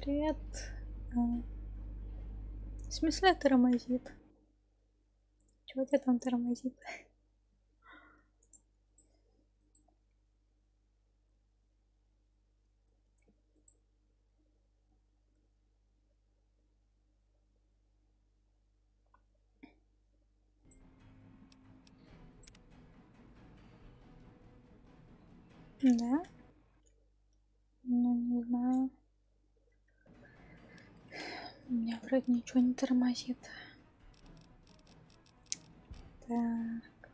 Привет. В смысле тормозит? Чего тебя там тормозит? Да? Ну, не знаю. У меня вроде ничего не тормозит. Так.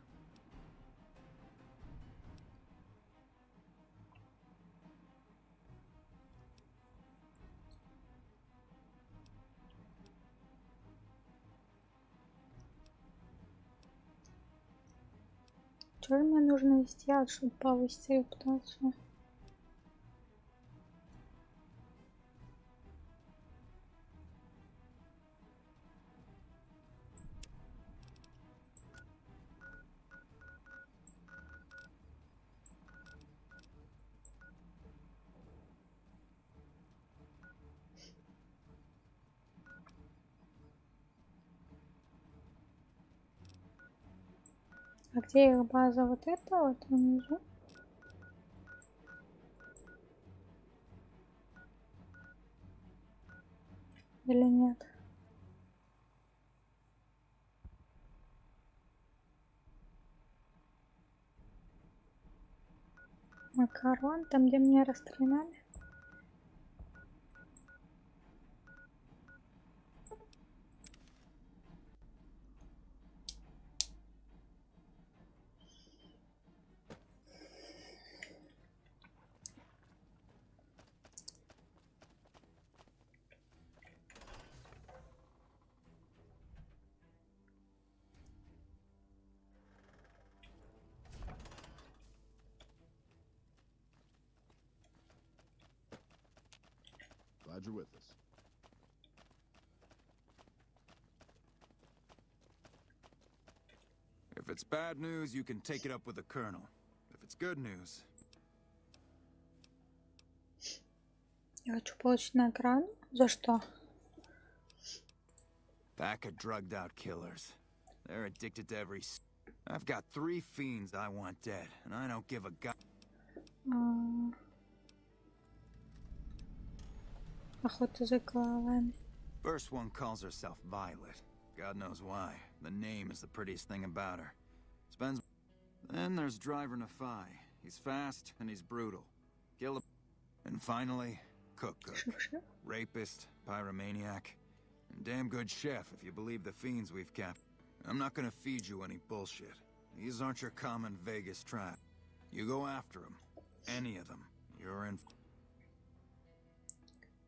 Что мне нужно сделать, чтобы повысить репутацию? А где их база? Вот это вот внизу? Или нет? Макарон, там где меня расстреляли? Glad you're with us. If it's bad news, you can take it up with the Colonel. If it's good news... Я хочу получить награду. За что? Pack of drugged out killers. They're addicted to every... I've got 3 fiends I want dead, and I don't give a god. Охота за головами. First one calls herself Violet. God knows why. The name is the prettiest thing about her. Spends... Then there's Driver Nafai. He's fast and he's brutal. Kill him. And finally, Cook. Rapist, pyromaniac, and damn good chef if you believe the fiends we've captured. I'm not gonna feed you any bullshit. These aren't your common Vegas trap. You go after them. Any of them. You're in...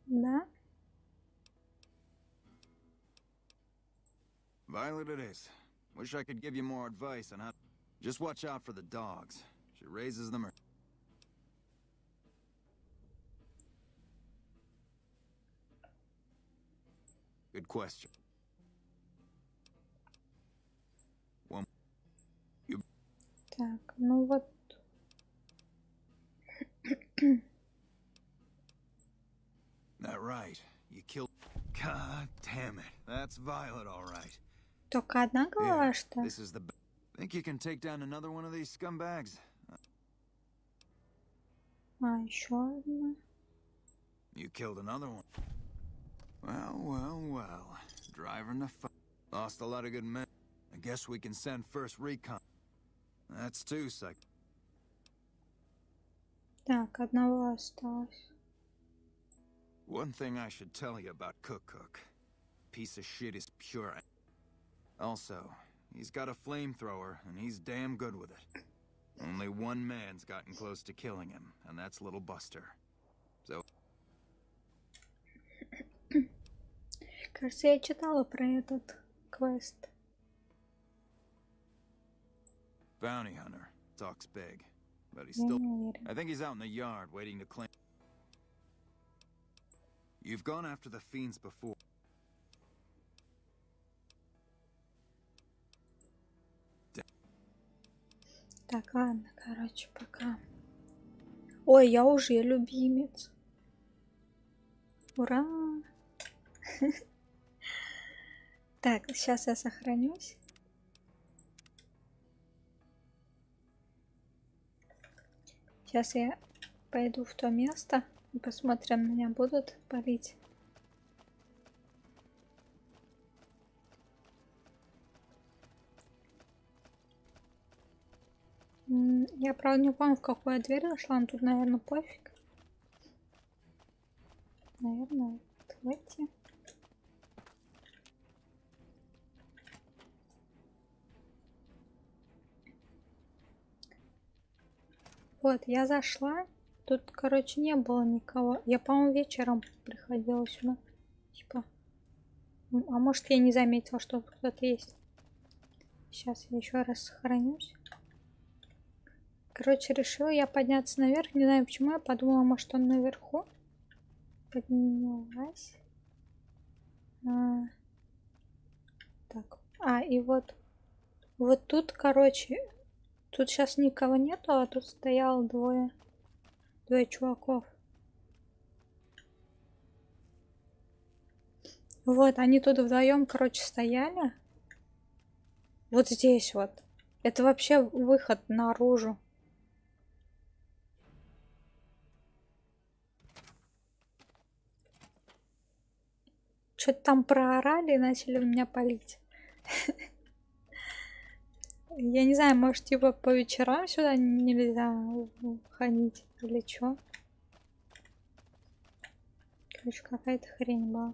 Да? Violet it is. Wish I could give you more advice on how... Just watch out for the dogs. She raises them... Good question. One... You... Так, ну вот. That right. You killed... God damn it. That's Violet, all right. Только одна голова, что ли? This is the... Think you can take down another one of these scumbags? А, еще одна. You killed another one. Well. Driver Nafai. Lost a lot of good men. I guess we can send first recon. That's 2, psych. Так, одного осталось. One thing I should tell you about Cook. Piece of shit is pure. Also, he's got a flamethrower, and he's damn good with it. Only one man's gotten close to killing him, and that's little Buster. So... Кажется, я читала про этот квест. Bounty hunter. Talks big. But he's still... I think he's out in the yard, waiting to claim... You've gone after the fiends before. Так, ладно, короче, пока. Ой, я уже любимец. Ура! Так, сейчас я сохранюсь. Сейчас я пойду в то место и посмотрим, меня будут палить. Я, правда, не помню, в какую дверь зашла, но тут, наверное, пофиг. Наверное, давайте. Вот, я зашла. Тут, короче, не было никого. Я, по-моему, вечером приходила сюда. Типа. А может, я не заметила, что тут кто-то есть. Сейчас я еще раз сохранюсь. Короче, решила я подняться наверх. Не знаю почему. Я подумала, может, он наверху. Поднялась. Так. И вот. Вот тут, короче. Тут сейчас никого нету, а тут стояло двое чуваков. Вот, они тут вдвоем, короче, стояли. Вот здесь вот. Это вообще выход наружу. Что-то там проорали и начали в меня палить. Я не знаю, может, типа по вечерам сюда нельзя ходить или что? Короче, какая-то хрень была.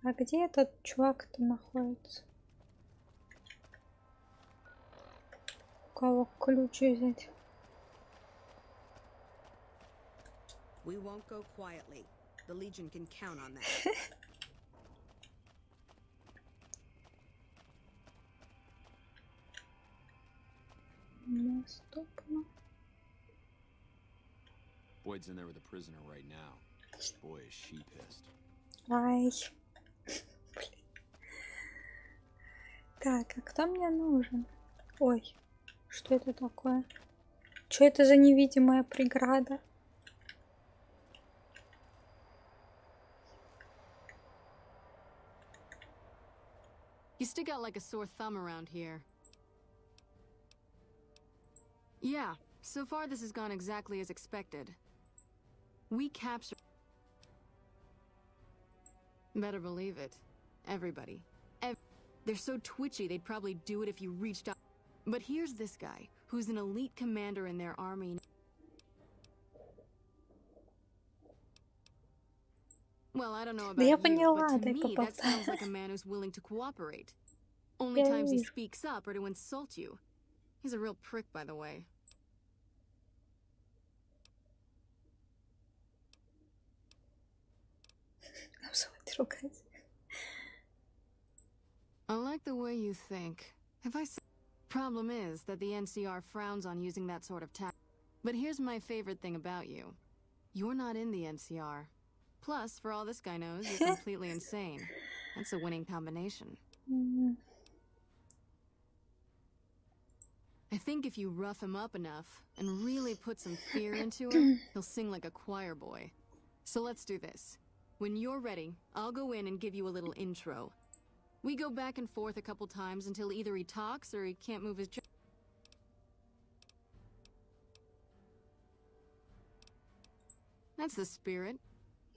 А где этот чувак-то находится? У кого ключ взять? We won't go quietly. The Legion can count on that. Доступно. Boyd's in there with a prisoner right now. Boy, is she pissed. Ай. Так, а кто мне нужен? Ой, что это такое? Что это за невидимая преграда? You stick out like a sore thumb around here. Yeah, so far this has gone exactly as expected. We captured... Better believe it. Everybody. They're so twitchy they'd probably do it if you reached out. But here's this guy, who's an elite commander in their army. Well, I don't know about я you, поняла, but to дай me that sounds like a man who's willing to cooperate. Only times he speaks up are to insult you. He's a real prick, by the way. I like the way you think. If I... Problem is that the NCR frowns on using that sort of tactic. But here's my favorite thing about you. You're not in the NCR. Plus, for all this guy knows, you're completely insane. That's a winning combination. I think if you rough him up enough and really put some fear into him, he'll sing like a choir boy. So let's do this. When you're ready, I'll go in and give you a little intro. We go back and forth a couple times until either he talks or he can't move his jaw. That's the spirit.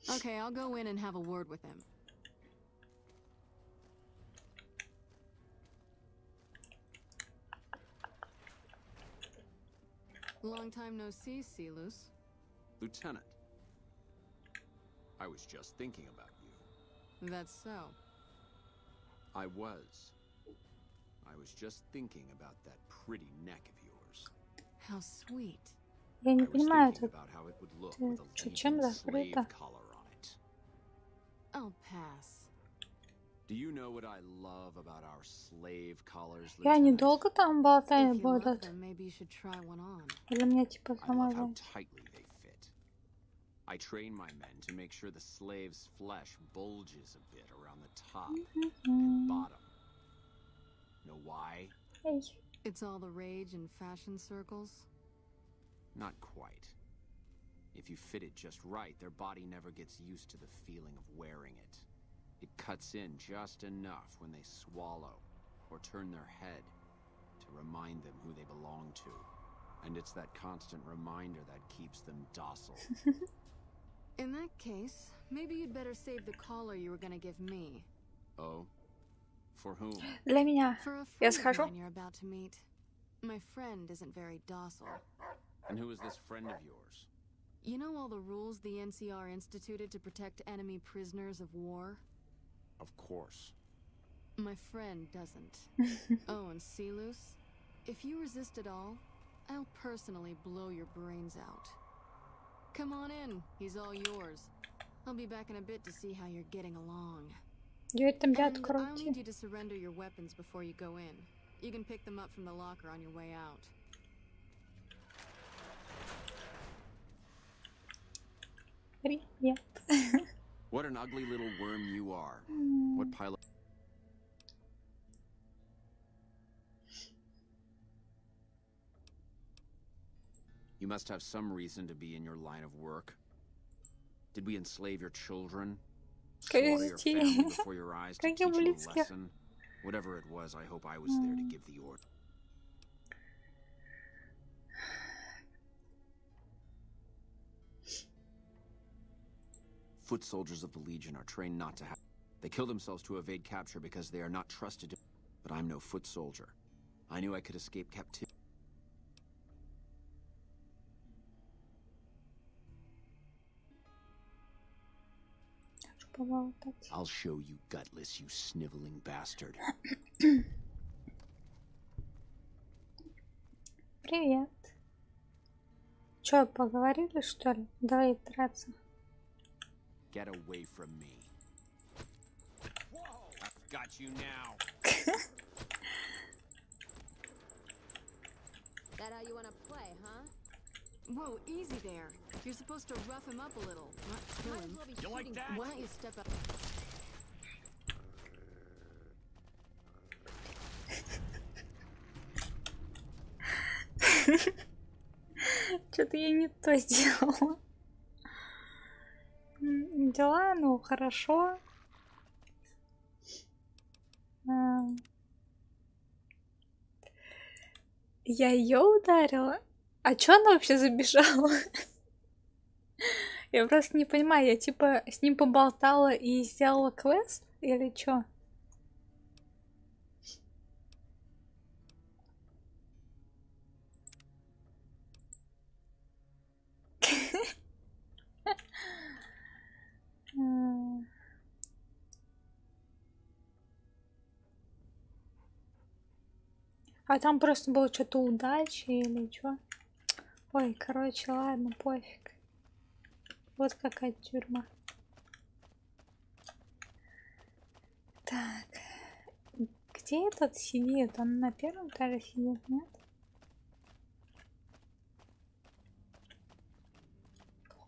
Okay, I'll go in and have a word with him. Long time no see, Silus. Lieutenant, I was just thinking about you. That's so. I was just thinking about that pretty neck of yours. How sweet. Я не I was понимаю, thinking тут about how it would look with a чем Legion slave закрыто? collar on it. I'll pass. Do you know what I love about our slave collars, И они Lieutenant? долго там болтать If you love будут? them, maybe you should try one on. Или мне типа I сама love how взять? tightly they fit. I train my men to make sure the slave's flesh bulges a bit around the top and bottom. Know why? Эй. It's all the rage in fashion circles. Not quite. If you fit it just right, their body never gets used to the feeling of wearing it. It cuts in just enough when they swallow or turn their head to remind them who they belong to. And it's that constant reminder that keeps them docile. In that case, maybe you'd better save the collar you were gonna give me. Oh? For whom? Для меня. For a Я friend of схожу. mine you're about to meet. My friend isn't very docile. And who is this friend of yours? You know all the rules the NCR instituted to protect enemy prisoners of war? Of course. My friend doesn't. Oh, and Silus? If you resist at all, I'll personally blow your brains out. Come on in, he's all yours. I'll be back in a bit to see how you're getting along. Дверь там для And I'll откройте. need you to surrender your weapons before you go in. You can pick them up from the locker on your way out. Привет. What an ugly little worm you are. What pile of... You must have some reason to be in your line of work. Did we enslave your children? Slaughter your family before your eyes to teach you a lesson? Whatever it was, I hope I was there to give the order. Foot soldiers of the Legion are trained not to have... They kill themselves to evade capture because they are not trusted to... But I'm no foot soldier. I knew I could escape captivity. I'll show you gutless, you sniveling bastard. Привет. Чё, поговорили, что ли? Давай драться. Get away from me. I've got you now. That how you wanna play, huh? Whoa, easy there. You're supposed to rough him up a little, not kill Might as him. well be You like shooting that? Why don't you step up? Что-то я не то сделала. Дела, ну, хорошо. Я ее ударила? А чё она вообще забежала? Я просто не понимаю, я типа с ним поболтала и сделала квест? Или чё? А там просто было что-то удачи или что? Ой, короче, ладно, пофиг. Вот какая тюрьма. Так. Где этот сидит? Он на первом этаже сидит, нет?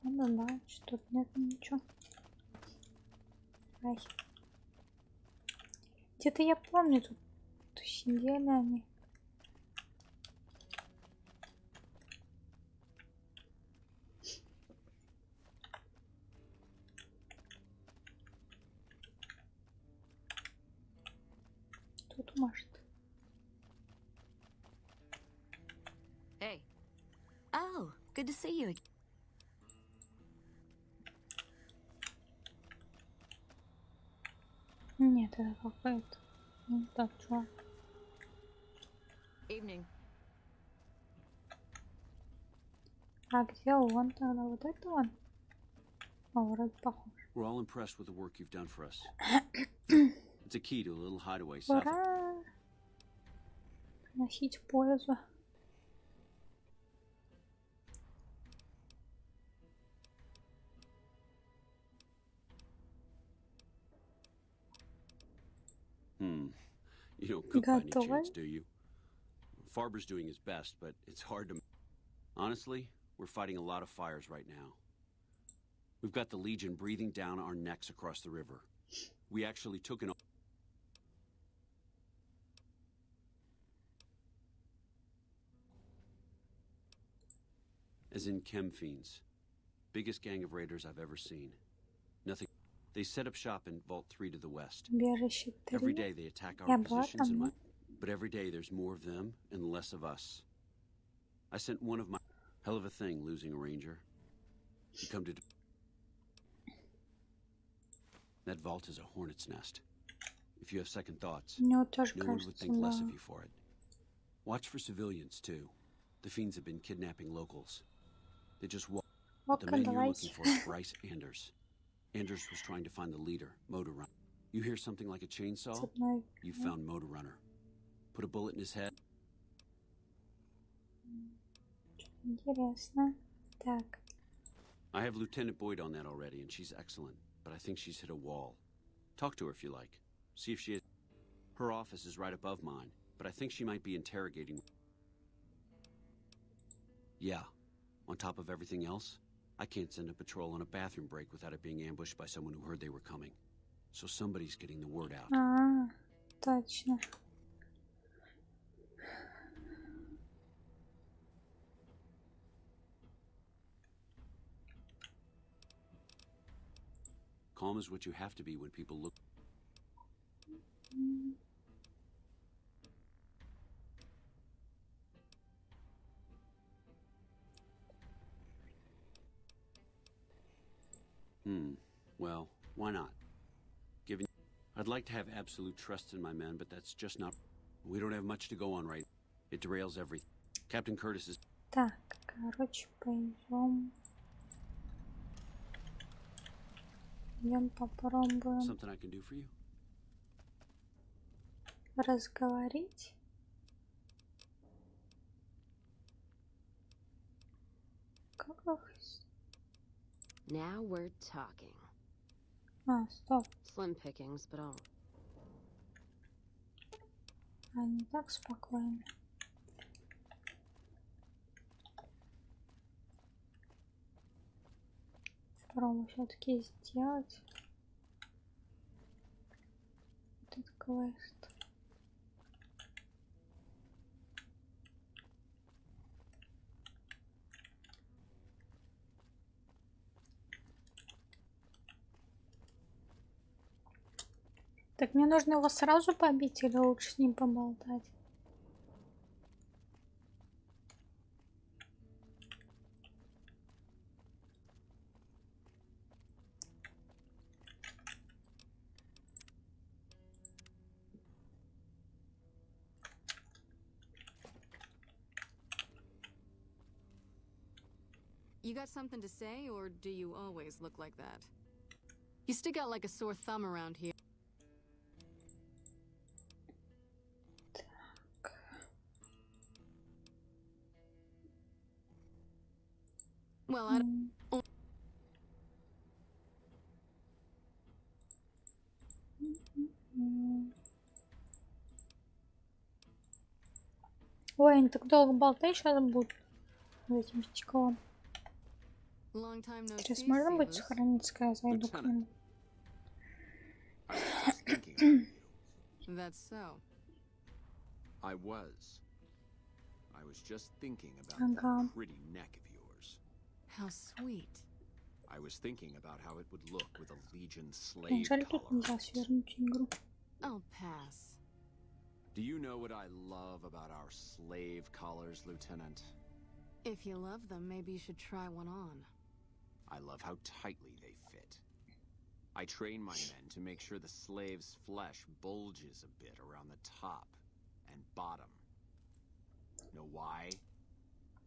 Ладно, да, что тут нет ничего. Ай. Где-то я помню, тут сидели они. Тут может. Hey. Oh, good to see you again. Нет, это какой-то. Ну, так, чувак. Evening. А где он тогда? Вот это он? О, вроде похож. We're all impressed with the work you've done for us. It's a key to a little hideaway south. Ура! Приносить пользу. You don't cook by any Готовы? chance, do you? Farber's doing his best, but it's hard to... Honestly, we're fighting a lot of fires right now. We've got the Legion breathing down our necks across the river. We actually took an... As in chem fiends. biggest gang of raiders I've ever seen. Nothing. They set up shop in Vault 3 to the west. Убежище Every 3. day they attack Я our была positions там, and да? but every day there's more of them and less of us. I sent one of my hell of a thing losing a ranger. You come to that vault is a hornet's nest. If you have second thoughts, Мне вот тоже no one would кажется, think less да. of you for it. Watch for civilians too. The fiends have been kidnapping locals. They just walk. But the Ок-ка, man you're looking давайте. for is Bryce Anders. Anders was trying to find the leader, Motor Runner. You hear something like a chainsaw? Цепной. You found Motor Runner. Put a bullet in his head. Интересно. Так. I have Lieutenant Boyd on that already, and she's excellent. But I think she's hit a wall. Talk to her if you like. See if she is. Her office is right above mine, but I think she might be interrogating. Yeah. On top of everything else, I can't send a patrol on a bathroom break without it being ambushed by someone who heard they were coming. So somebody's getting the word out. А, точно. Calm is what you have to be when people look. Well, why not? Given I'd like to have absolute trust in my men, but that's just not. We don't have much to go on right. It derails everything. Captain Curtis is. Так, короче, пойдем. Идем попробуем Something I can do for you? разговорить. Как их... Now we're talking. А, стоп. Slim pickings, but all. Они так спокойно. Попробую все-таки сделать этот квест. Так мне нужно его сразу побить или лучше с ним поболтать? You got something to say, or do you always look like that? You stick out like a sore thumb around here. Well, I don't... Ой, они так долго болтать сейчас будут за этим стеклом. Long time no see, Интересно, можно будет Seamus. сохраниться, когда я зайду к нему? I was just thinking of you. That's so. I was just thinking about Ага. that pretty neck of yours. How sweet. I was thinking about how it would look with a Legion slave Блин, жаль, тут collar. нельзя свернуть игру. I'll pass. Do you know what I love about our slave collars, Lieutenant? If you love them, maybe you should try one on. I love how tightly they fit. I train my men to make sure the slave's flesh bulges a bit around the top and bottom. Know why?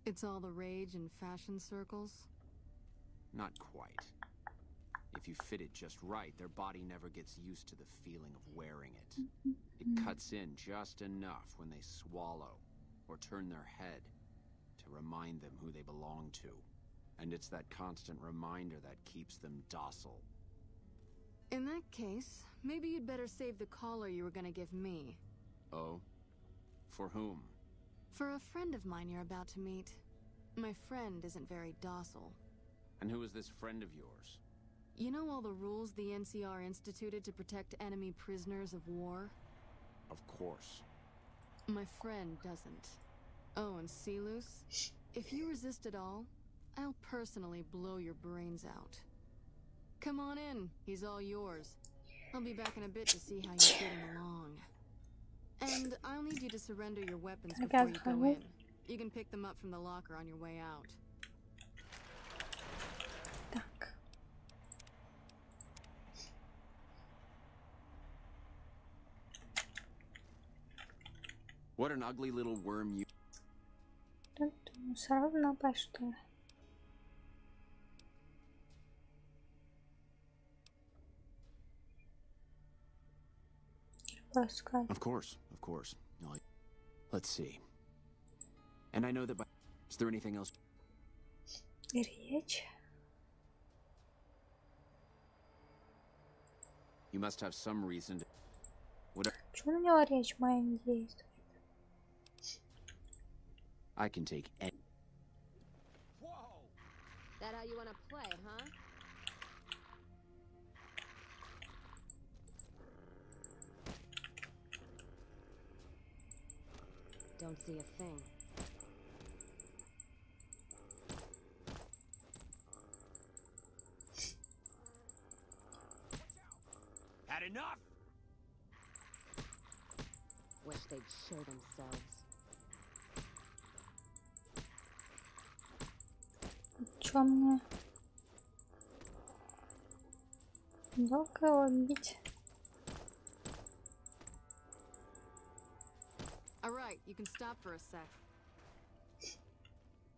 It's all the rage in fashion circles. Not quite. If you fit it just right, their body never gets used to the feeling of wearing it. It cuts in just enough when they swallow or turn their head to remind them who they belong to. And it's that constant reminder that keeps them docile. In that case, maybe you'd better save the collar you were gonna give me. Oh? For whom? For a friend of mine you're about to meet. My friend isn't very docile. And who is this friend of yours? You know all the rules the NCR instituted to protect enemy prisoners of war? Of course. My friend doesn't. Oh, and Silus, if you resist at all, I'll personally blow your brains out. Come on in. He's all yours. I'll be back in a bit to see how you're getting along. And I'll need you to surrender your weapons before you go in. You can pick them up from the locker on your way out. Так. What an ugly little worm you... Тут сразу напасть, что ли? Пускай. Of course. No, let's see. And I know that by... Is there anything else? Речь. You must have some reason to... Whatever... Почему на него речь моя не действует? I can take any... That how you wanna play, huh? Don't see a thing. Had enough? Wish they'd show themselves. Чё мне? Долго его бить? Alright, you can stop for a sec.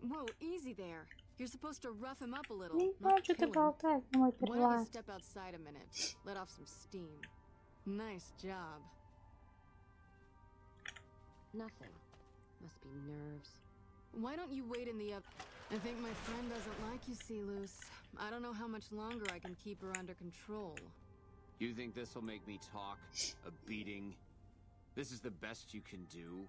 Whoa, easy there. You're supposed to rough him up a little. Не Not знаю, что ты kill him. болтаешь на мой Why don't you перелад. step outside a minute? Let off some steam. Nice job. Nothing. Must be nerves. Why don't you wait in the up? I think my friend doesn't like you, Sea-Loose. I don't know how much longer I can keep her under control. You think this will make me talk? A beating? This is the best you can do?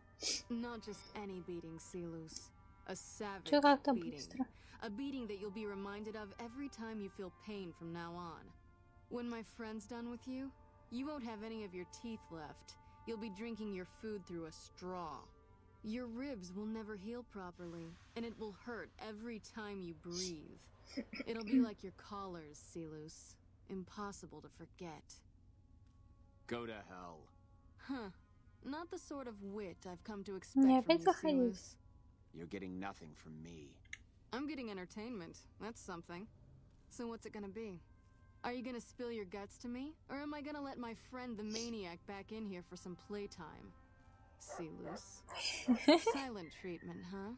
Not just any beating, Sea-Loose. A savage Чё как-то beating. быстро. A beating that you'll be reminded of every time you feel pain from now on. When my friend's done with you, you won't have any of your teeth left. You'll be drinking your food through a straw. Your ribs will never heal properly, and it will hurt every time you breathe. It'll be like your collars, Sea-Loose. Impossible to forget. Go to hell. Huh. Not the sort of wit I've come to expect Мне from опять you, заходить? Sea-Loose. You're getting nothing from me. I'm getting entertainment. That's something. So what's it gonna be? Are you gonna spill your guts to me? Or am I gonna let my friend the maniac back in here for some playtime? Sea-Loose. Silent treatment, huh?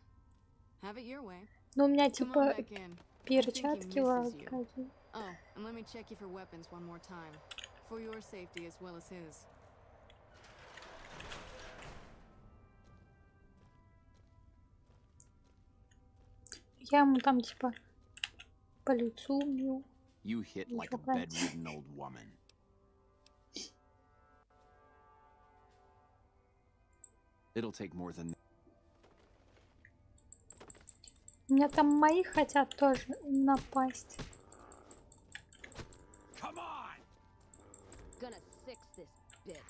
Have it your way. Ну, у меня Come on типа back in. перчатки misses you. вроде. Oh, and let me check you for weapons one more time. For your safety as well as his. Я ему там типа по лицу бью. You hit like a Nичего, правда. bedridden old woman. It'll take more than... У меня там мои хотят тоже напасть. Come on! Gonna fix this bitch.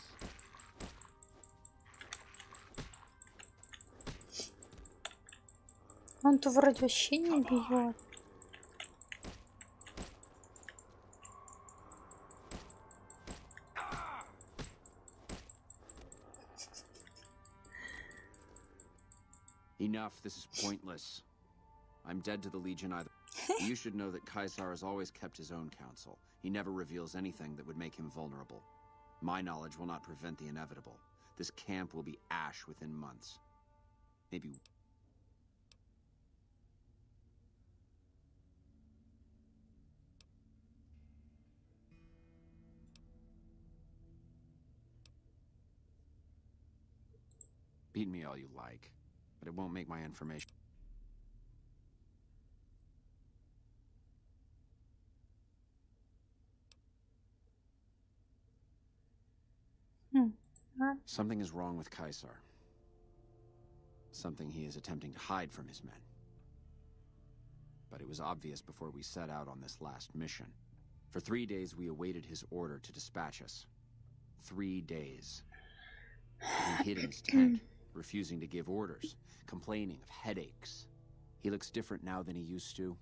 Он-то вроде вообще не бьет. Enough, this is pointless. I'm dead to the Legion either. You should know that Caesar has always kept his own counsel. He never reveals anything that would make him vulnerable. My knowledge will not prevent the inevitable. This camp will be ash within months. Maybe... Beat me all you like, but it won't make my information... Something is wrong with Caesar. Something he is attempting to hide from his men. But it was obvious before we set out on this last mission. For 3 days we awaited his order to dispatch us. 3 days. He hid in his tent, refusing to give orders, complaining of headaches. He looks different now than he used to.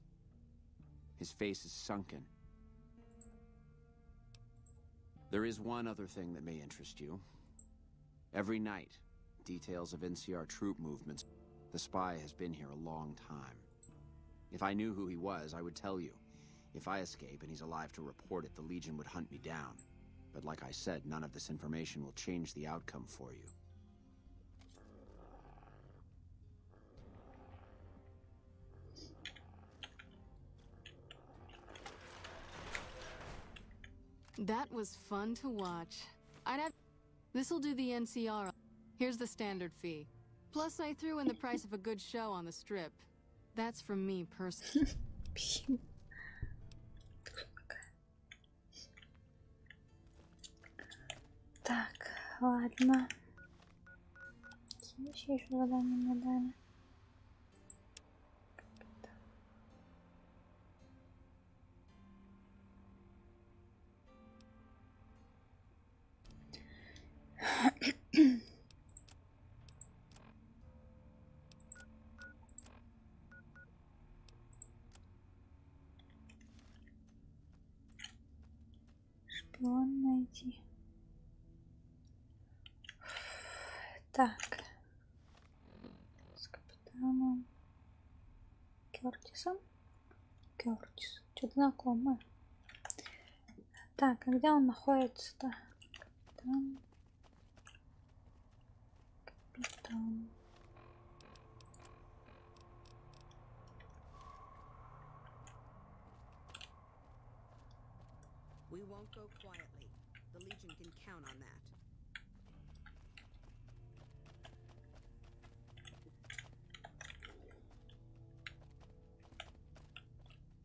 His face is sunken. There is one other thing that may interest you. Every night, details of NCR troop movements. The spy has been here a long time. If I knew who he was, I would tell you. If I escape and he's alive to report it, the Legion would hunt me down. But like I said, none of this information will change the outcome for you. That was fun to watch. I'd have... This'll do the NCR. Here's the standard fee. Plus, I threw in the price of a good show on the strip. That's from me personally. Так, ладно. Еще задание мне дали. Шпион найти. Так. С капитаном Кёртисом. Кёртис. Что-то знакомое. Так, а где он находится-то? Капитан. Капитан. We won't go quietly. The Legion can count on that.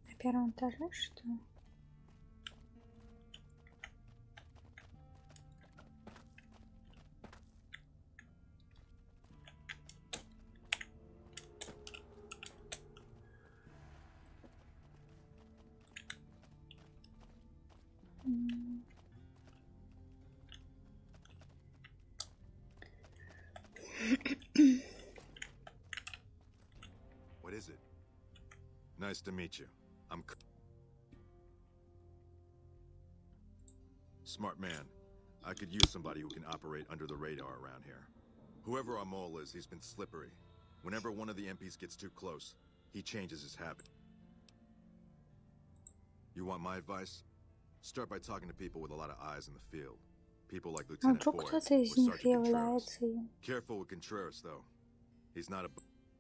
На первом этаже, что ли? What is it? Nice to meet you. I'm smart man. I could use somebody who can operate under the radar around here. Whoever our mole is, he's been slippery. Whenever one of the MPs gets too close, he changes his habit. You want my advice? Start by talking to people with a lot of eyes in the field. People like Lieutenant Boyd or Sergeant Contreras. Careful with Contreras, though. He's not a...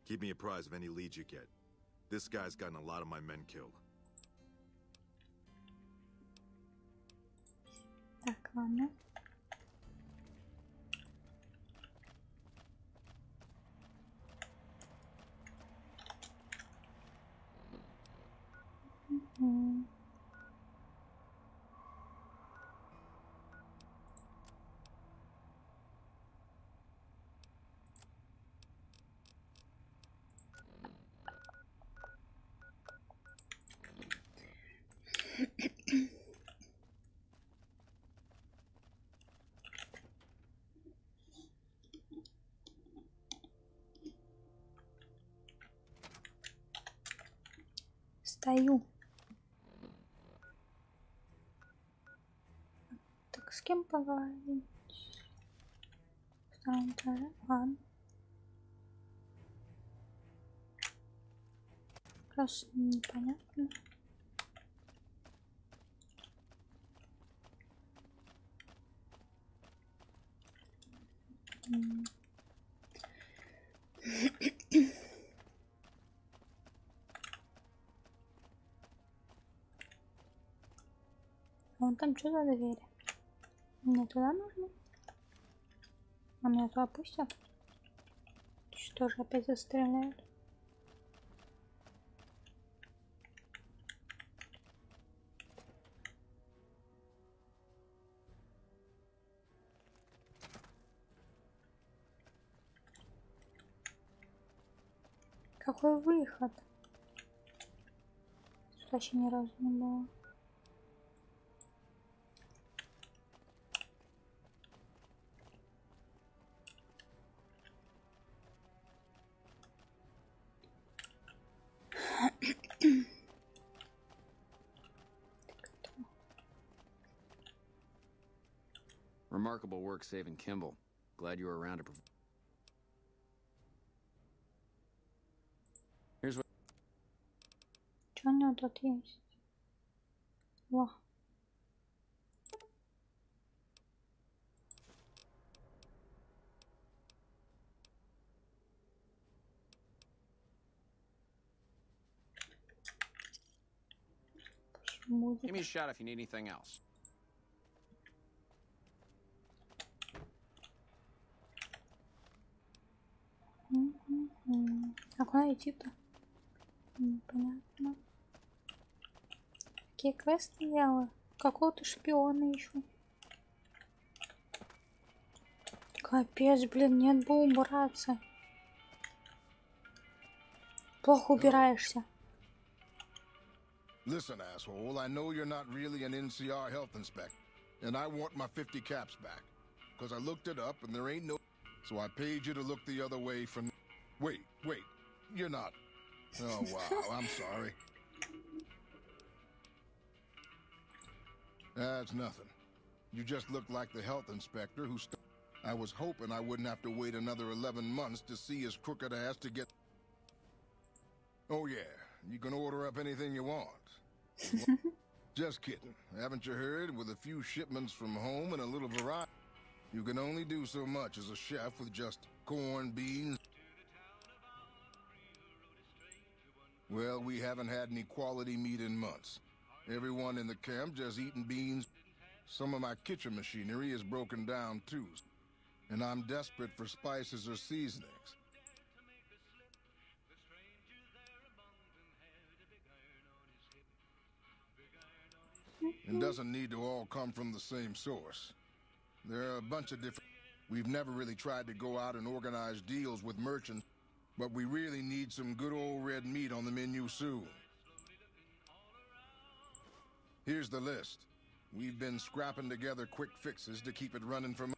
Keep me apprised of any leads you get. This guy's gotten a lot of my men killed. Так, ладно. Стою. Так, с кем поговорить? В втором этаже. Ладно. Просто непонятно. Вон там что за двери? Мне туда нужно? А меня туда пустят? Что же опять застреляют? Какой выход? Тут вообще ни разу не было. Remarkable work saving Kimball. Glad you were around to Here's what... Что у него тут есть? Во. Give me a shot if you need anything else. А куда идти-то? Непонятно. Какие квесты делала? Какого-то шпиона ищу. Капец, блин, нет бы убраться. Плохо убираешься. Listen, asshole, I know you're not really an NCR health inspector, and I want my 50 caps back. Because I looked it up, and there ain't no... So I paid you to look the other way from... Wait, you're not... Oh, wow, I'm sorry. That's nothing. You just look like the health inspector who... I was hoping I wouldn't have to wait another 11 months to see his crooked ass to get... Oh, yeah, you can order up anything you want. Just kidding. Haven't you heard? With a few shipments from home and a little variety, you can only do so much as a chef with just corn, beans. Well, we haven't had any quality meat in months. Everyone in the camp just eating beans. Some of my kitchen machinery is broken down too, and I'm desperate for spices or seasonings. It doesn't need to all come from the same source. There are a bunch of different... We've never really tried to go out and organize deals with merchants, but we really need some good old red meat on the menu soon. Here's the list. We've been scrapping together quick fixes to keep it running from...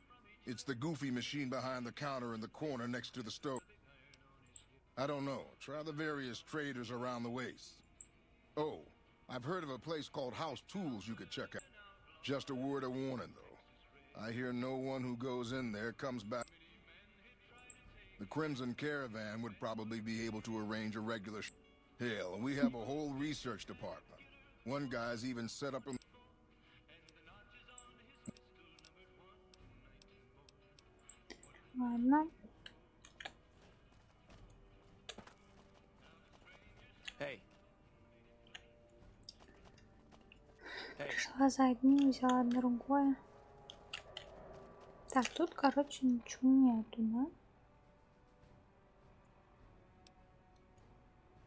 It's the goofy machine behind the counter in the corner next to the stove. I don't know. Try the various traders around the waste. Oh, I've heard of a place called House Tools you could check out. Just a word of warning, though. I hear no one who goes in there comes back. The Crimson Caravan would probably be able to arrange a regular... Hell, we have a whole research department. One guy's even set up a... Ладно. Hey. Пришла за одним, взяла другое. Так, тут, короче, ничего нету, да?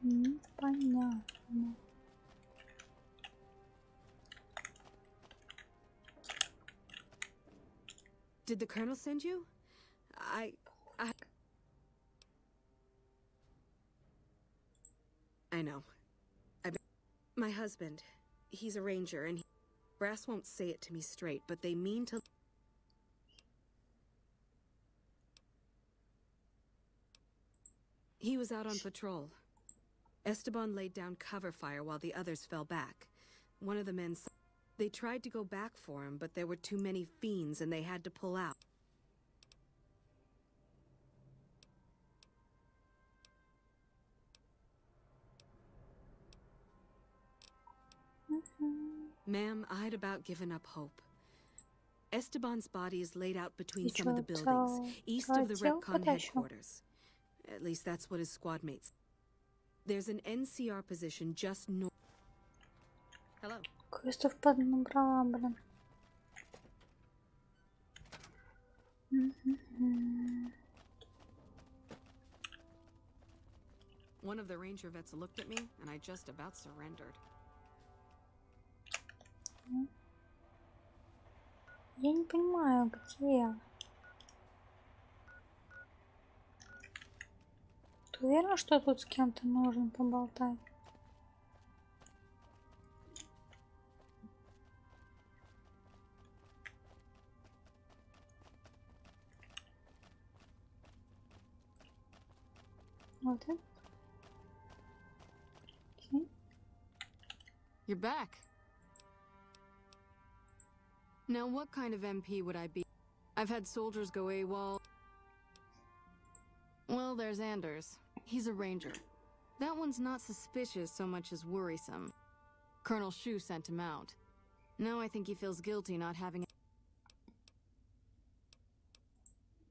Непонятно. Did the Colonel send you? I know. My husband, he's a ranger, and Brass won't say it to me straight, but they mean to... He was out on patrol. Esteban laid down cover fire while the others fell back. One of the men... They tried to go back for him, but there were too many fiends and they had to pull out. Ma'am, I'd about given up hope. Esteban's body is laid out between some of the buildings, east of the Retcon headquarters. At least that's what his squad mates. There's an NCR position just north. Hello. Квестов поднабрала, блин. One of the ranger vets looked at me, and I just about surrendered. Я не понимаю, где. Ты уверена, что тут с кем-то нужно поболтать? Вот это. Okay. You're back. Now, what kind of MP would I be? I've had soldiers go AWOL. Well, there's Anders. He's a ranger. That one's not suspicious so much as worrisome. Colonel Shu sent him out. Now I think he feels guilty not having...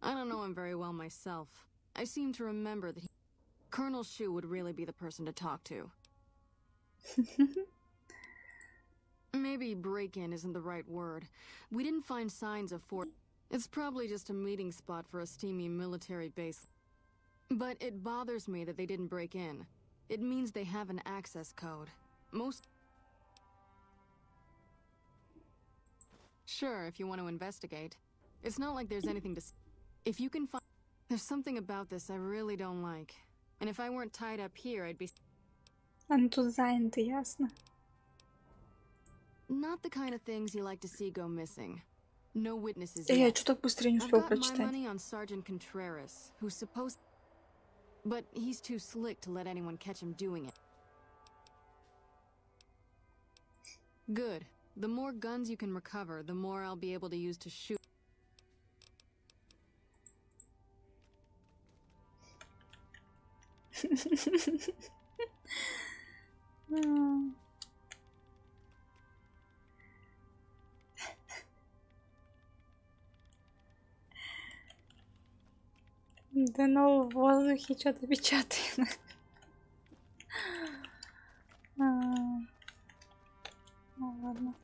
I don't know him very well myself. I seem to remember that Colonel Shu would really be the person to talk to. Maybe break-in isn't the right word. We didn't find signs of force. It's probably just a meeting spot for a steamy military base. But it bothers me that they didn't break in. It means they have an access code. Most... Sure, if you want to investigate. It's not like there's anything to... If you can find... There's something about this I really don't like. And if I weren't tied up here, I'd be... Он тут занят, ясно. Not the kind of things you like to see go missing. No witnesses Я yet. что так быстро не I've успел got my прочитать. money on Sergeant Contreras, who's supposed... But he's too slick to let anyone catch him doing it. Good. The more guns you can recover, the more I'll be able to use to shoot. Да ну, в воздухе что-то печатает. Ну ладно.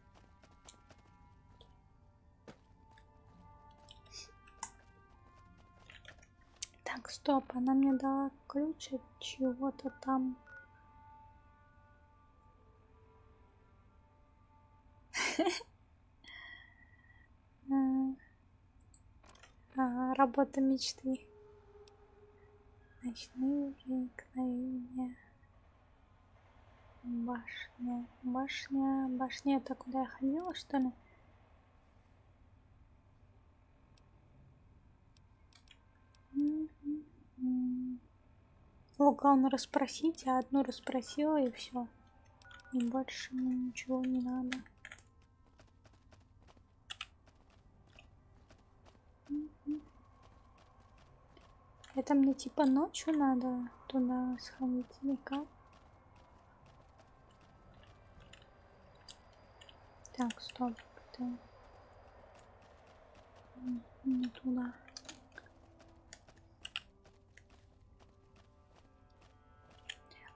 Так, стоп, она мне дала ключ от чего-то там. Работа мечты. Ночные проникновения. Башня. Башня это куда я ходила, что ли? О, главное расспросить, а одну расспросила и все. И больше мне ничего не надо. Это мне типа ночью надо туда сходить или как? Так, стоп. Это... Не туда.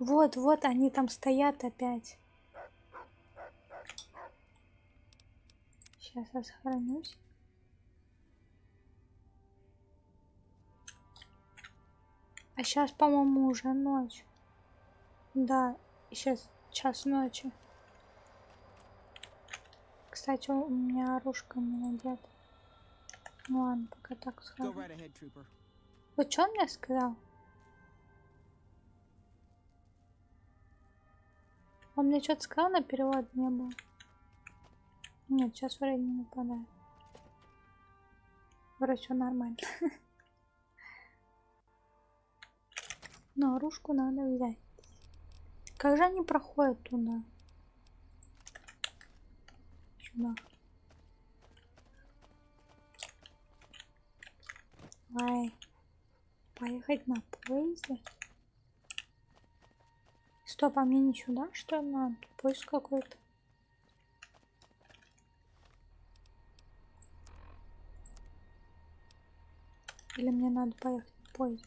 Вот, вот, они там стоят опять. Сейчас я сохранюсь. А сейчас, по-моему, уже ночь. Да, сейчас час ночи. Кстати, у меня оружка не надета. Ну ладно, пока так схожу. Вот что он мне сказал? Он мне что-то сказал, на перевод не было. Нет, сейчас вроде не нападает. Вроде все нормально. Но оружку надо взять. Как же они проходят туда? Сюда. Ай. Поехать на поезде? Стоп, а мне не сюда, что ли, надо? Поезд какой-то. Или мне надо поехать на поезд?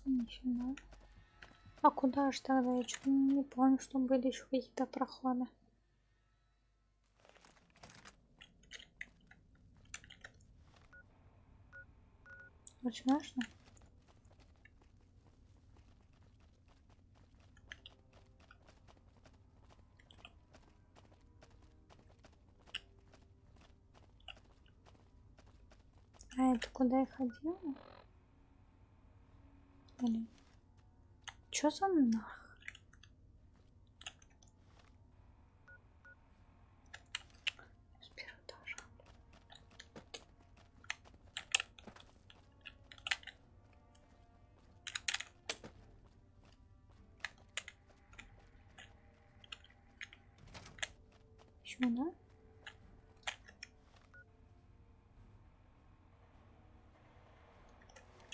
Не сюда. А куда же тогда? Я что-то не помню, что были еще какие-то проходы. Вот сюда что? А это куда я ходила? Или... Чё за нах? С первого этажа. Сюда.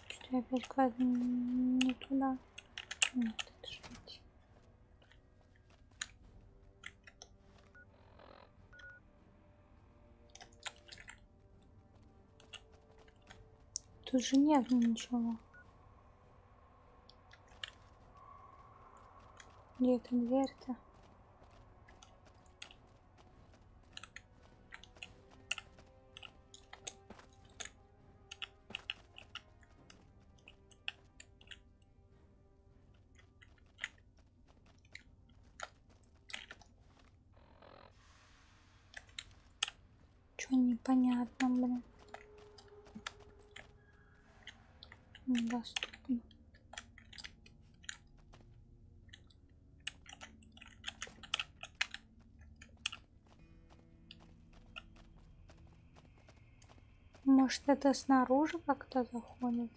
Что я опять кладу не туда. Нет, это же эти. Тут же нет ничего. Где эта дверь-то? Чё непонятно, блин. Недоступно. Может, это снаружи как-то заходит?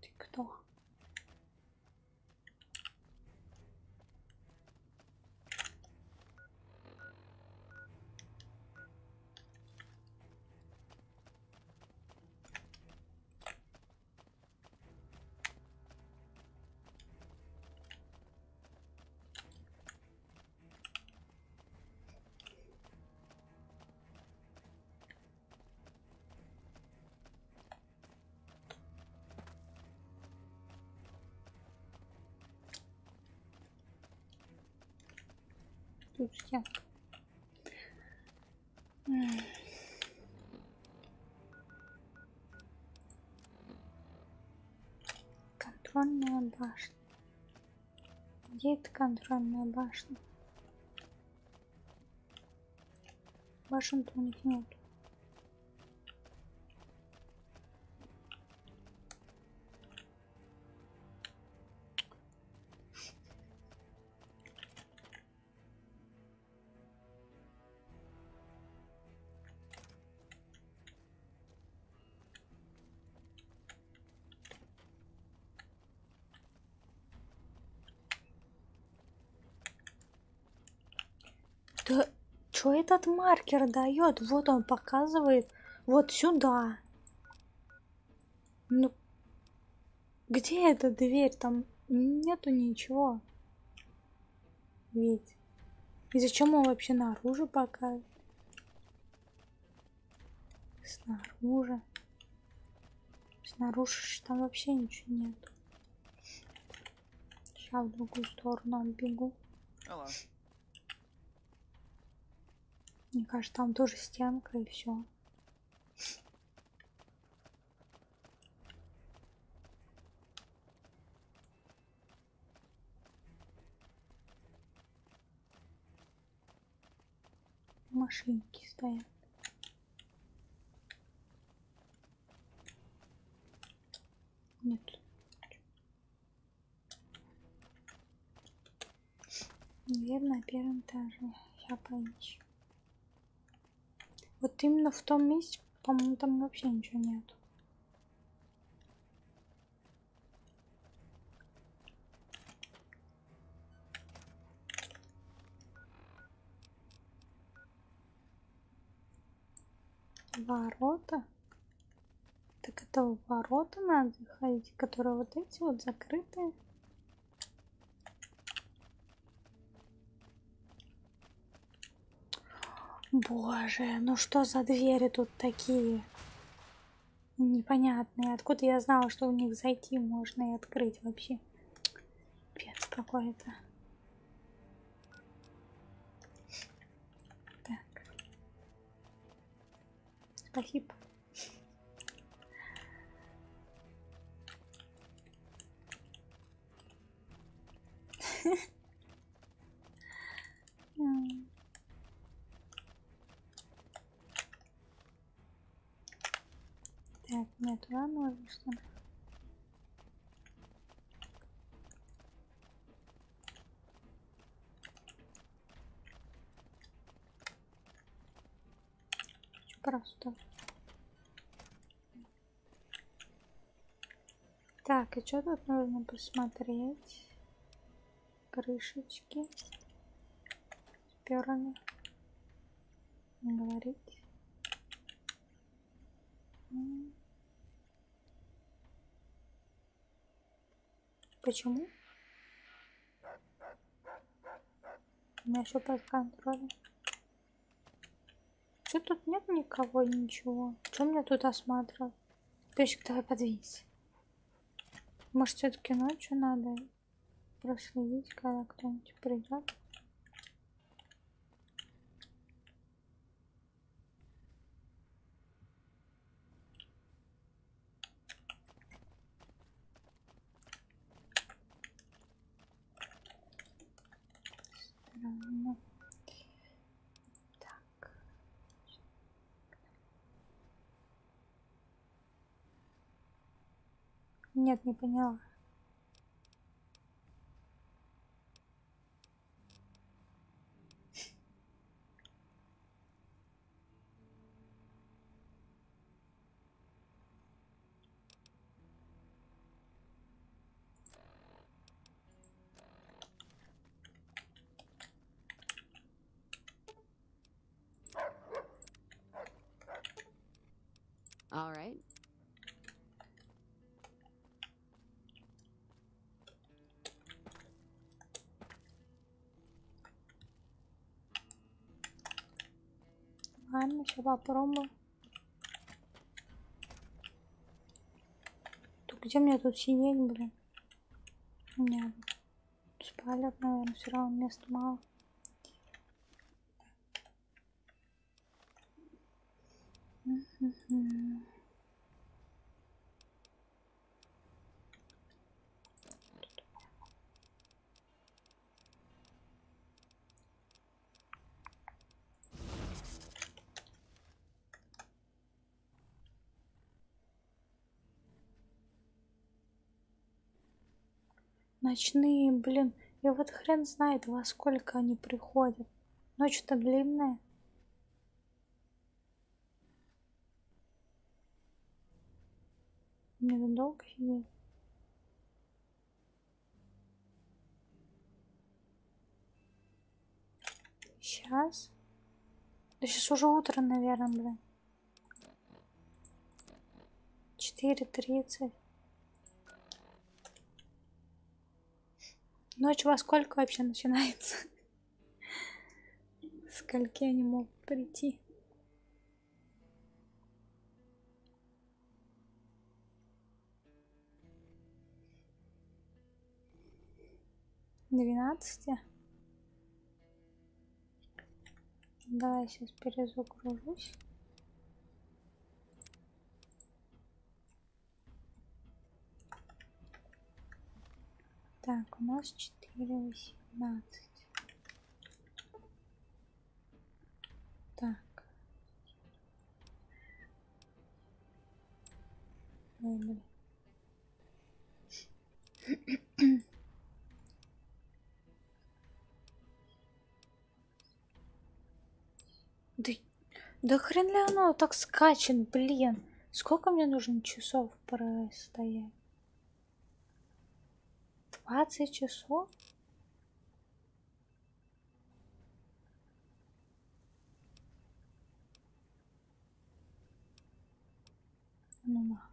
Ты кто? Тут стенка. Контрольная башня. Где это контрольная башня? Башен-то у них нет. Да, что этот маркер дает? Вот он показывает вот сюда. Ну, где эта дверь? Там нету ничего. Ведь. И зачем он вообще наружу показывает? Снаружи. Снаружи там вообще ничего нет. Сейчас в другую сторону отбегу. Мне кажется, там тоже стенка и все. Машинки стоят. Нет. Наверное, на первом этаже. Сейчас поищу. Вот именно в том месте, по-моему, там вообще ничего нет. Ворота? Так это в ворота надо заходить, которые вот эти вот закрытые. Боже, ну что за двери тут такие непонятные? Откуда я знала, что в них зайти можно и открыть вообще? Пипец какой-то. Так. Спасибо. Так, нет, туда можно что ли? Просто. Так, и что тут нужно посмотреть? Крышечки. С перами. Говорить. Почему? У меня все под контролем. Что тут нет никого, ничего? Что мне тут осматривать? Песик, давай подвинься. Может, все-таки ночью надо проследить, когда кто-нибудь придет? Странно. Так. Нет, не поняла. All right. Ладно, сейчас попробую. Тут где мне тут сидеть, блин? У меня спалят, наверное, все равно места мало. Ночные, блин. И вот хрен знает, во сколько они приходят. Ночь-то длинная. Мне тут долго сидеть. Сейчас. Да сейчас уже утро, наверное, блин. 4:30. Ночь во сколько вообще начинается? Скольки они могут прийти? Двенадцати. Давай сейчас перезагружусь. Так, у нас 4:18. Так. Ой, блин. Да хрен ли оно так скачет, блин. Сколько мне нужно часов простоять? 20 часов? Ну да.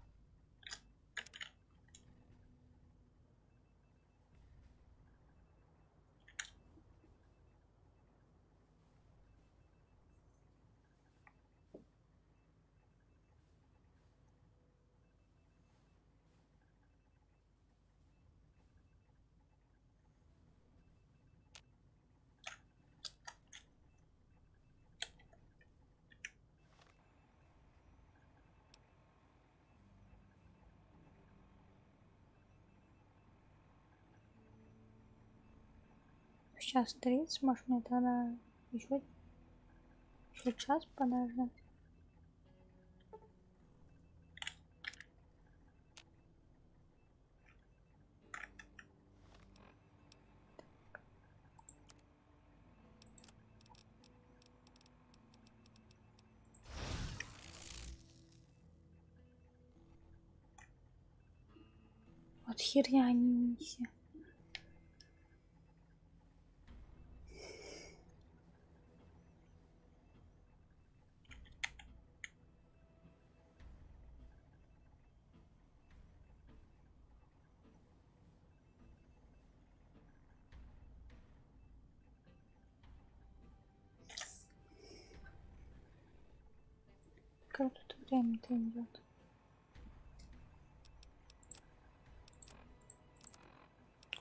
Сейчас 30, может мне тогда еще час подождать. Вот херня, не миссия. Как тут время-то идет?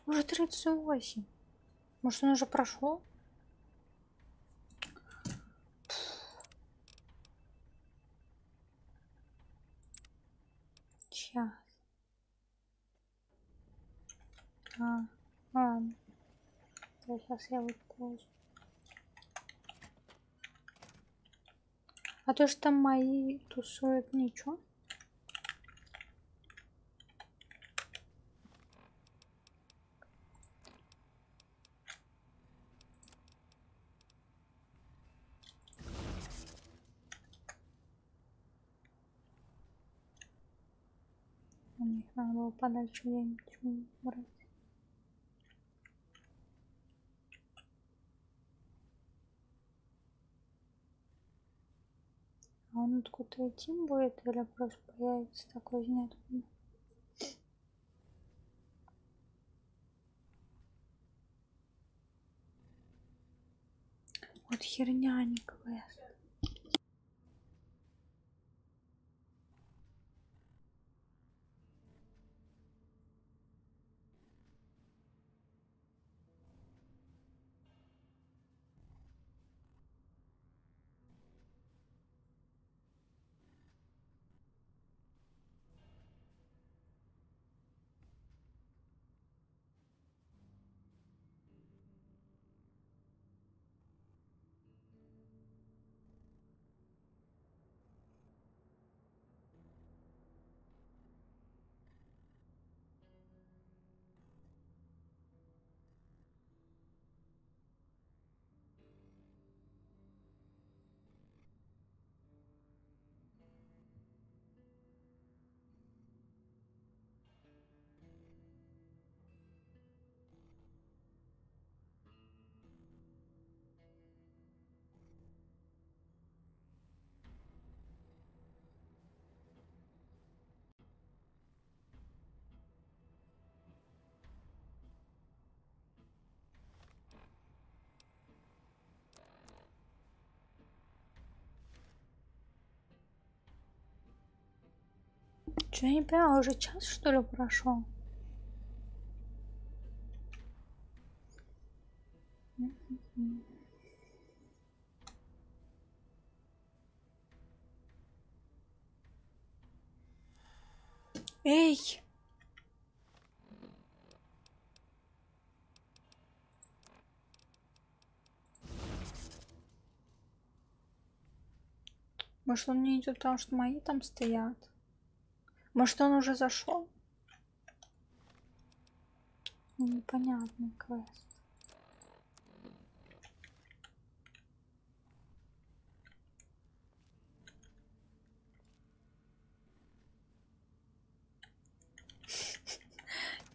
Уже 38. Может, он уже прошел? Сейчас. Ладно. Сейчас я выползу. А то, что там мои тусуют, ничего. У них надо было подальше где-нибудь брать. А он откуда идти будет или просто появится такой из ниоткуда? Вот херня, а не квест. Че, я не поняла, уже час что ли прошел? Эй! Может, он не идет, потому что мои там стоят? Может, он уже зашел? Непонятный квест.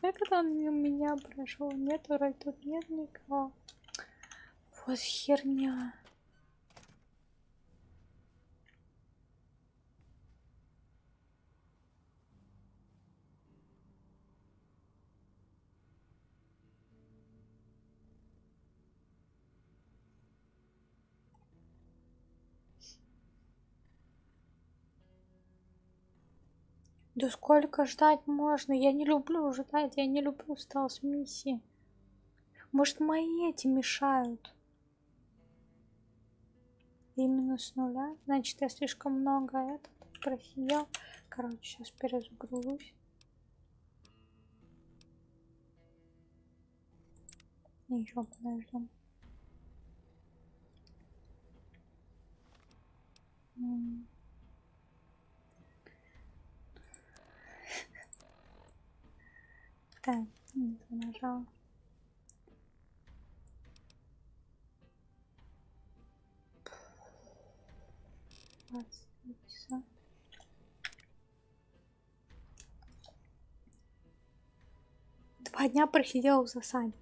Как это он мимо меня прошел? Нет, вроде тут нет никого. Вот херня. Да сколько ждать можно? Я не люблю ждать, я не люблю стелс-миссии. Может, мои эти мешают? Именно с нуля? Значит, я слишком много этот просидел. Короче, сейчас перезагружусь. Еще подождем. Так, не нажал. 2 дня просидела в засаде.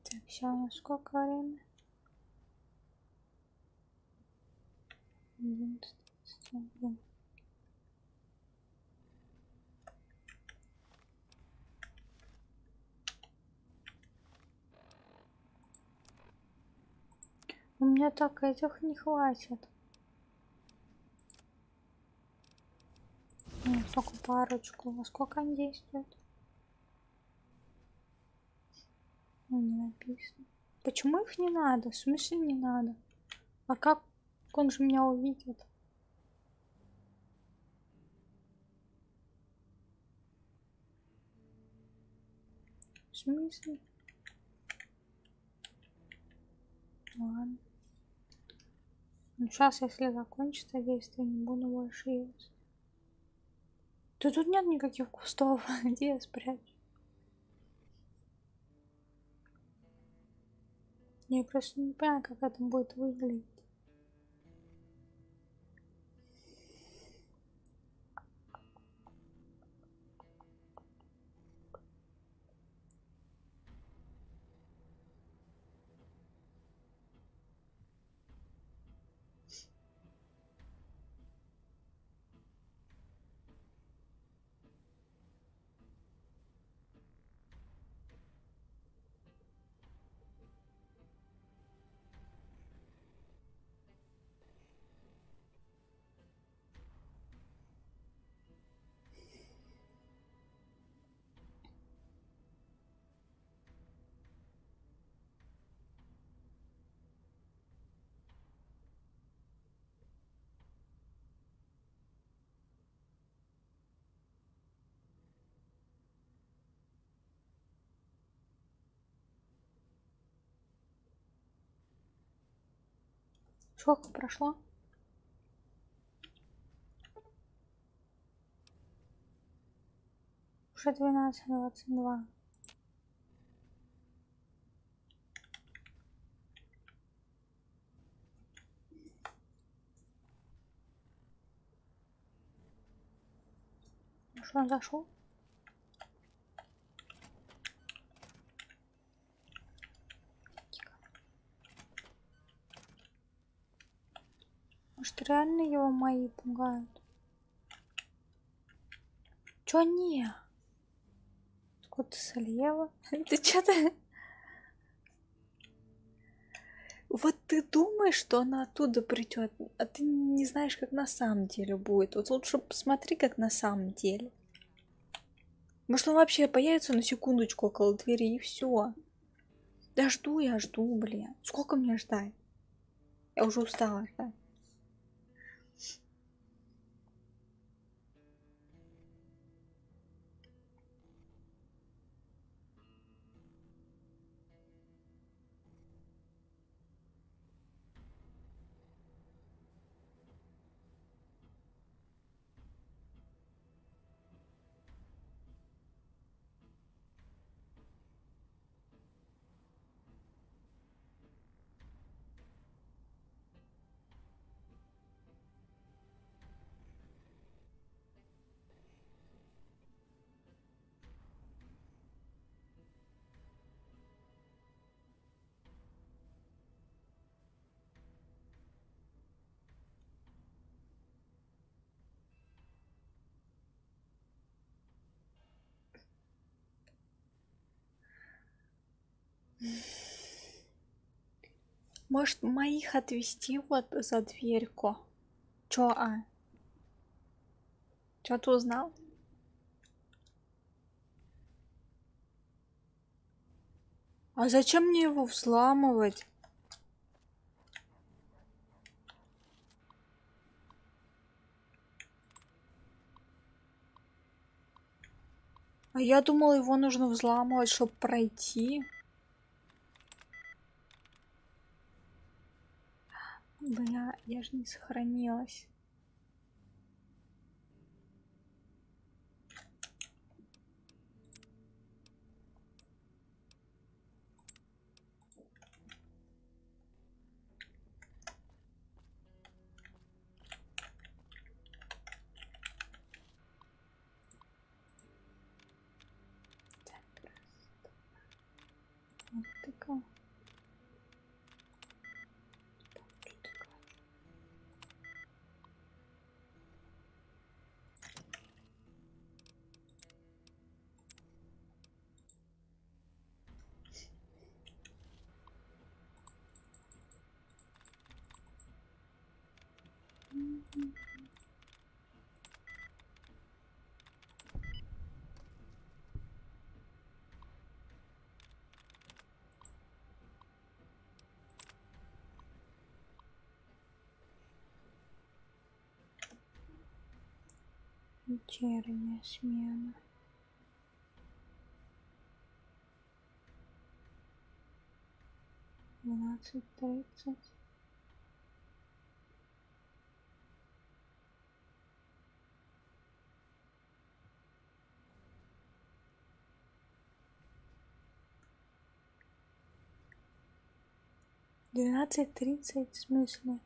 Так, сейчас сколько время? 11:31. У меня так этих не хватит. Только парочку. Во сколько они действуют? Ну, не написано. Почему их не надо? В смысле не надо? А как он же меня увидит? В смысле? Ладно. Ну, сейчас, если закончится действие, не буду больше есть. Да тут нет никаких кустов. Где я спрячу? Я просто не понимаю, как это будет выглядеть. Сколько прошло? Уже 12:22. Что он зашел? Может, реально его мои пугают? Чё не? Откуда слева? Ты чё-то... Вот ты думаешь, что она оттуда придет, а ты не знаешь, как на самом деле будет. Вот лучше посмотри, как на самом деле. Может, он вообще появится на секундочку около двери и все. Да жду я, жду, блин. Сколько мне ждать? Я уже устала ждать. Может, моих отвезти вот за дверьку? Чё, а? Чё ты узнал? А зачем мне его взламывать? А я думала, его нужно взламывать, чтобы пройти. Бля, я же не сохранилась. маленькая. Вечерняя смена. Двенадцать 30. Двенадцать 30 в смысле?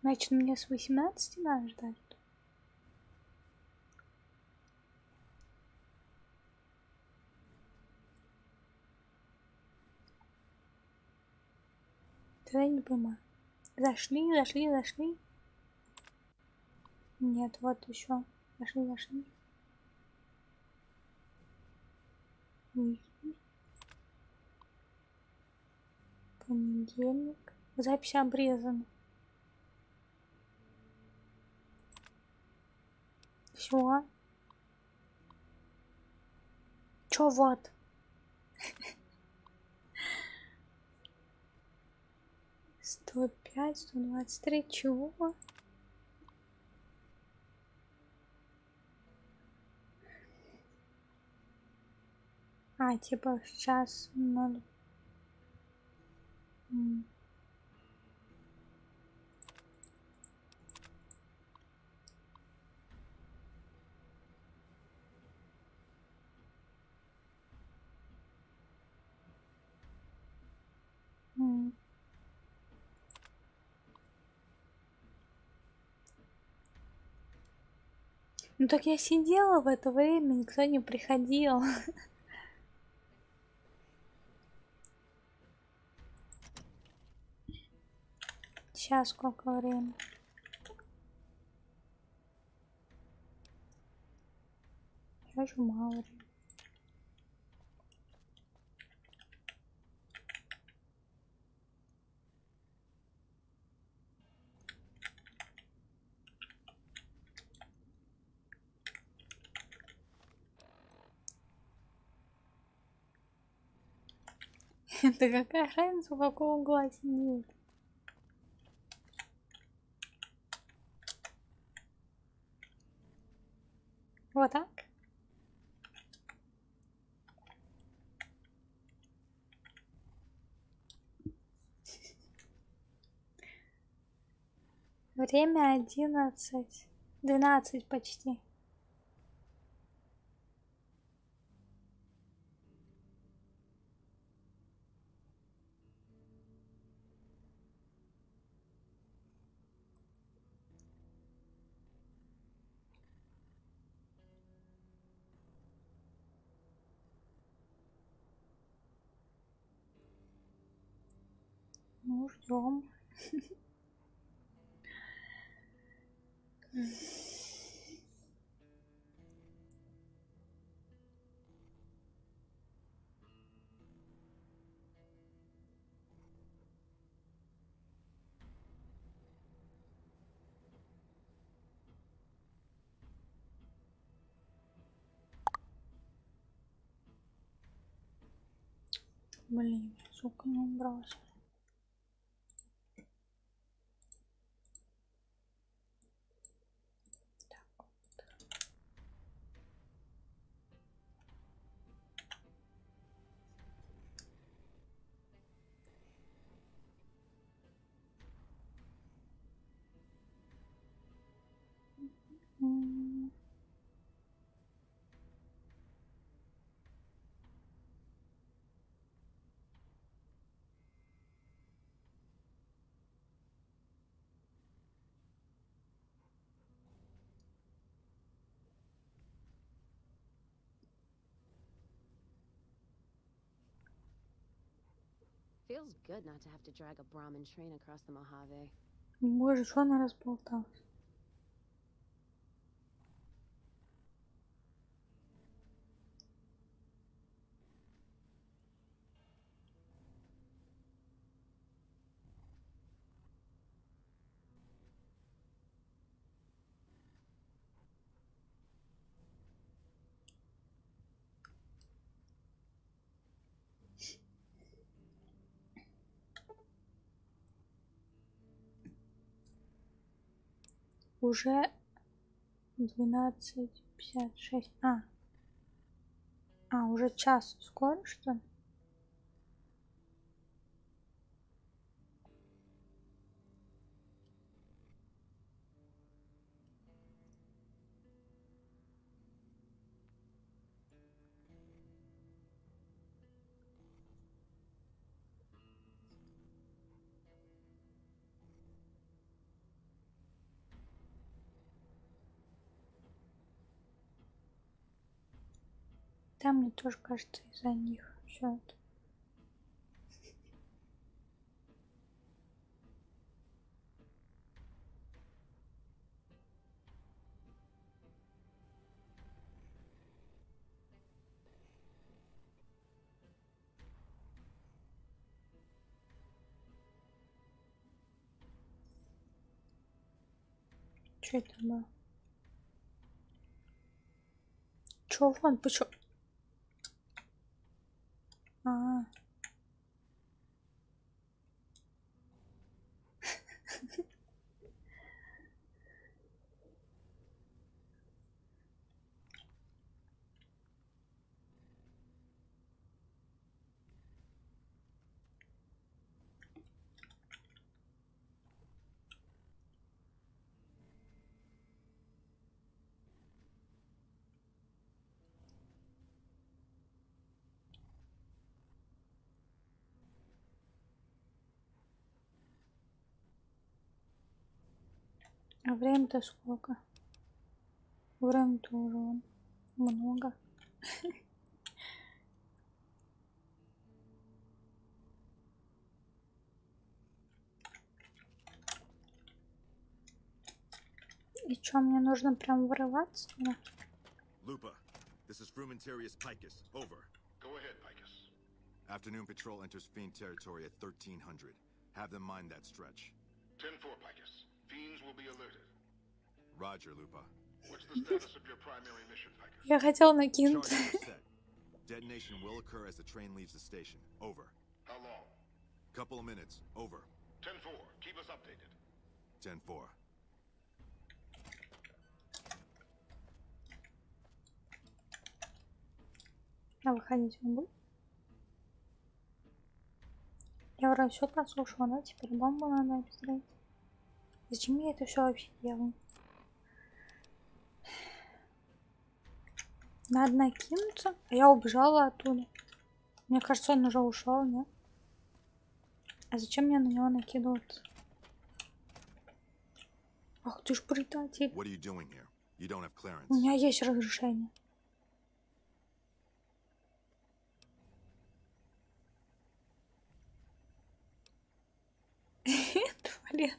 Значит, мне с 18 надо ждать. Тогда я не понимаю. Зашли. Нет, вот еще. Зашли. Выйти. Понедельник. Запись обрезана. Все. Чё вот? 105, 123. Чего? А, типа сейчас 0. Ну так я сидела в это время, никто не приходил. Сейчас сколько времени? Сейчас же мало времени. Да какая разница, в каком угла сидит? Вот так? Время 11. 12 почти. Ну, ждем. Блин, сука, не убрался. Feels good not to have to drag a Brahmin train across the Mojave. Боже, что она разболталась? Уже 12:56. Уже час. Скоро, что ли? Там, мне тоже кажется, из-за них все это. Что это было? Чё вон? Почему? А время-то сколько? Время-то уже много. И чё, мне нужно прям вырываться? Да? Lupa, this is Frumentarius Picus. Over. Go ahead, Picus. Afternoon patrol enters Fiend territory at 1300. Have them mind that stretch. 10-4, Picus. Fiends will be alerted. Roger, Lupa. What's the status of your primary mission, Picus? Я хотел накинуть. Detonation will occur as the train leaves the station. Over. How long? Couple of minutes. Over. 10-4. Keep us updated. 10-4. А выходить он будет? Я вроде все прослушала, да? Теперь бомбу надо обездравить. Зачем я это все вообще делаю? Надо накинуться. А я убежала оттуда. Мне кажется, он уже ушел, нет? А зачем мне на него накидываться? Ах ты ж предатель. У меня есть разрешение. Блин.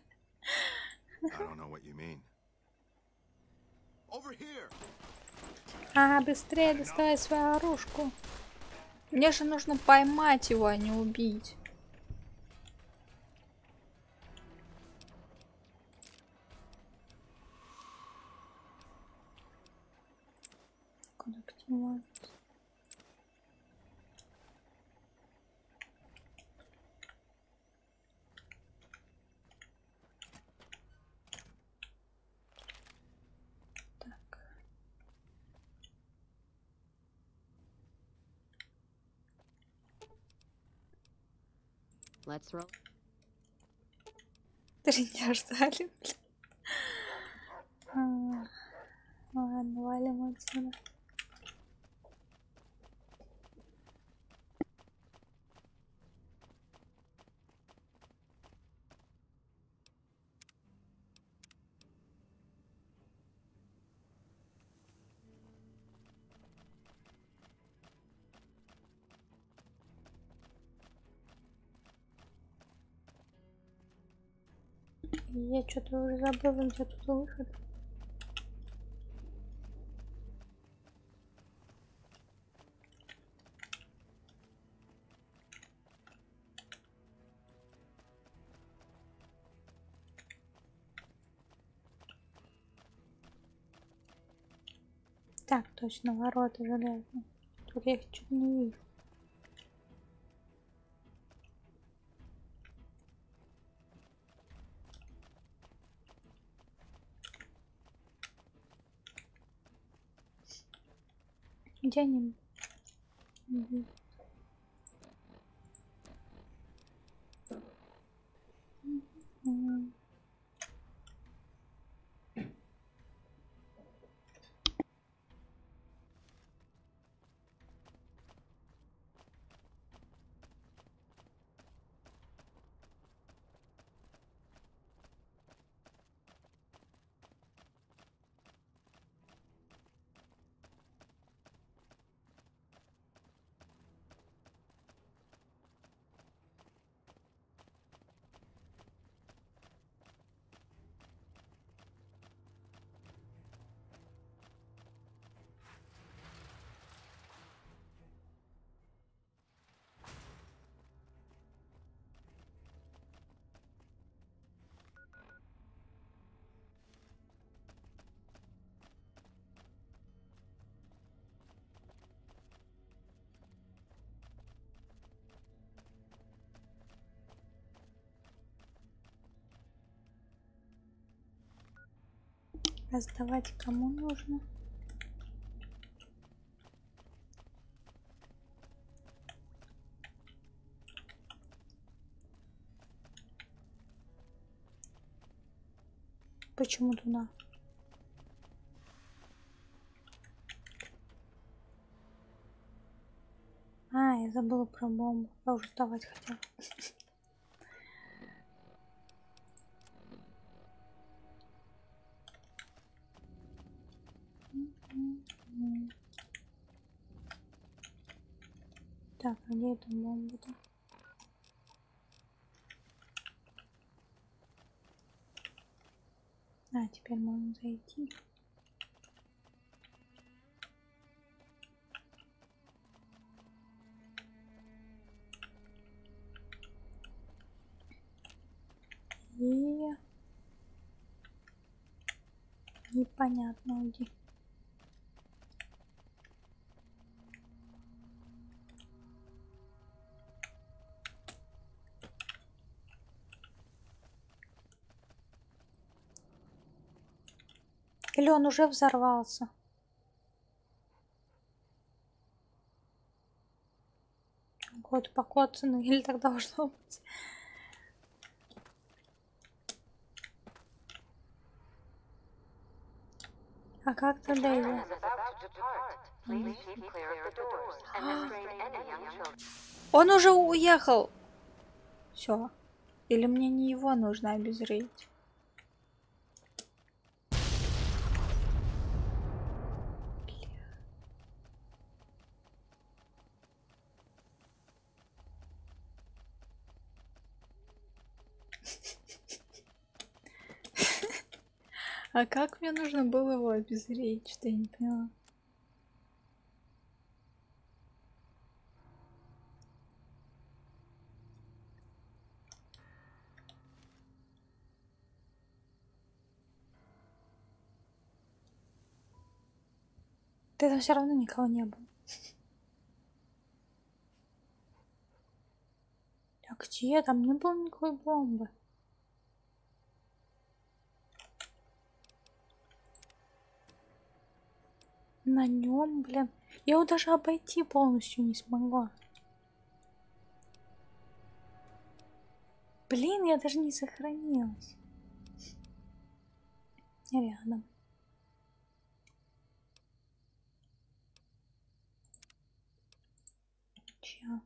Быстрее доставай свою оружку. Мне же нужно поймать его, а не убить. Куда активировать? Let's roll. 3 дня ждали. Ладно, валим отсюда. Я что-то уже забыла, где тут выход. Так, точно, ворота железные. Тут я их чуть не вижу. Где они? А сдавать кому нужно? Почему туда? А, я забыла про бомбу. Я уже сдавать хотела. Так, а где эта бомба-то? А, теперь можно зайти. И непонятно где. Или он уже взорвался? Какой-то покоцанный, или так должно быть? А как тогда его? Он уже уехал. Все. Или мне не его нужно обезвредить? А как мне нужно было его обезвредить? Что я не поняла. Там все равно никого не было. А где? Там не было никакой бомбы. На нем, блин. Я его даже обойти полностью не смогла. Блин, я даже не сохранилась. Рядом. Чё?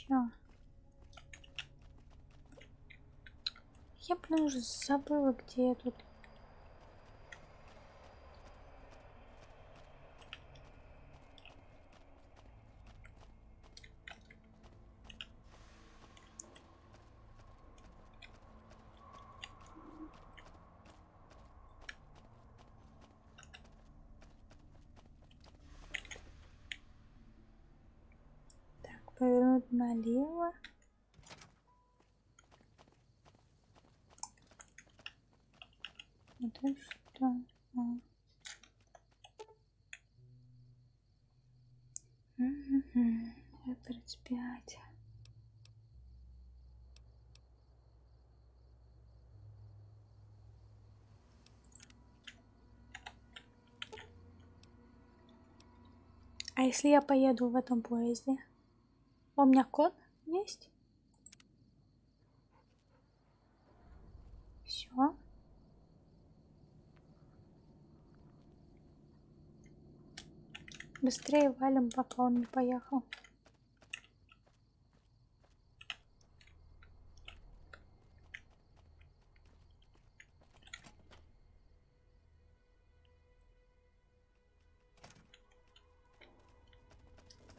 Чё? Я, блин, уже забыла, где я тут. Так, повернуть налево. Это что? Я 35. А если я поеду в этом поезде? У меня код есть? Все. Быстрее валим, пока он не поехал.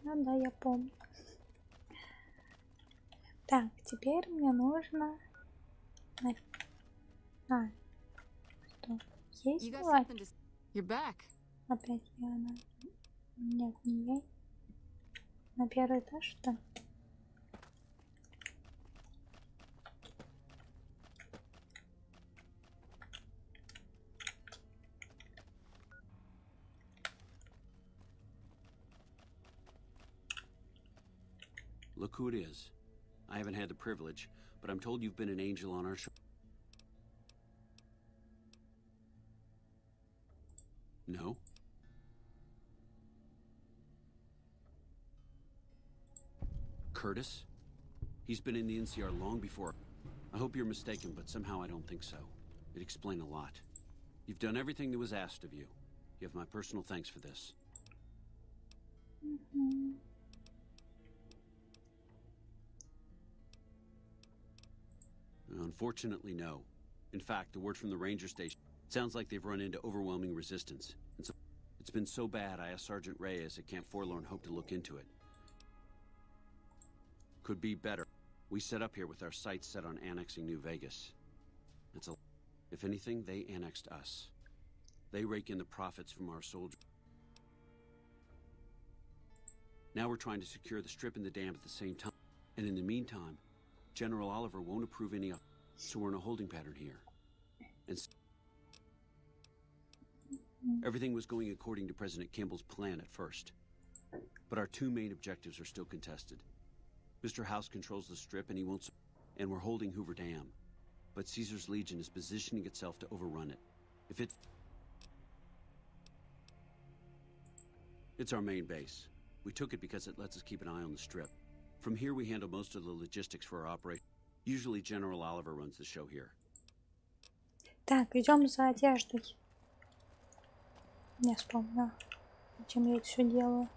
Ну да, я помню. Так, теперь мне нужно... Что? Есть лайки? Опять я на... Нет, не я. На первый этаж, что ли? Look who it is. I haven't had the privilege, but I'm told you've been an angel on our show. No? Curtis? He's been in the NCR long before. I hope you're mistaken, but somehow I don't think so. It'd explain a lot. You've done everything that was asked of you. You have my personal thanks for this. Unfortunately, no. In fact, the word from the ranger station sounds like they've run into overwhelming resistance. And so it's been so bad, I asked Sergeant Reyes at Camp Forlorn Hope to look into it. Could be better. We set up here with our sights set on annexing New Vegas. If anything, they annexed us. They rake in the profits from our soldiers. Now we're trying to secure the strip and the dam at the same time. And in the meantime, General Oliver won't approve any of it, so we're in a holding pattern here. And everything was going according to President Kimball's plan at first. But our two main objectives are still contested. Mr. House controls the strip and he won't... And we're holding Hoover Dam. But Caesar's Legion is positioning itself to overrun it. If it... It's our main base. We took it because it lets us keep an eye on the strip. From here we handle most of the logistics for our operation. Usually General Oliver runs the show here. Так, идем за одеждой. Не вспомню, зачем я это все делаю.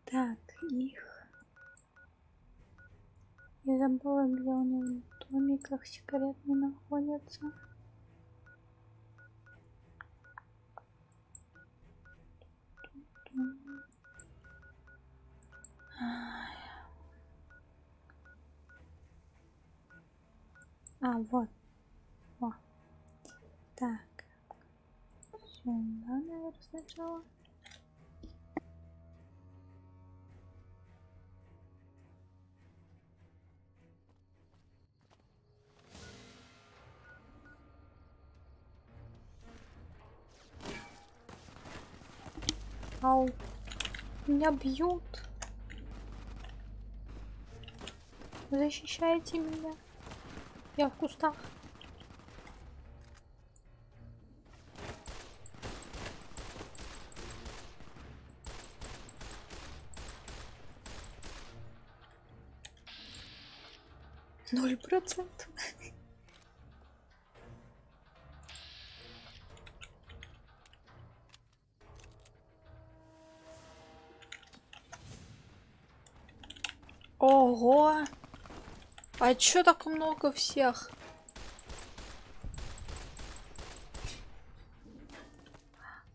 Так, их... Я забыла, где у них в домиках секретно находятся. А, вот. О. Так. Сюда, наверное, сначала. Ау. Меня бьют. Защищайте меня. Я в кустах. 0%. Ого! А чё так много всех?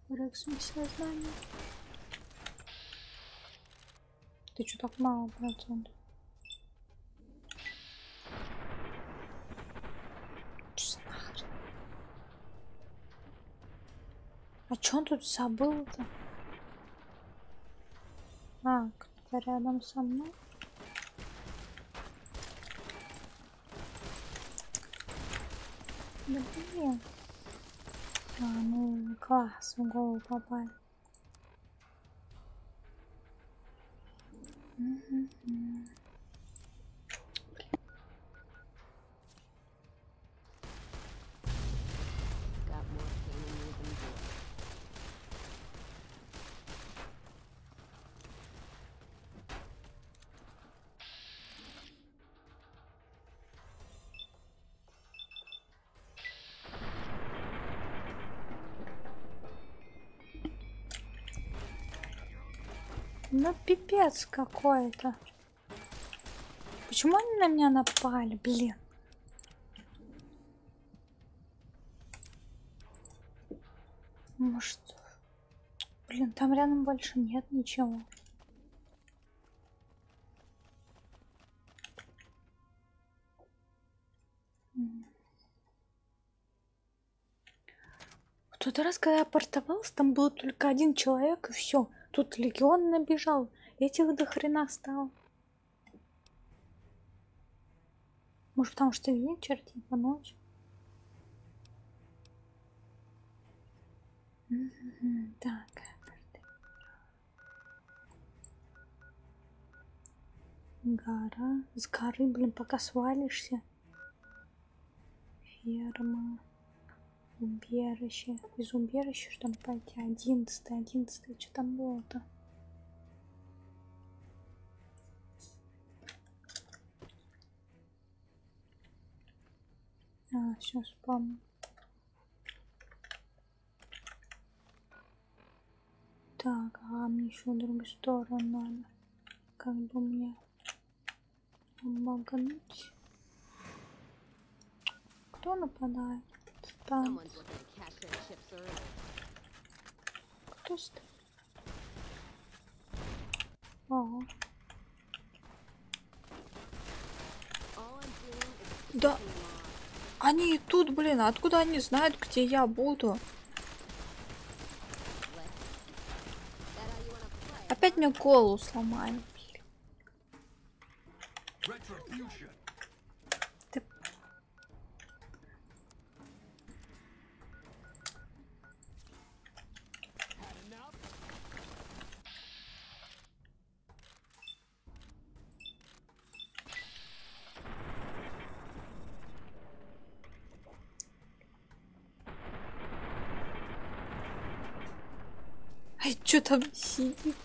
Рекс сознание. Ты чё так мало процентов? Чё за нахрен? А чё он тут забыл-то? А, кто-то рядом со мной. Да блин. А, ну класс, в голову попали. Got more pain in me than joy. Ну пипец какой-то. Почему они на меня напали, блин? Может... Блин, там рядом больше нет ничего. В тот раз, когда я портовался, там был только один человек, и все. Тут легион набежал. Этих до хрена стало. Может, потому что вечер, типа ночь. Так. Гора. С горы, блин, пока свалишься. Ферма. Убежище. Из убежища что там пойти? 11, что там было-то? А, все, вспомнил. Так, а мне еще в другую сторону надо. Как бы мне обогнуть. Кто нападает? Там. Кто стоит? О. Да. Они и тут, блин, откуда они знают, где я буду? Опять мне голову сломали. Ты... Ай, что там сидит?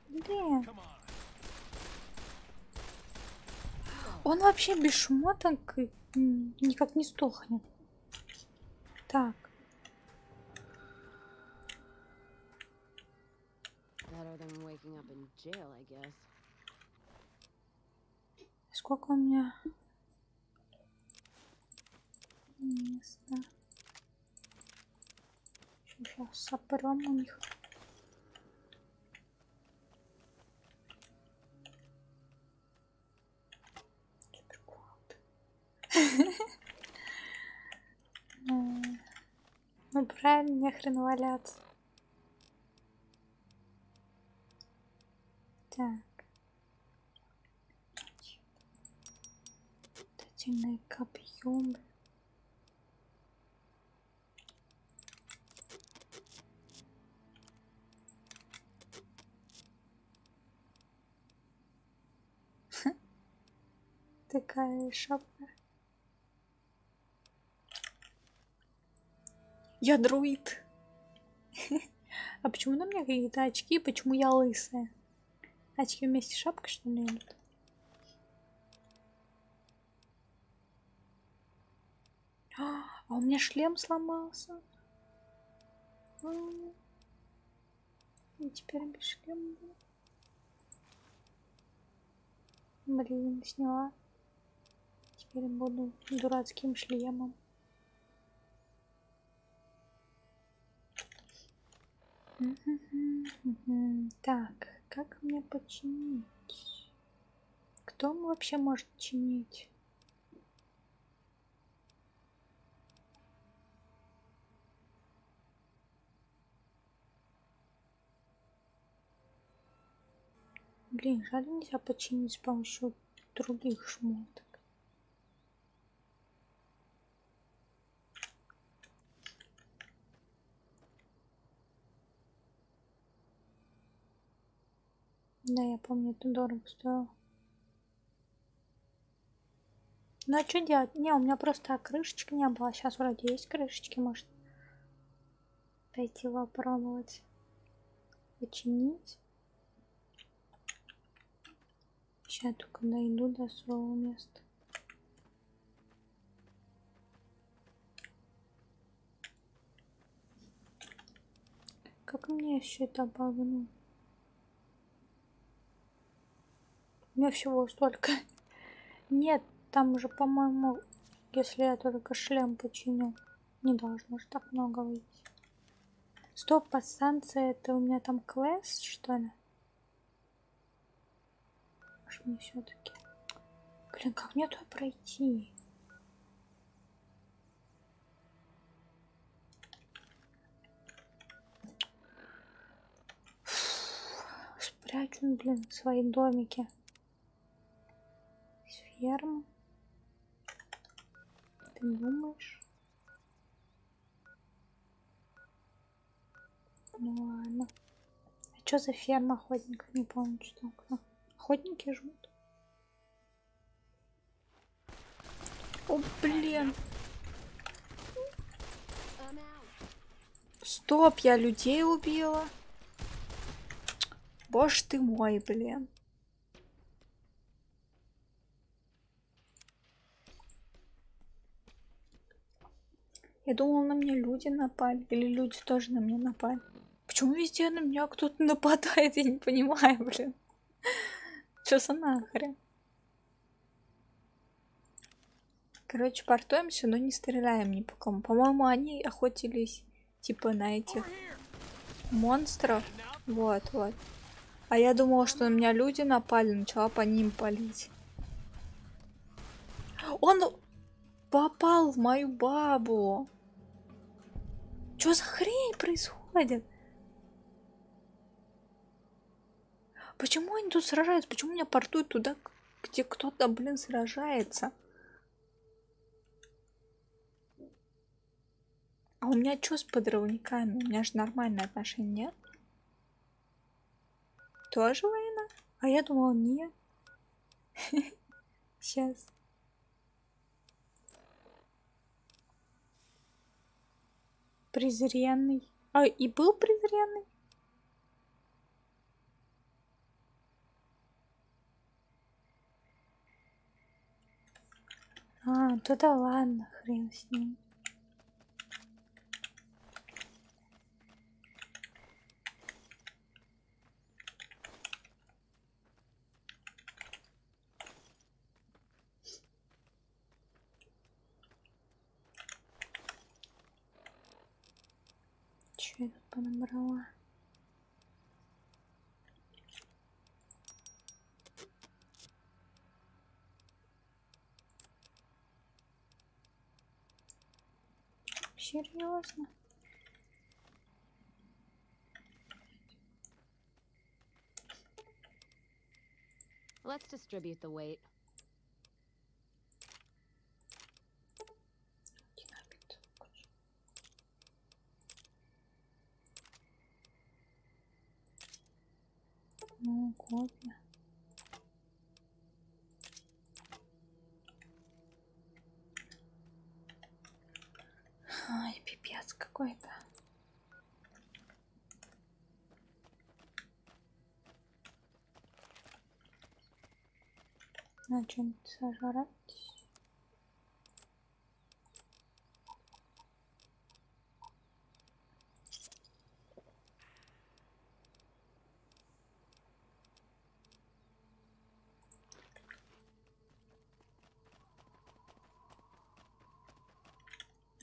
Блин. Он вообще без шмоток никак не стухнет. Так. Сколько у меня места? Сейчас сопрем у них. Ну правильно, не хрен валяться. Так. Тотильное копье. Такая шапка. Я друид. А почему на мне какие-то очки? Почему я лысая? Очки вместе с шапкой, что ли, идут? А у меня шлем сломался. И теперь без шлема. Блин, сняла. Теперь буду дурацким шлемом. Так, как мне починить? Кто вообще может чинить? Блин, жаль, нельзя починить с помощью других шмоток. Да, я помню, это дорого стоило. Ну а что делать? Не, у меня просто крышечки не было. Сейчас вроде есть крышечки, может пойти попробовать починить. Сейчас только дойду до своего места. Как мне все это обогнуть? У меня всего столько. Нет, там уже, по-моему, если я только шлем починю, не должно же так много выйти. Стоп, подстанция, это у меня там квест, что ли? Аж мне все-таки. Блин, как мне туда пройти? Спрячу, блин, свои домики. Ферма. Ты думаешь? Ну ладно. А что за ферма охотников? Не помню, что там. Охотники живут. О, блин. Стоп, я людей убила. Боже ты мой, блин. Я думала, на меня люди напали. Или люди тоже на меня напали. Почему везде на меня кто-то нападает? Я не понимаю, блин. Что за нахрен? Короче, портуемся, но не стреляем ни по кому. По-моему, они охотились типа на этих монстров. Вот, вот. А я думала, что на меня люди напали, начала по ним палить. Он попал в мою бабу. Что за хрень происходит? Почему они тут сражаются? Почему меня портуют туда, где кто-то, блин, сражается? А у меня что с подрывниками? У меня же нормальные отношения, нет? Тоже война? А я думала, нет. Сейчас. Презренный. А, и был презренный? А, туда ладно, хрен с ним. Что я тут понабрала? Серьезно? Let's distribute the weight. Ну, копия. Ай, пипец какой-то. На что-нибудь сожрать.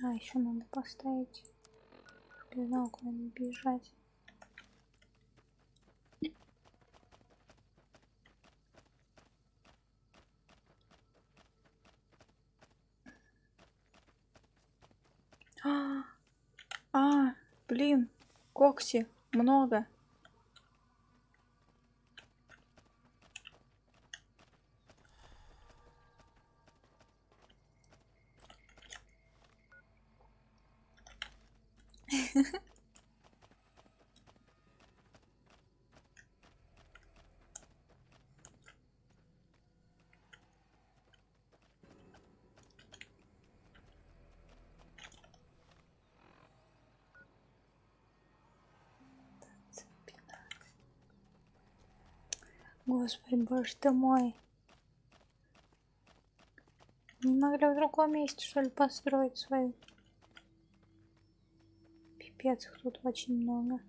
А, еще надо поставить. Не знаю, куда бежать. Блин, кокси много. Господи, боже ты мой. Не могли в другом месте, что ли, построить свою? Пипец, их тут очень много.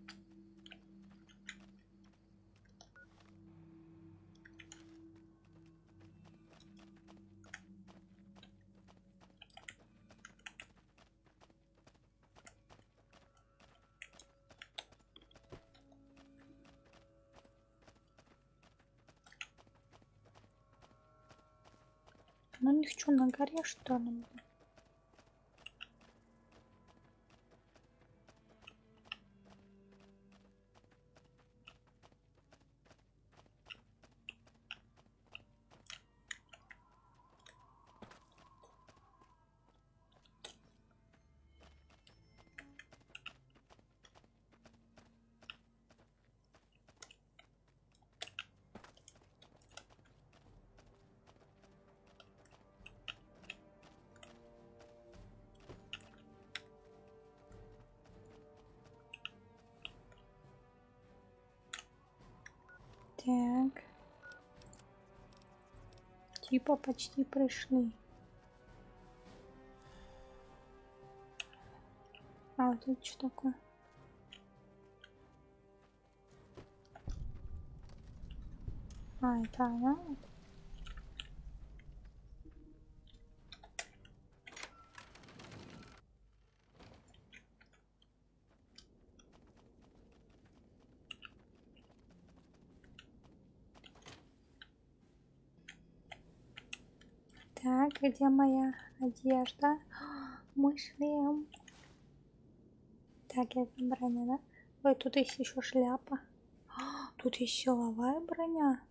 Ну, у них что, на горе, что ли? Так. Типа почти пришли. А вот это что такое? А, это она? Так, где моя одежда? Мой шлем. Так, это броня, да? Ой, тут есть еще шляпа. Тут есть силовая броня.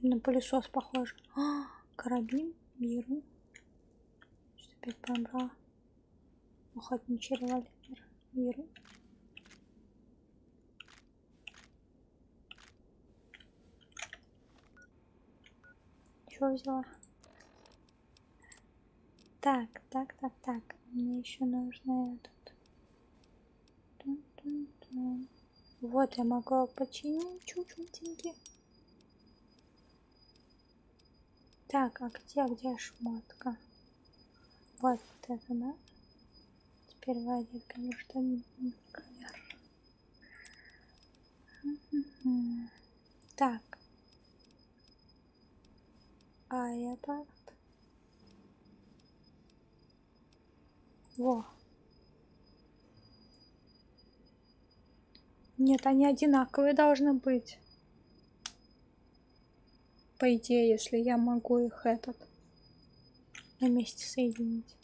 На пылесос похож. Карабин беру. Что опять пробрала? Охотничий револьвер беру. Что взяла? Так. Мне еще нужно этот. Вот я могу починить чуть-чуть. Так, а где шмотка? Вот это, да? Теперь водить, конечно, не вверх. Так. А этот? Во. Нет, они одинаковые должны быть. По идее, если я могу их на месте соединить.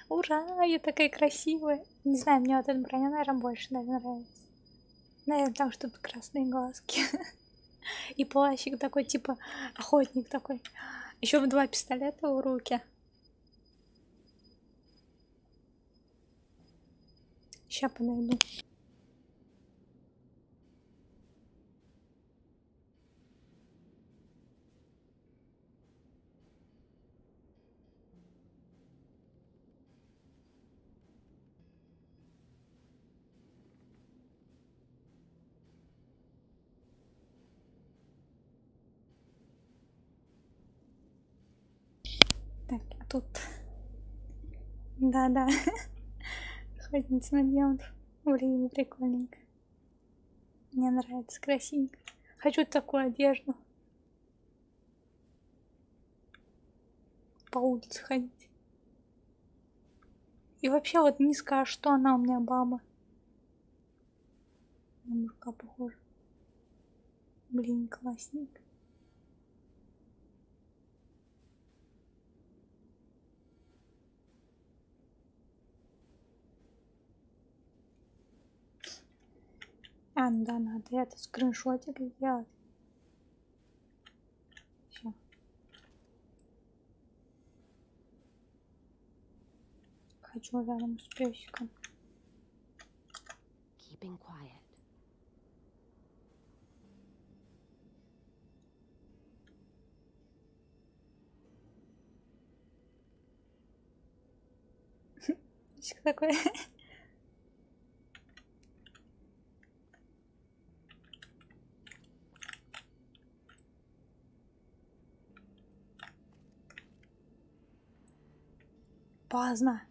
Ура, я такая красивая. Не знаю, мне вот эта броня, наверное, больше нравится. Наверное, потому что тут красные глазки. И плащик такой, типа охотник такой. Еще 2 пистолета в руке. Сейчас подойду. тут. Да-да. Охотница на демонов. Блин, прикольненько. Мне нравится, красивенько. Хочу такую одежду. По улице ходить. И вообще вот не скажешь, что она у меня баба. На мужика похожа. Блин, классненько. А, ну да, надо это скриншотик сделать. Все. Хочу рядом с песиком. Keeping quiet. Песик такой. Поздно.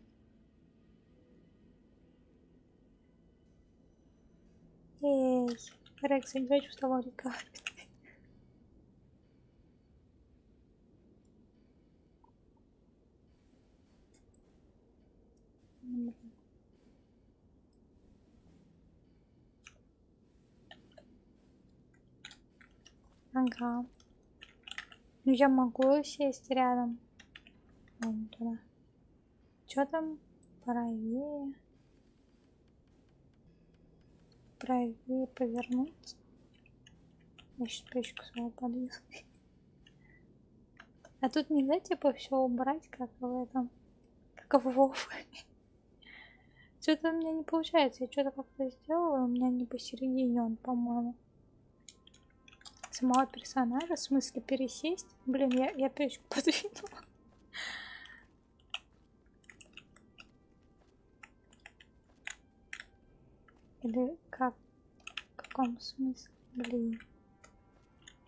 Эй, Рекс, я не хочу с тобой разговаривать. Ага. Ну я могу сесть рядом. Вон туда. Чё там? Правее. Правее повернуться. Я сейчас печку свою подвесу. А тут нельзя типа все убрать, как в этом. Как в Вов. Что-то у меня не получается. Я что-то как-то сделала, у меня не посередине он, по-моему. Самого персонажа, в смысле пересесть. Блин, я печку подвинула. Или как? В каком смысле? Блин.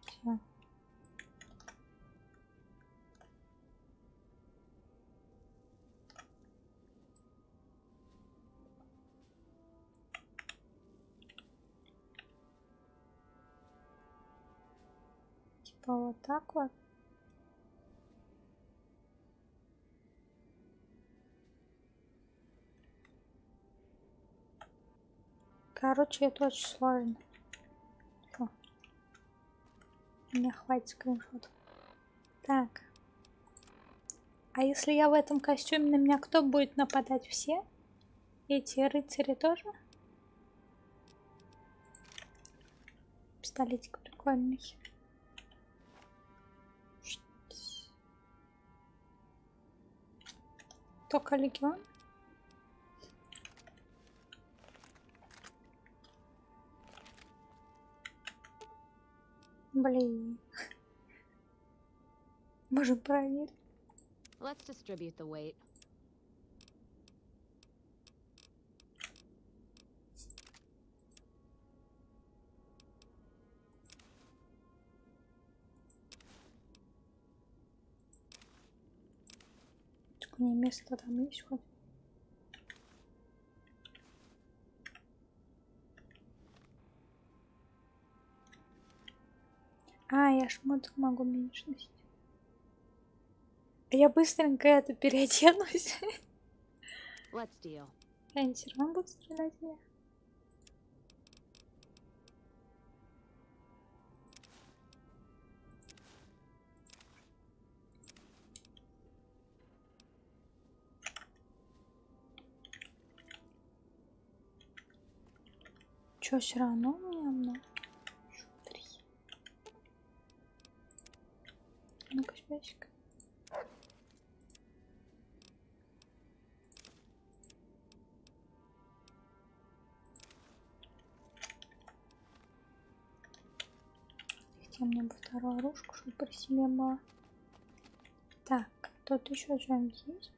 Все. Типа вот так вот. Короче, это очень сложно. Фу. Мне хватит скриншотов. Так. А если я в этом костюме, на меня кто будет нападать? Все? Эти рыцари тоже? Пистолетик прикольный. Только легион? Блин. Можем проверить. Let's distribute the weight. Так у меня место там есть хоть. А, я шмоток могу меньше носить. Я быстренько это переоденусь. Let's deal. Они все равно будут стрелять в меня. Чё, все равно у меня много? Три. Ну-ка, спасибо. Хотя мне бы вторую оружку, чтобы при себе было. Так, тут еще что-нибудь есть?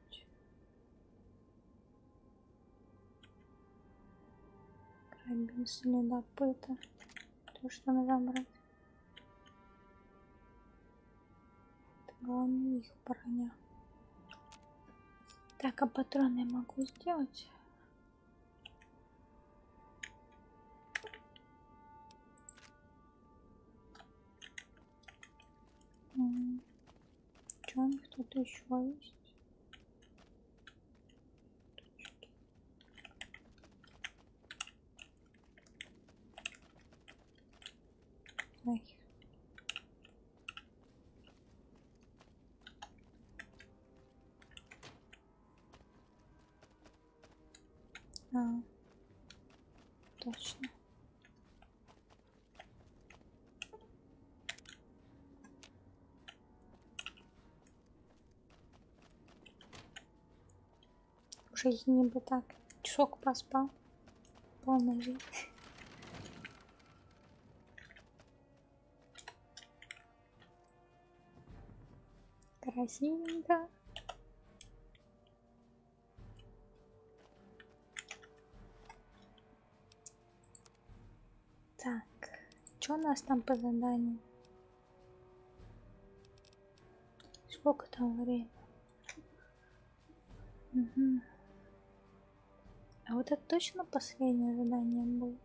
Карабин следопыта. То, что надо брать. Это главное их броня. Так, а патроны я могу сделать? Что у них тут еще есть? Ой. Точно. В жизни бы так. Часок поспал. Полная жизнь. Красивенько. Так, что у нас там по заданию? Сколько там времени? Угу. А вот это точно последнее задание будет?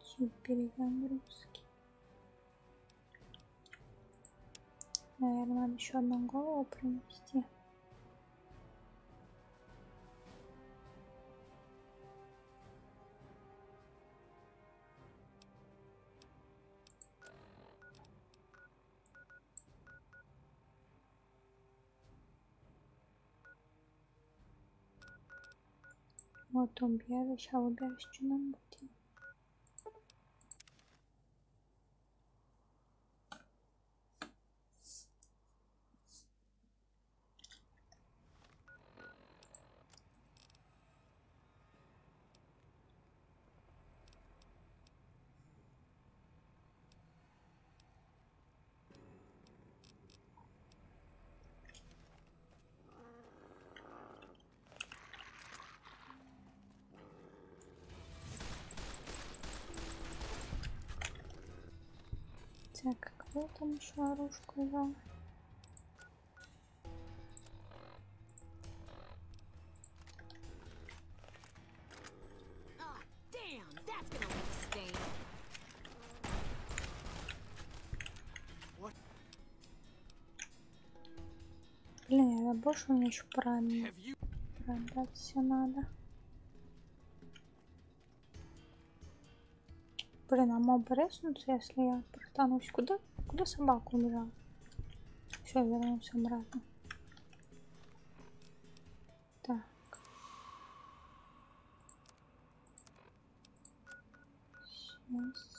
Чип перезагрузки. Наверное, надо еще одну голову принести. Вот убежище, а убежище что нам будет? Так, какое там еще оружие взял? Блин, я больше мне еще продать все надо. Блин, а моб резнуться, если я простанусь? Куда собаку убежал? Все, вернулся обратно. Так. Сейчас.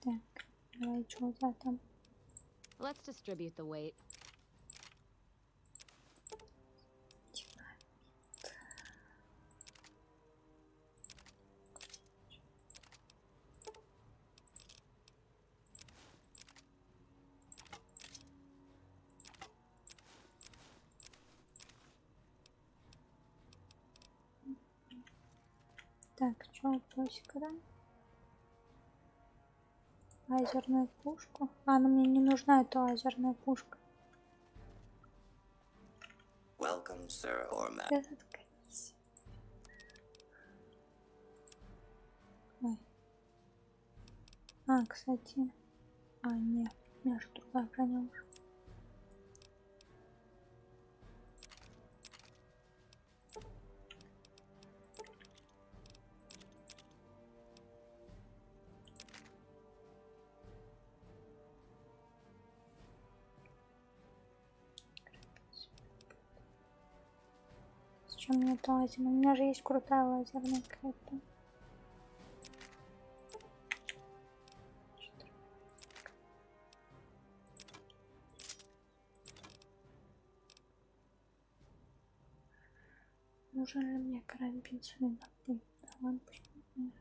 Так, давай, что за там? Let's distribute the weight. Так, что вопросик, да? Лазерную пушку. А, ну мне не нужна эта лазерная пушка. Welcome, sir or ma'am. Да заткнись. Ой. А, кстати. А, нет. У меня же другая броня уже. Зачем мне это лазерная? У меня же есть крутая лазерная какая-то. Нужен ли мне карабин следопыт? Да ладно, почему нет?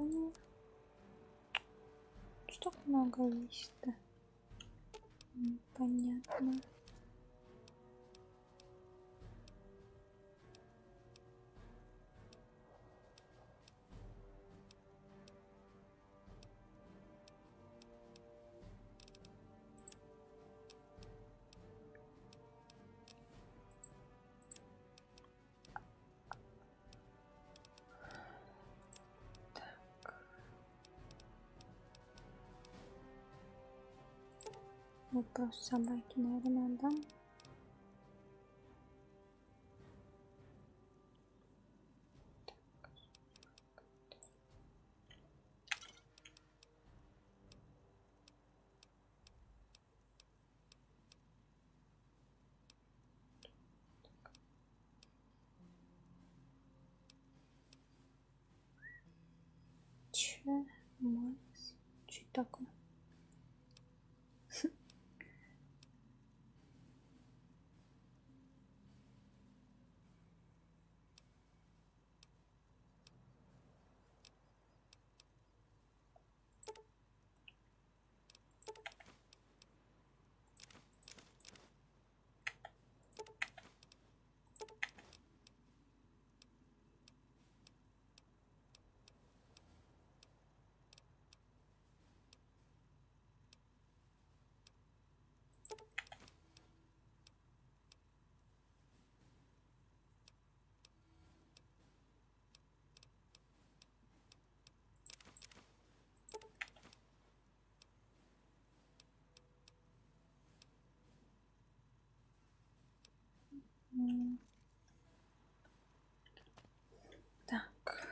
сколько у меня? Столько много есть-то. Непонятно. Вот просто собаки, наверное, отдам. Че, Макс? Че такое? Так.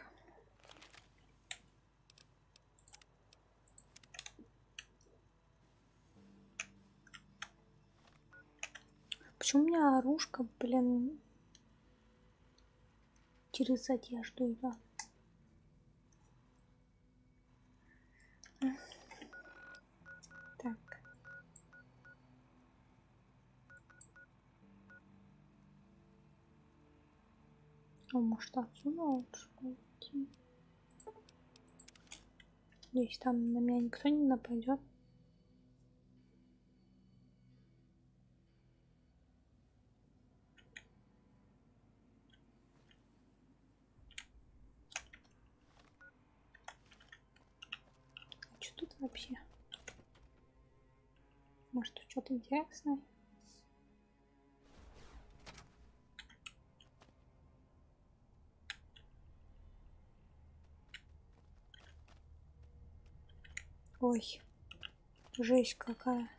Почему у меня оружка, блин, через одежду идет? Так. А может отсюда лучше пойти? Здесь там на меня никто не нападет. А что тут вообще? Может, тут что-то интересное? Ой, жесть какая.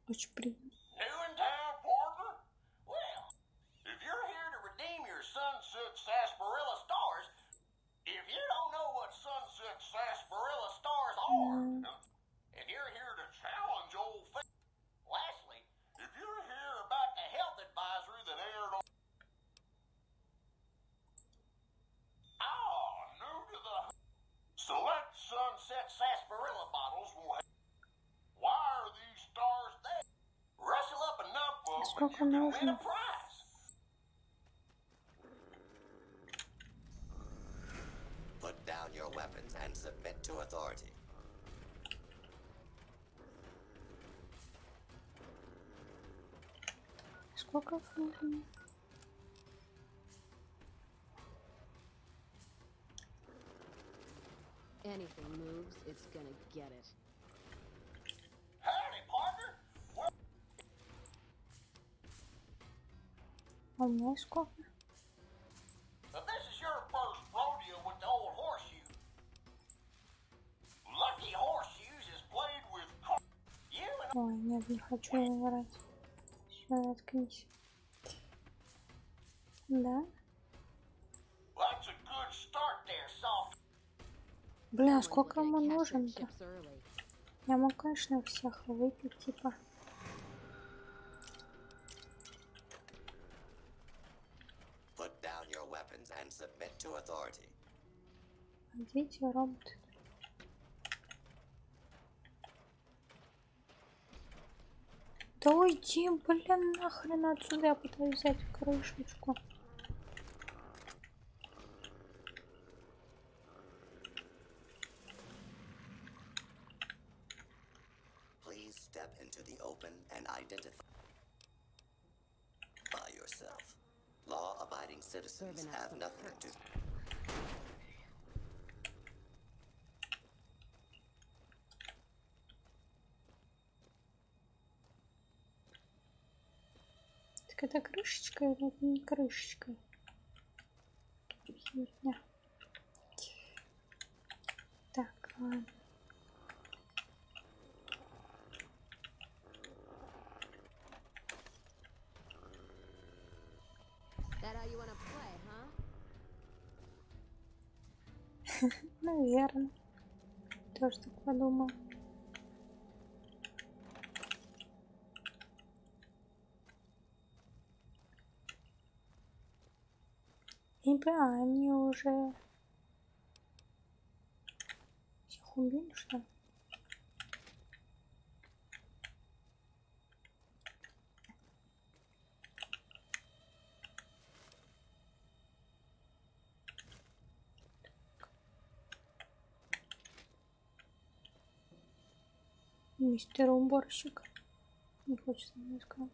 Очень приятно. Сколько нужно? Put down your weapons and submit to authority. Сколько нужно? Anything moves, it's gonna get it. А у меня сколько? Ой, нет, не хочу его врать. Все, заткнись. Да? Бля, сколько ему нужен-то? Я могу, конечно, всех выпить, типа. Put down your weapons and submit to authority. Идите, роботы. Да уйди, блин, нахрен отсюда. Я пытаюсь взять крышечку. Please step into the open and identify yourself. Law-abiding citizens have nothing to do. Так это крышечка или это не крышечка? Херня. Так, ладно. Наверное. Тоже так подумал. Ибо они уже всех убили, что ли? Мистер уборщик. Не хочется мне сказать.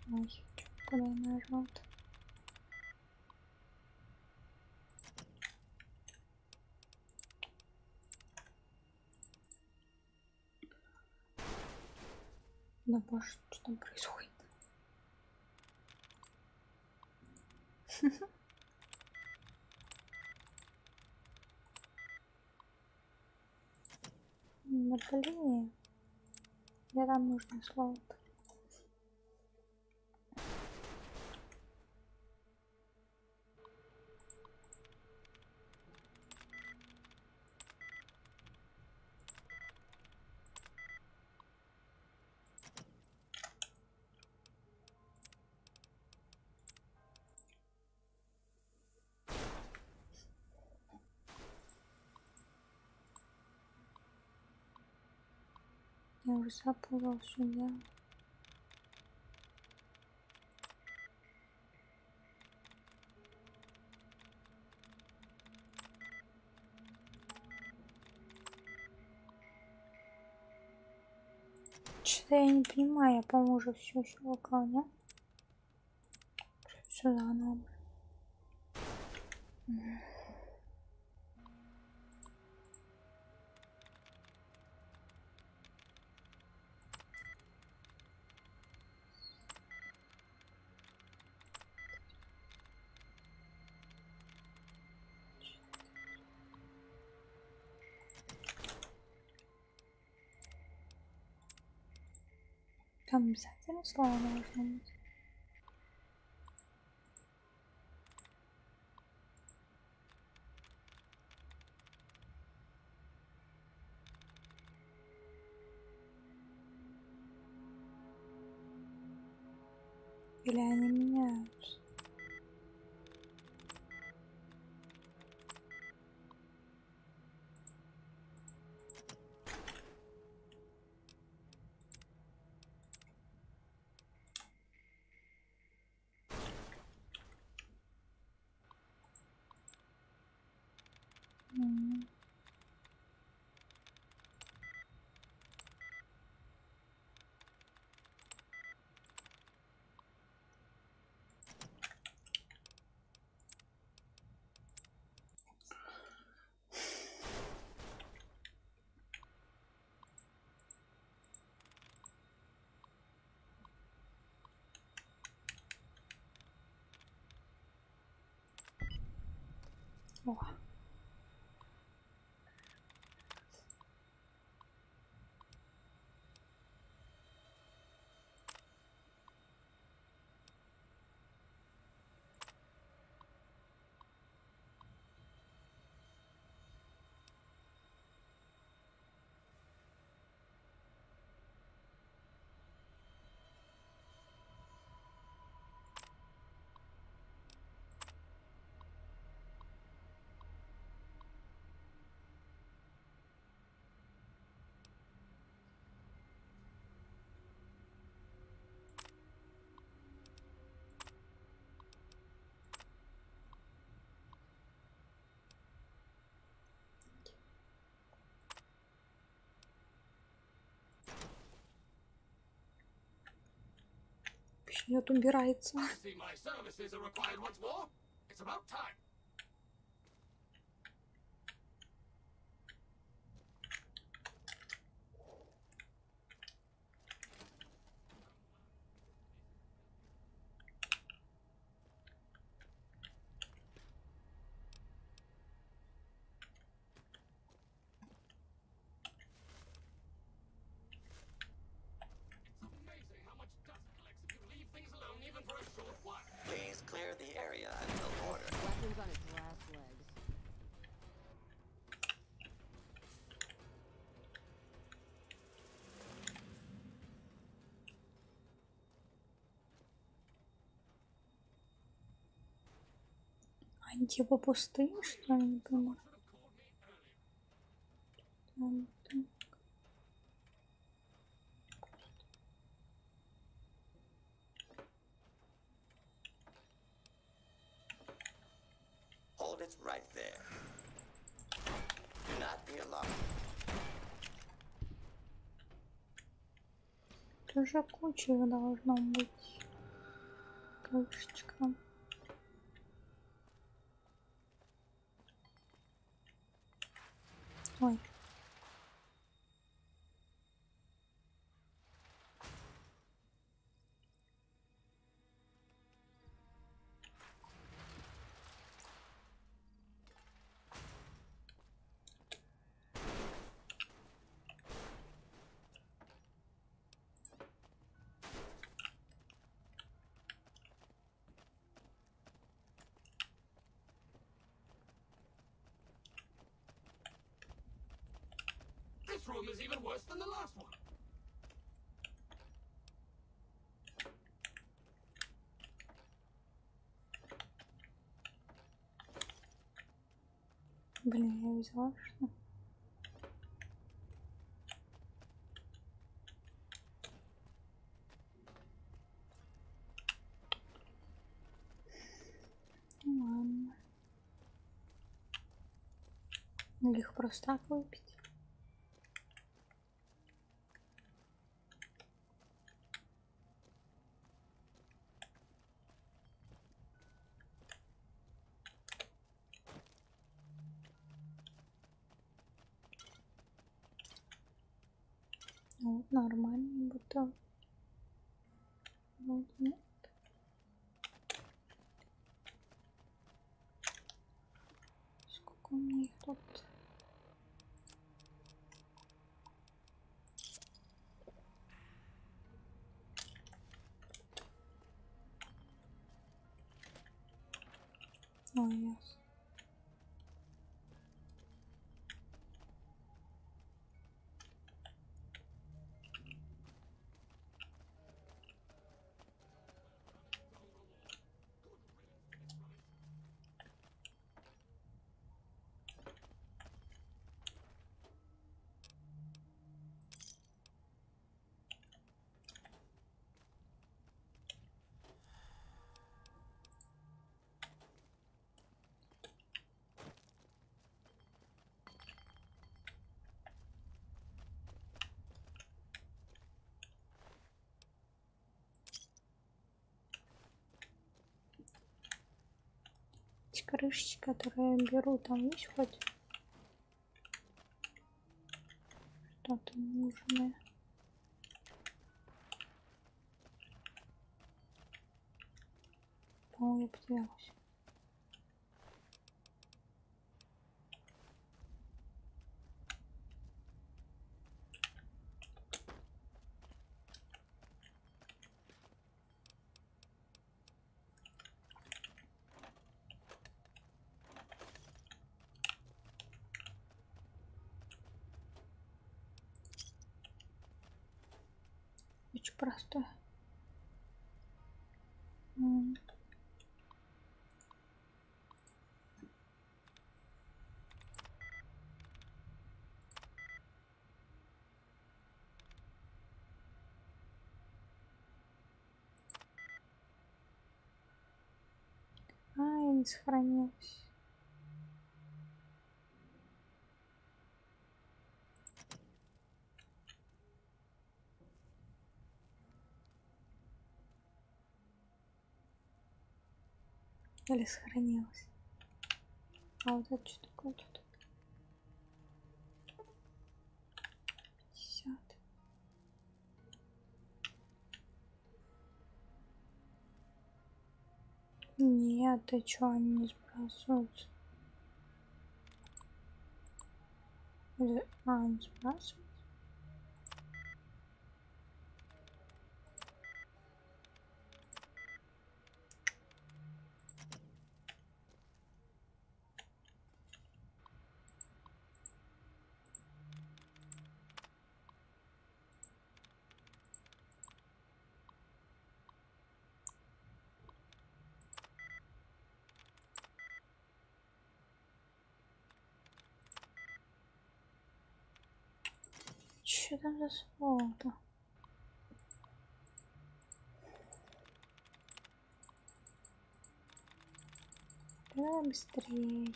Ой, куда я нажал-то? Да боже, что там происходит? Да блин, где там нужно слово-то? Я уже запуталась, что я. Что-то я не понимаю, я, по-моему, уже все щелкал, да? Сюда надо. Там обязательно слово должно быть. Или они меняются? О. Нет, убирается. Please clear the area until ordered. Weapons on its last legs. Они типа пустые, что ли, не понимаю. Hold it right there. Do not be alarmed. Тоже куча их должно быть. Крышечка. Ой. This room is even worse than the last one. Блин, я взяла что? Ладно. Или их просто так выпить. Вот нормальный бутыль. Вот нет. Сколько у меня их тут? Ой, ясно. Крышечки, которые я беру, там есть хоть что-то нужное? По-моему, я потерялась. очень простой. Я не сохранилась. Или сохранилась. А вот это что такое тут? 50. Нет, ты чё, они не сбрасываются? Или... они сбрасываются? Что там за слово-то? Давай быстрее.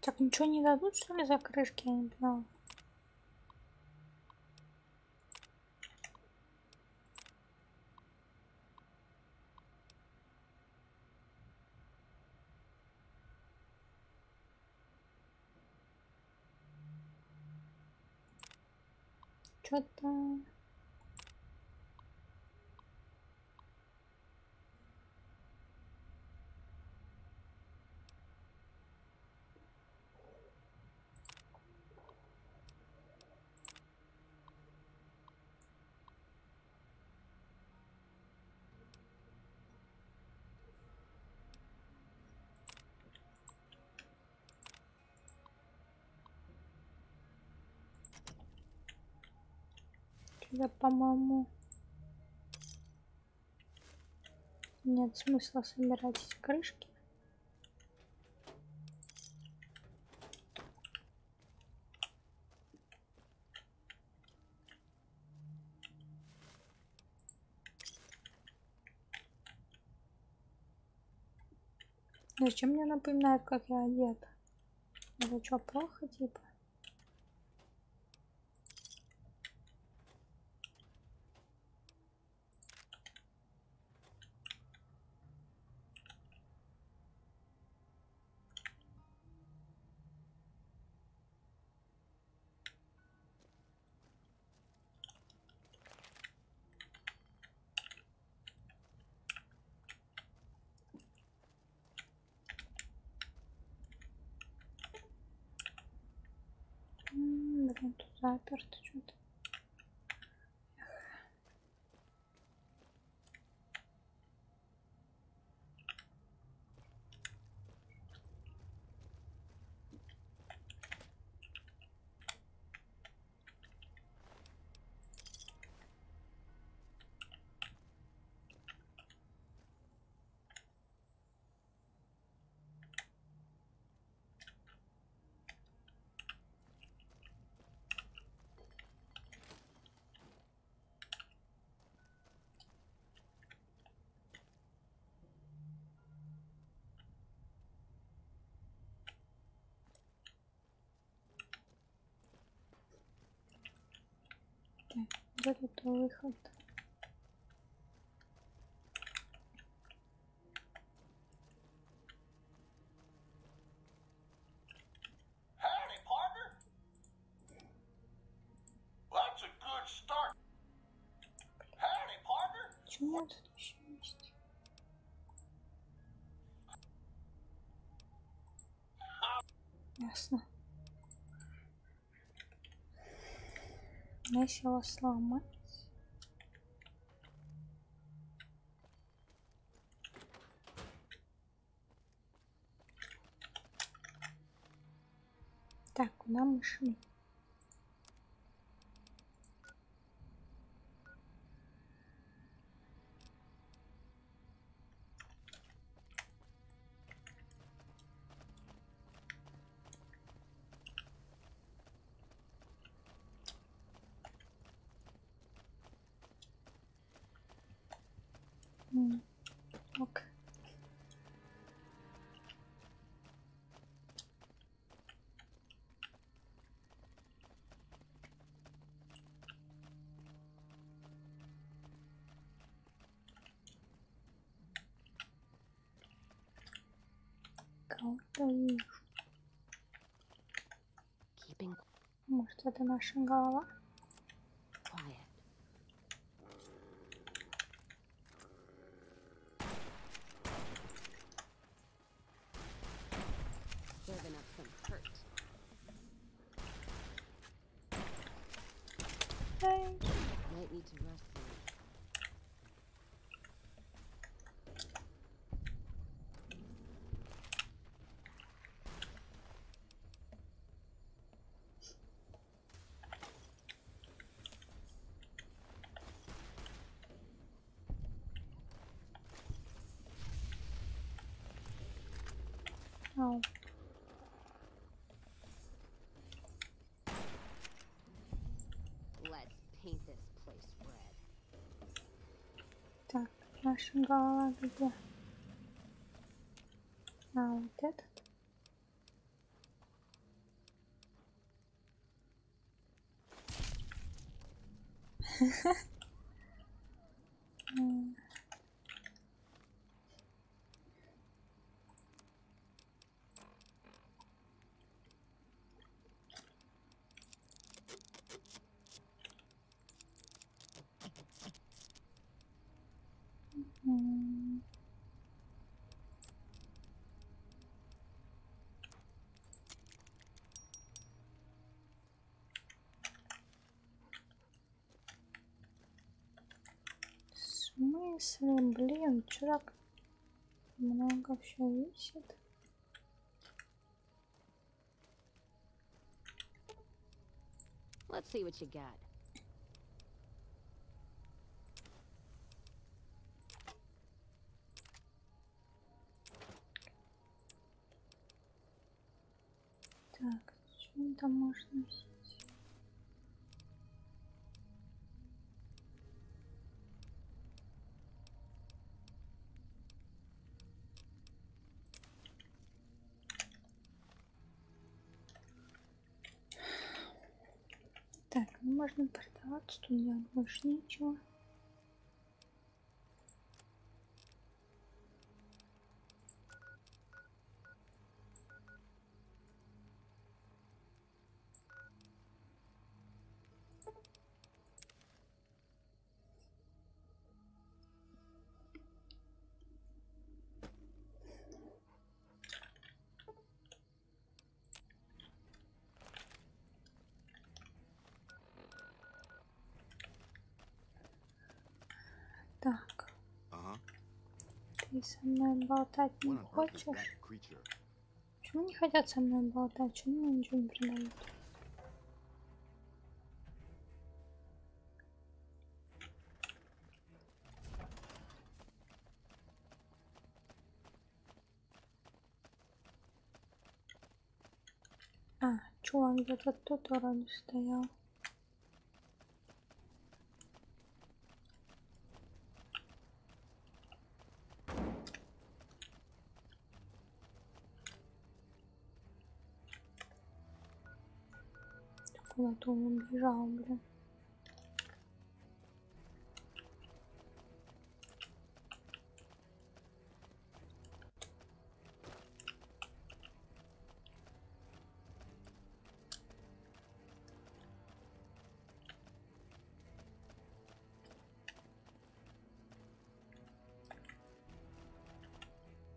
Так ничего не дадут, что ли, за крышки? Я не поняла. Что-то... по-моему, нет смысла собирать эти крышки. Зачем мне напоминает, как я одета? Это что, плохо, типа? Блин, тут заперто что-то. Где тут выход? Почему тут еще есть? Ясно. Если его сломать. Так, куда мы шли? Ок. Кого-то вижу. Может, это наша голова? Might need to rest some. Ау. Let's paint this place red. Так, наша голова где? А, вот этот. В смысле, блин, чувак, много все висит. Let's see what you got. Так, что там можно взять? Так, ну можно продаваться, тут делать больше ничего. Так. Ты со мной болтать не хочешь? Почему не хотят со мной болтать? Почему мне ничего не продают? А, чувак где-то тут вроде стоял. Куда-то он убежал, блин.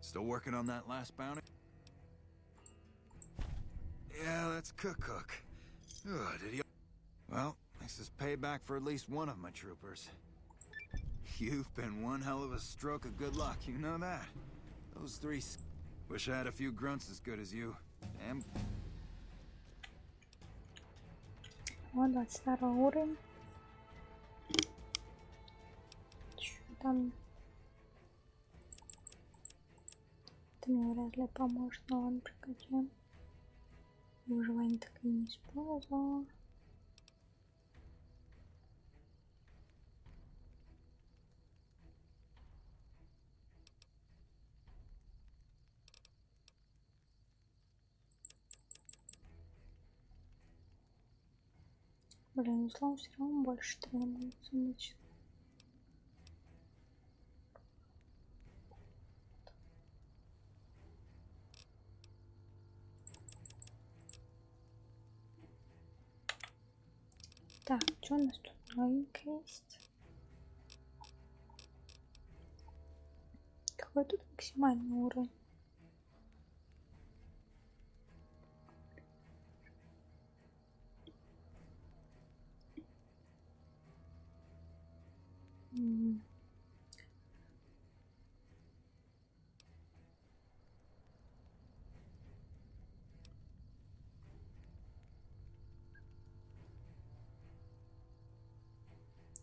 Still working on that last bounty? Yeah, that's Cook. Ugh, did he... Well, this is payback for at least one of my troopers. You've been one hell of a stroke of good luck, you know that? Those three... Wish I had a few grunts as good as you. Damn. Вот 22 уровень. Что там? Это мне вряд ли поможет, но ладно, прокачаем. Выживание так и не использовала. Блин, условно все равно больше требуется, значит. Так, что у нас тут новенькое есть? Какой тут максимальный уровень?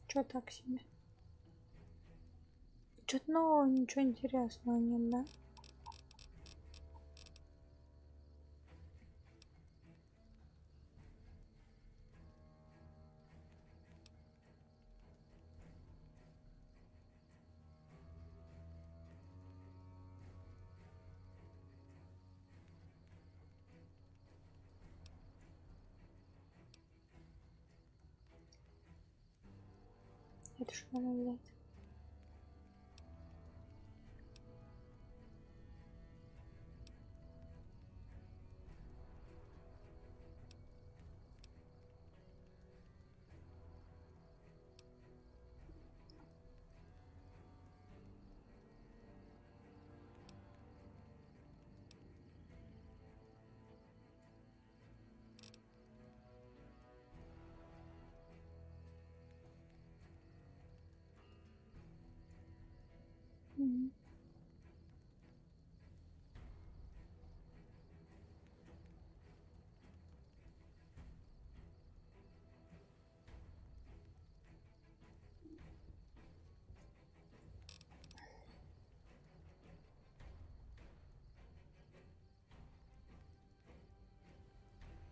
Чё так себе? Чё-то нового, ничего интересного нет, да? Это что надо взять?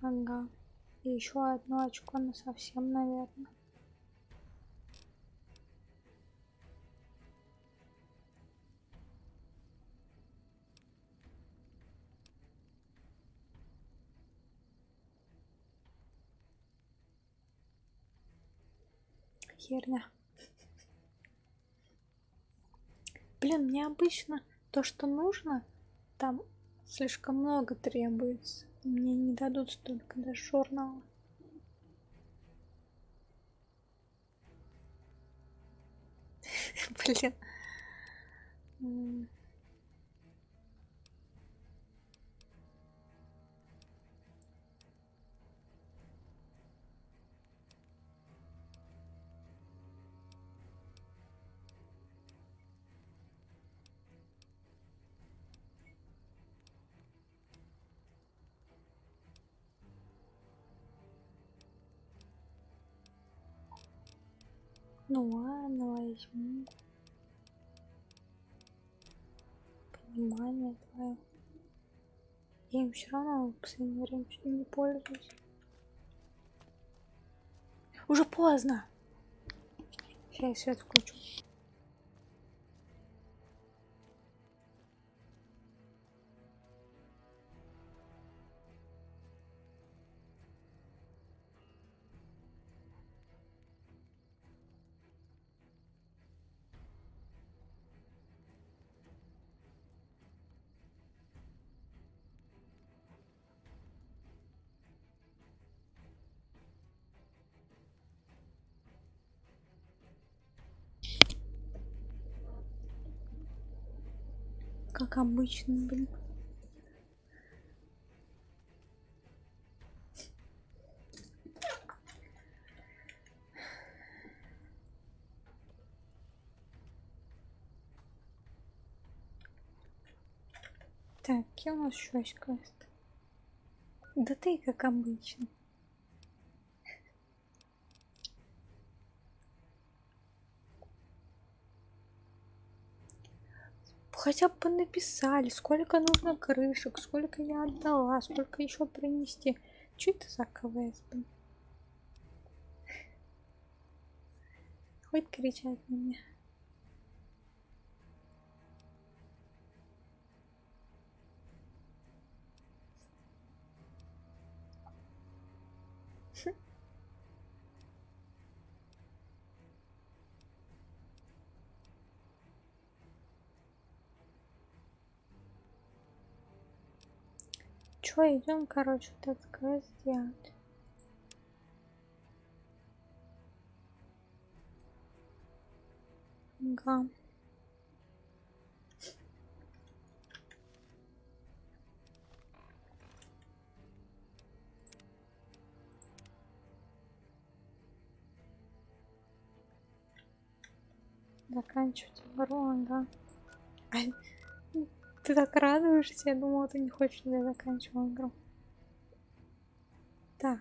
Ага. И еще одно очко на совсем, наверное. Херня. Блин, мне обычно то, что нужно, там слишком много требуется. Мне не дадут столько даже журнала. Блин. Ну ладно, возьму. Понимание твое. Я им все равно в последнее время не пользуюсь. Уже поздно. Сейчас я свет включу. как обычно, блин. Так, какие у нас еще есть квесты? Да ты как обычно. Хотя бы написали, сколько нужно крышек, сколько я отдала, сколько еще принести. Что это за квест, блин? Хоть кричать на меня. Чё, идем, короче, вот этот квест делать. Ага. Заканчивать игру, ага. Ты так радуешься, я думала, ты не хочешь, чтобы я заканчивала игру. Так.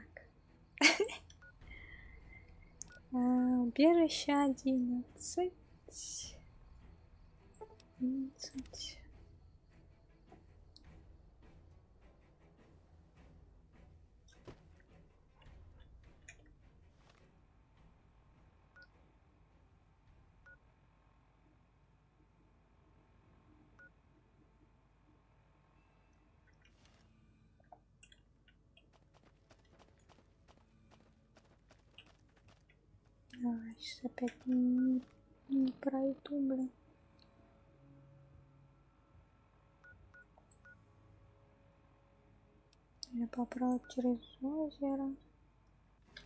Убежище 11. 11. Давай, сейчас опять не пройду, блин. Я попробую через озеро.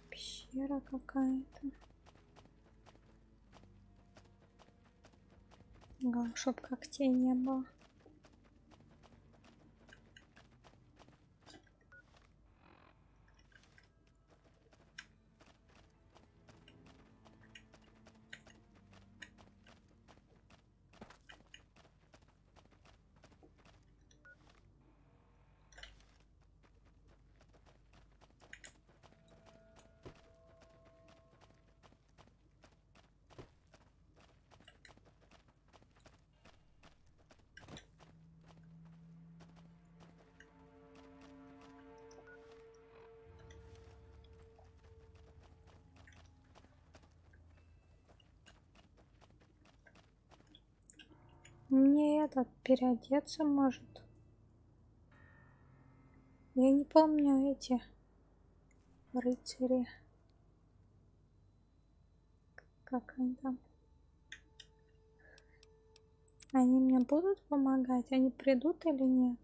Пещера какая-то. Главное, чтоб когтей не было. Мне этот переодеться может. Я не помню эти рыцари. Как они там? Они мне будут помогать? Они придут или нет?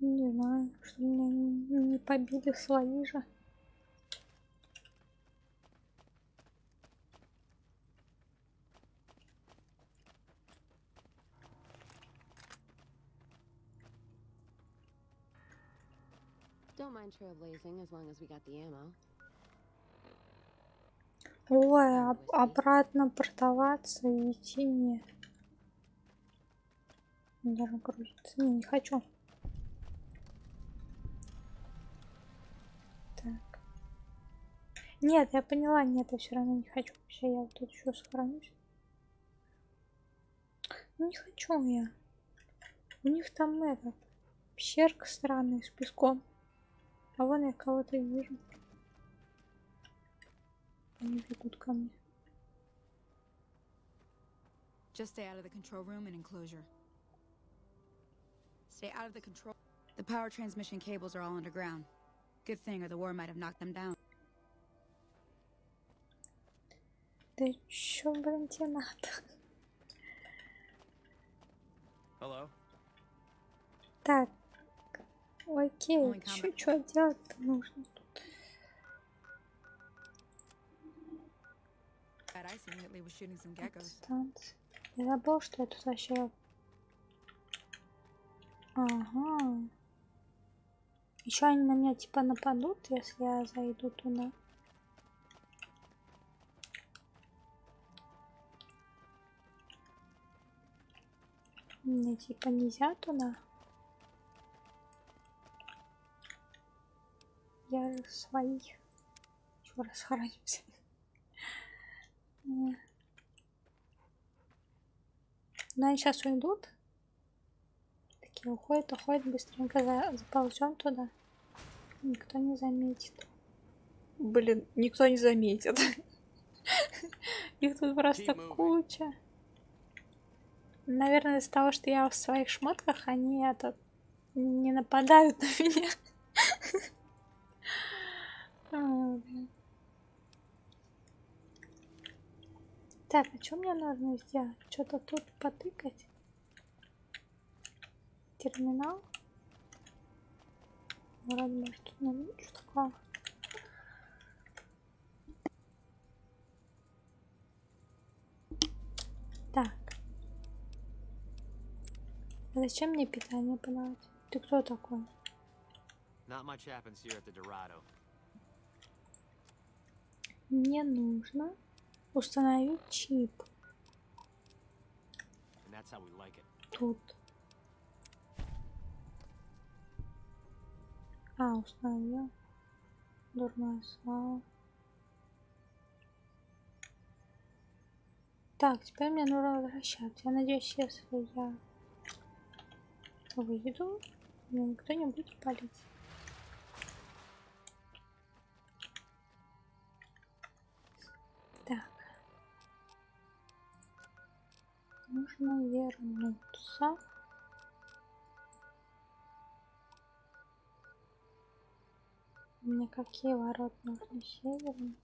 Не знаю, что меня не побили свои же. Don't mind trailblazing as long as we got the ammo. Ой, обратно портоваться и идти не. Даже грузится. Не хочу. Так. Нет, я поняла, нет, я все равно не хочу. Сейчас я вот тут еще сохранюсь. Ну не хочу я. У них там этот пещерка странная с песком. А вон я кого-то вижу. Они бегут ко мне. Just stay out of the control room and enclosure. Stay out of the control. The power transmission cables are all underground. Good thing, or the war might have knocked them down. Да чё, блин, тебе надо? Hello. Так. Окей, что делать-то нужно тут? I seen lately was shooting some geckos. Я забыл, что я тут вообще... Ага. Еще они на меня типа нападут, если я зайду туда. Мне типа нельзя туда. Я же своих. Еще раз хранимся. Но они сейчас уйдут. Такие уходят, быстренько заползем туда. Никто не заметит. Блин, никто не заметит. Их тут просто куча. Наверное, из-за того, что я в своих шмотках, они не нападают на меня. Так, а что мне нужно сделать? Что-то тут потыкать? Терминал? Вроде бы что-то что такое. Так. А зачем мне питание подавать? Ты кто такой? Мне нужно установить чип. Тут. Установил. Дурная слава. Так, теперь мне нужно возвращаться. Я надеюсь, если я выйду, меня никто не будет палить. Так. Нужно вернуться. Мне какие ворот нужны? Северные.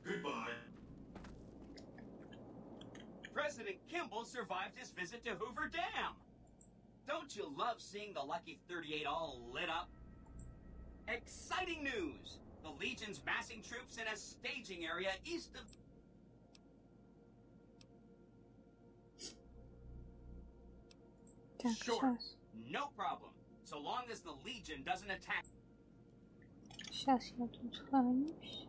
Goodbye. President Kimball survived his visit to Hoover Dam. Don't you love seeing the Lucky 38 all lit up? Exciting news! The Legion's massing troops in a staging area east of... Sure, no problem. So long as the Legion doesn't attack... Сейчас я тут схоронюсь.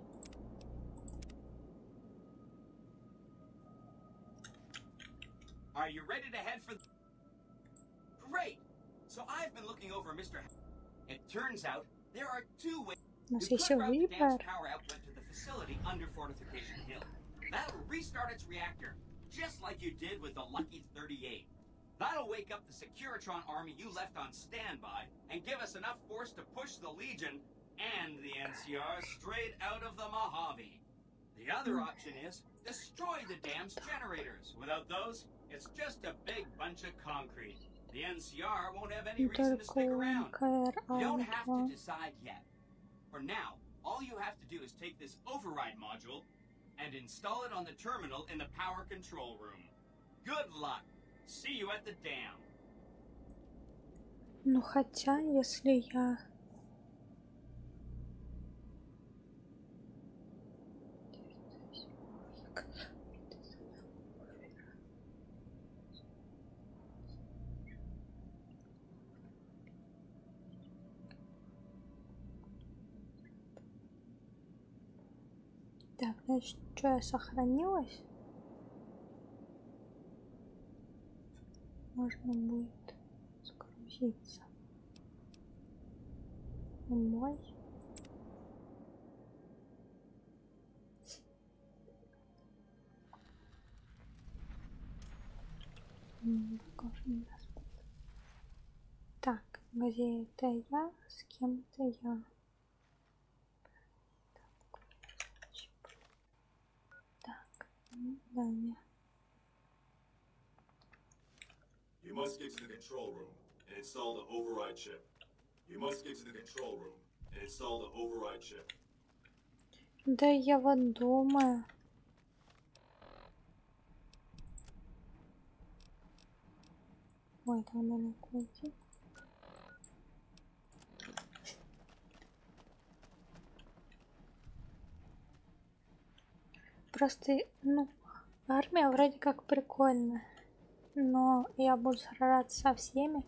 Are you ready to head for... Great! So I've been looking over Mr. It turns out there are two ways to put route the dam's power outlet to the facility under Fortification Hill. That'll restart its reactor, just like you did with the Lucky 38. That'll wake up the Securitron army you left on standby and give us enough force to push the Legion and the NCR straight out of the Mojave. The other option is destroy the dam's generators. Without those, it's just a big bunch of concrete. The NCR won't have any reason to stick around. You don't have to decide yet. For now, all you have to do is take this override module and install it on the terminal in the power control room. Good luck. See you at the dam. Ну хотя, если я... Так, значит, что я сохранилась? можно будет загрузиться. Мой. Так, где это я? С кем это я? Так, да, нет. You must get to the control room and install the override chip. You must get to the control room and install the override chip. Да я вот думаю. Ой, там далеко идти. Просто, ну, армия вроде как прикольная. Но я буду сражаться со всеми.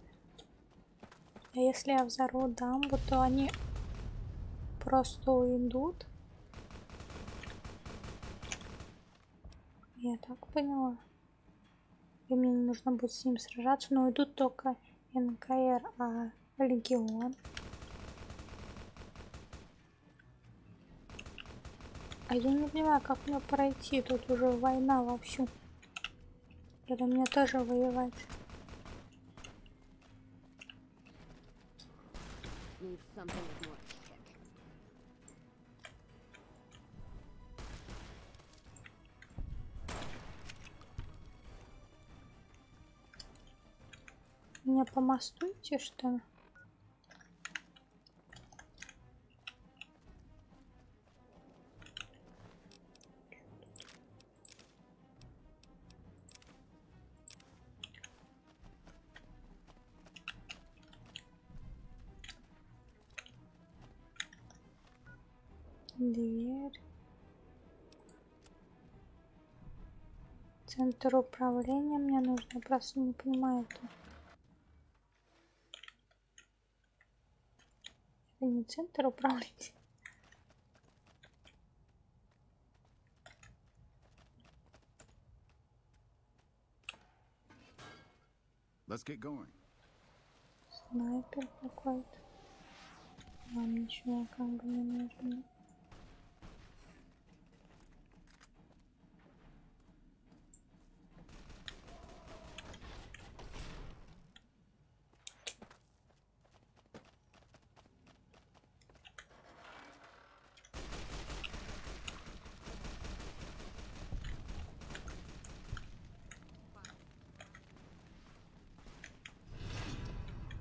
А если я взорву дамбу, то они просто уйдут. Я так поняла. И мне не нужно будет с ним сражаться, но уйдут только НКР, а Легион. А я не понимаю, как мне пройти. Тут уже война вовсю. Или мне тоже воевать? Меня по мосту идти, что ли? Дверь. Центр управления мне нужно, просто не понимаю это. Это не центр управления. Let's get going. Снайпер какой-то. Нам ничего как бы не нужно.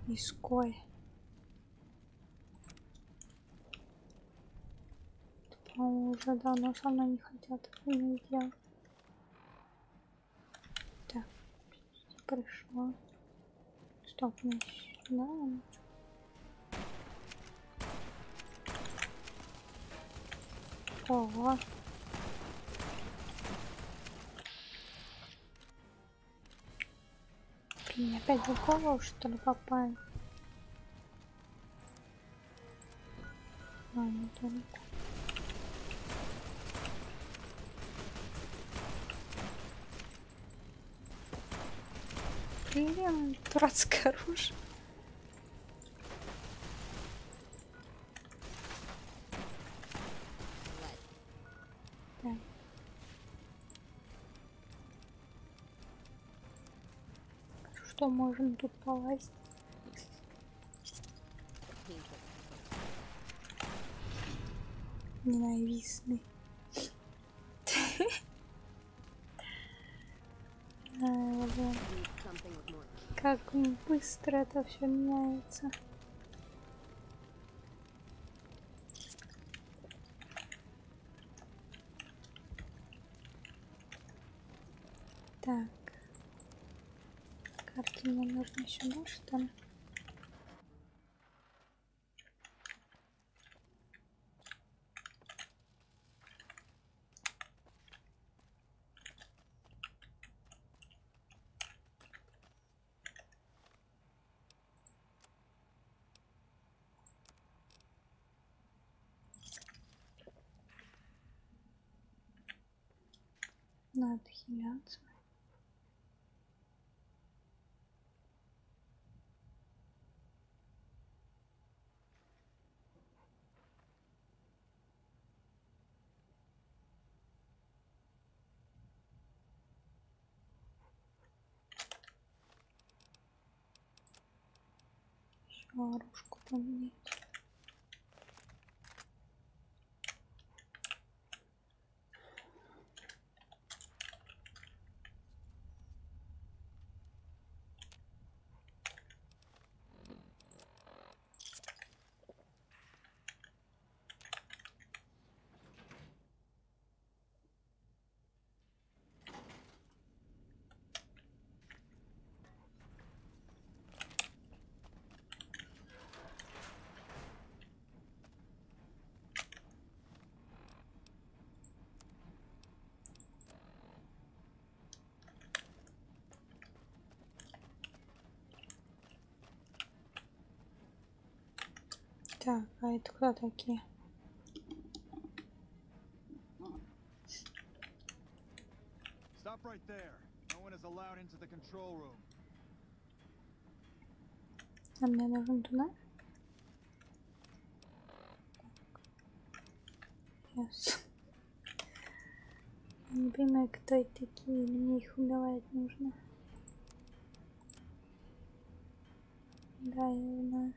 Иской. По-моему, уже давно со мной не хотят это делать. Так, пришло. Стоп, мне сюда. Ого. Блин, опять в голову, что ли, попали? Ладно, только. Блин, дурацкое оружие. Так. Что можем тут полазить? Ненавистный. Как быстро это все меняется. Так. Карте мне нужно сюда, что ли? Надо хиляться. Оружку поменять. Так, а это кто такие? Stop right there. No one is allowed into the control room. А мне нужен туда? Yes. Не понимаю, кто это такие. Мне их убивать нужно. Да, я знаю.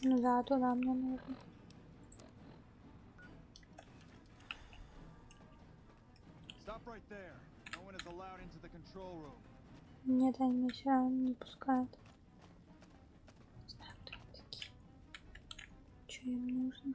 Ну да, туда мне нужно. Нет, они меня все равно не пускают. Не знаю, кто они такие. Что им нужно?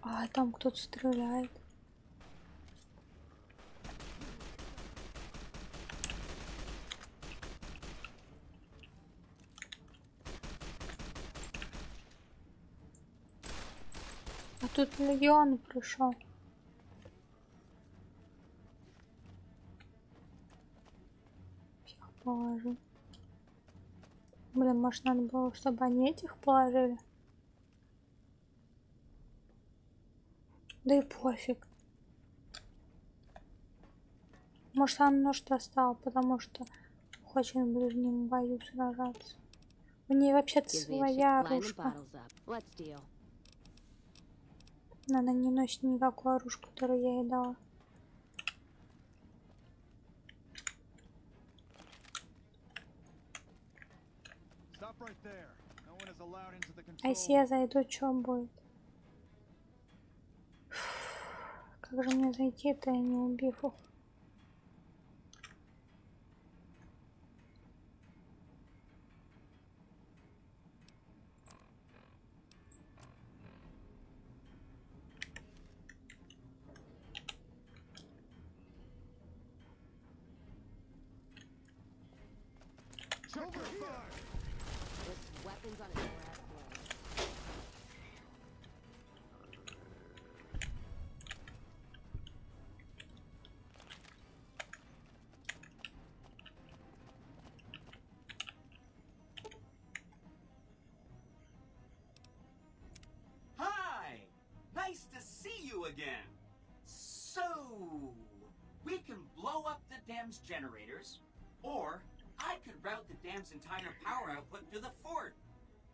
А, там кто-то стреляет. А тут легион пришел. Всех положил. Блин, может надо было, чтобы они этих положили? Да и пофиг. Может, он нож достал, потому что хочет в ближнем бою сражаться. У нее вообще-то своя оружка. Но она не носит никакую оружку, которую я ей дала. А если я зайду, что будет? Как же мне зайти-то, не убив их? Nice to see you again. So, we can blow up the dam's generators, or I could route the dam's entire power output to the fort.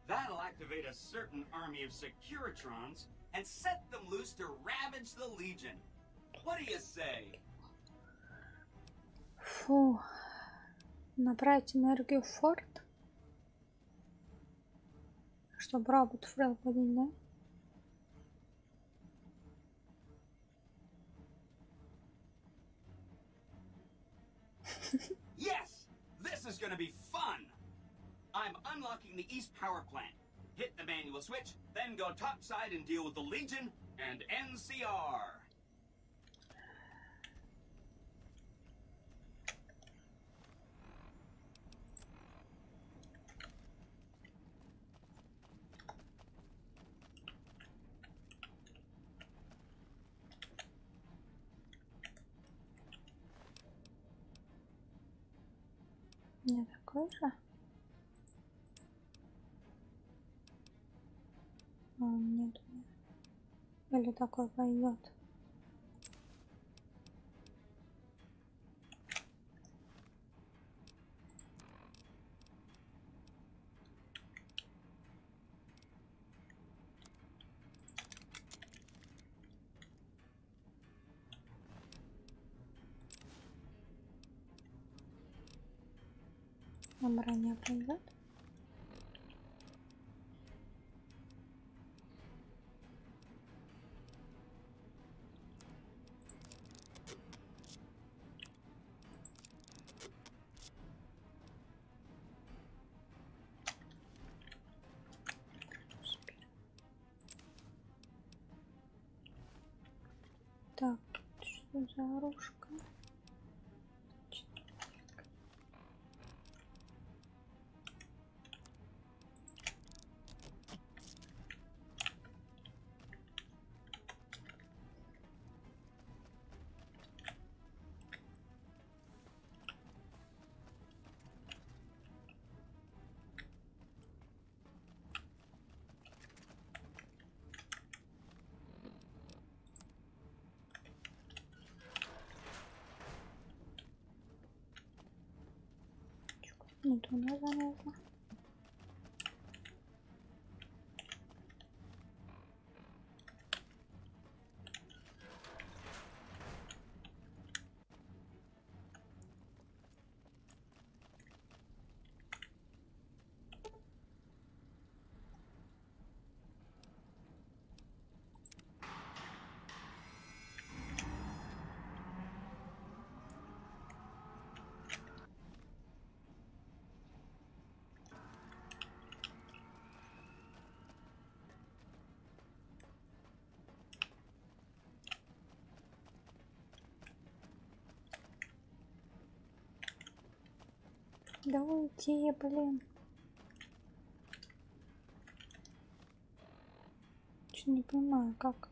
That'll activate a certain army of Securitrons and set them loose to ravage the Legion. What do you say? Фу. Направить энергию в форт? Чтобы роботов разбудить, да? Yes! This is gonna be fun! I'm unlocking the East Power Plant. Hit the manual switch, then go topside and deal with the Legion and NCR. Не такой же? А, нет. Или такой пойдет. броня пойдет. Так, что за оружка? Не туда залезла. Да уйди, блин. Чё не понимаю, как.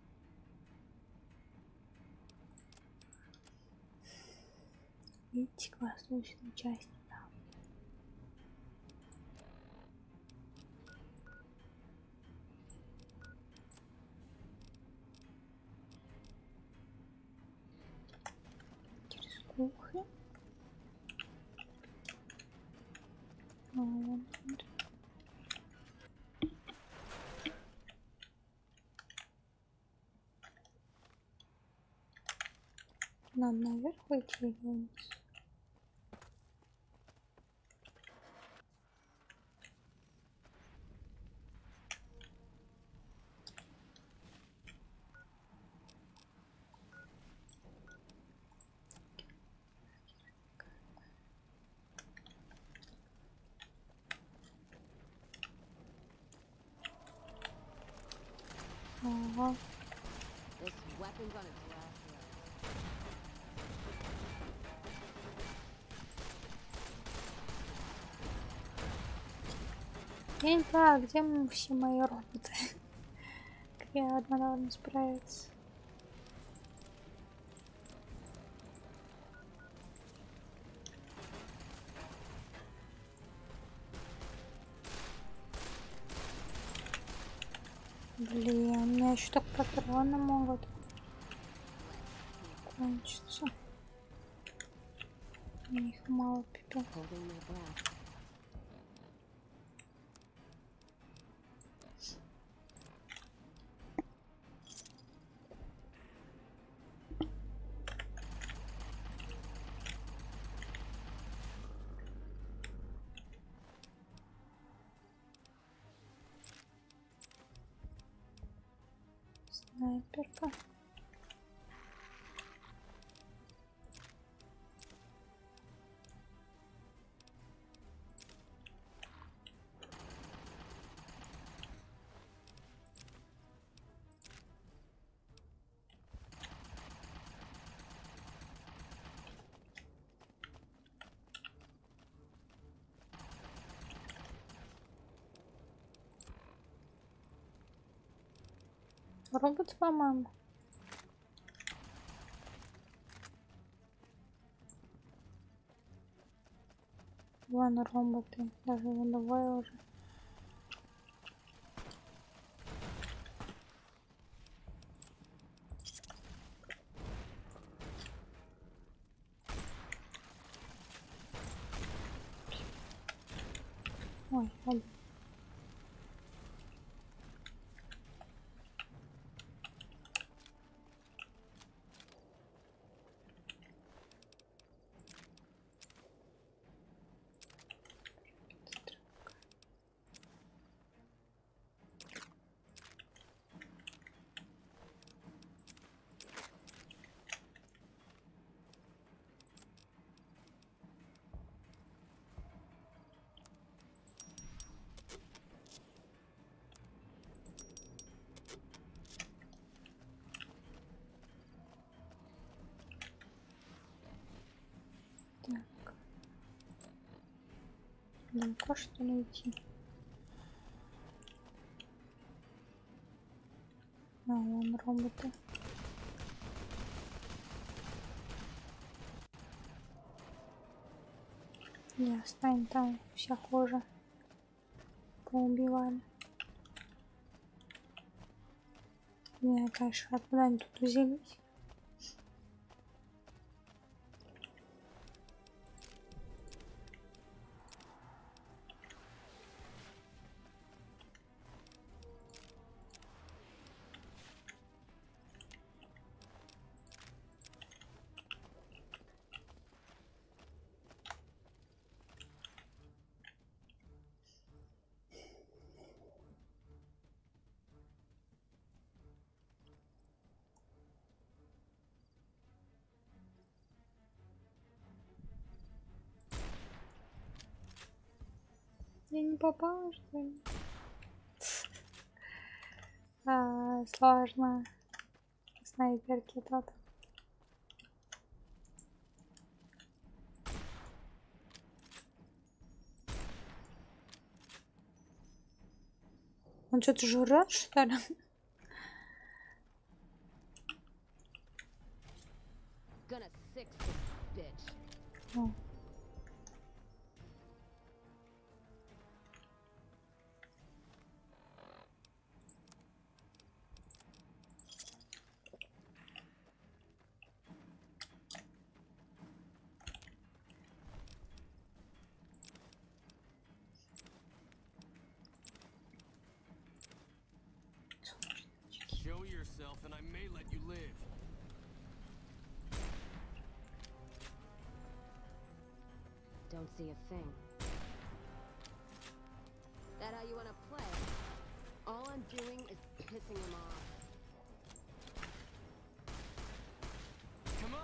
Идти к восточной части. Через кухню. Надо наверх идти или вниз? Ага. Я не знаю, где все мои роботы. Как я одна должна справиться. Блин, у меня еще так патроны могут кончиться. Мне их мало пипел. Снайперка. Робот, по-моему. Вон роботы, даже двое уже. Ой, один. Далеко что ли идти? А, вон роботы. Не, оставим там, всех уже поубивали. Не, конечно, откуда они тут взялись? Я не попала, что ли? Сложно. Снайперки тут. Он что-то жрет, что ли? О. Show yourself and I may let you live. Don't see a thing. That how you want to play? All I'm doing is pissing him off. Come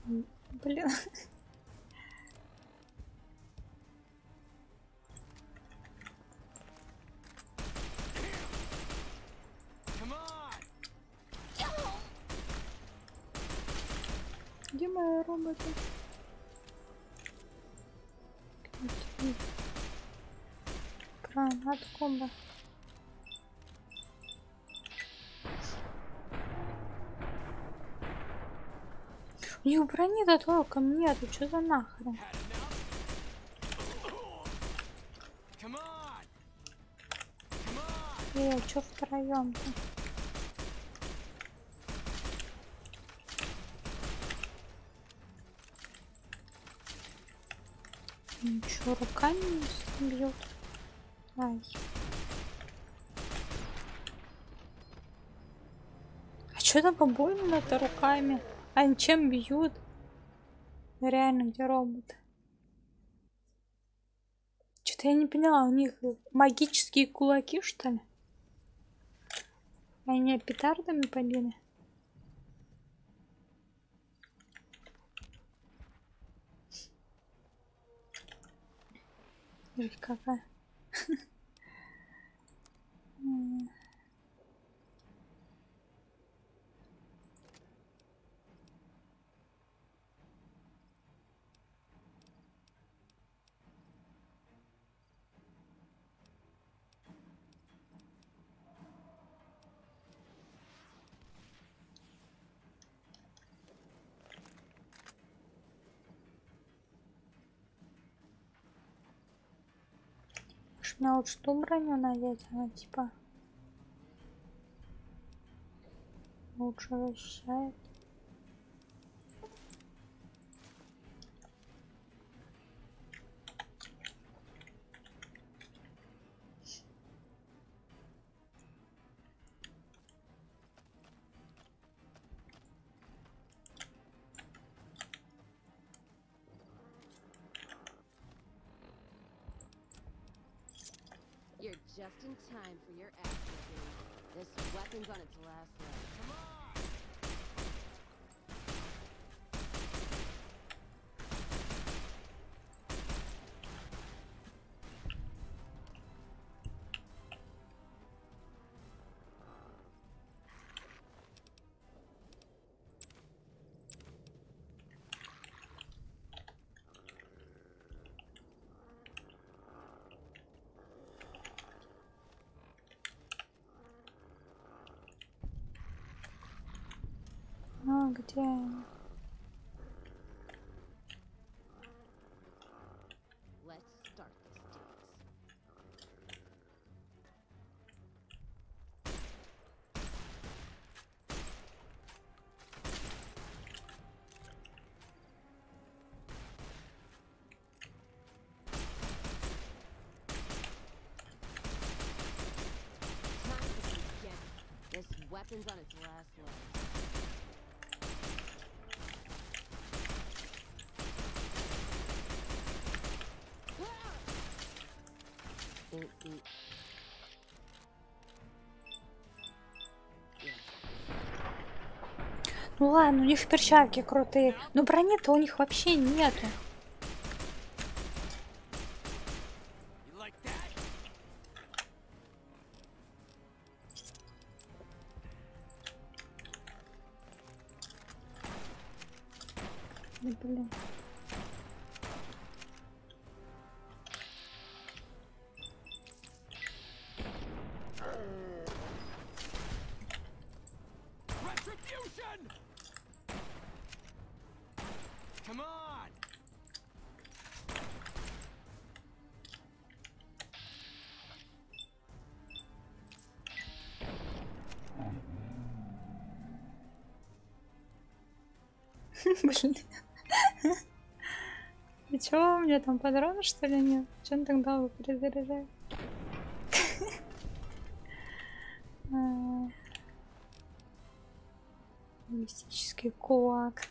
on! Блин. Где мои роботы? Гранат комбо. У них брони-то толком нету, что за нахрен? Чё втроем-то? Ничего, руками не бьют. Ай. А что там побольно-то руками? Они чем бьют? Реально, где робот? Что-то я не поняла, у них магические кулаки, что ли? Они меня петардами побили? Жуть какая. Мне лучше ту броню надеть, она типа лучше защищает. You're just in time for your ass whipping. This weapon's on its last leg. Come on! где они? Weapons on its last legs. Ну ладно, у них перчатки крутые, но брони-то у них вообще нету. Блин. Come on. Блин. И чё, у меня там патроны, что ли, нет? Чё он так долго перезаряжает? Мистический кулак.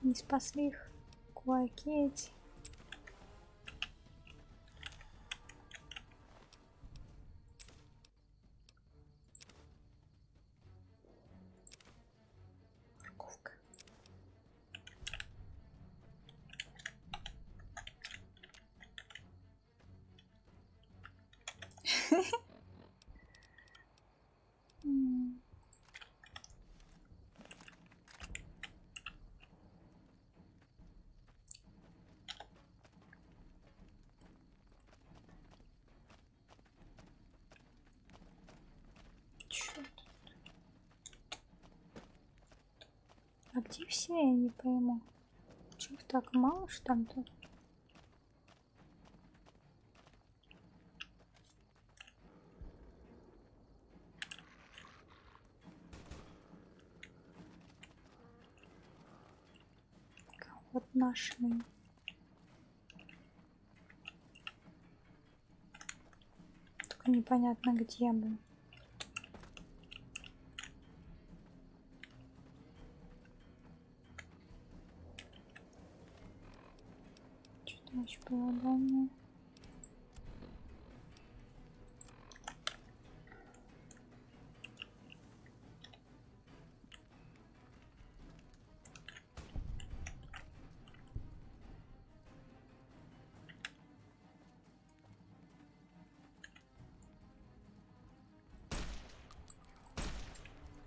Не спасли их кулаки эти. Морковка. А где все, я не пойму. Чего так мало, что там тут? Вот наши. Только непонятно где мы. Что-то еще прилагание.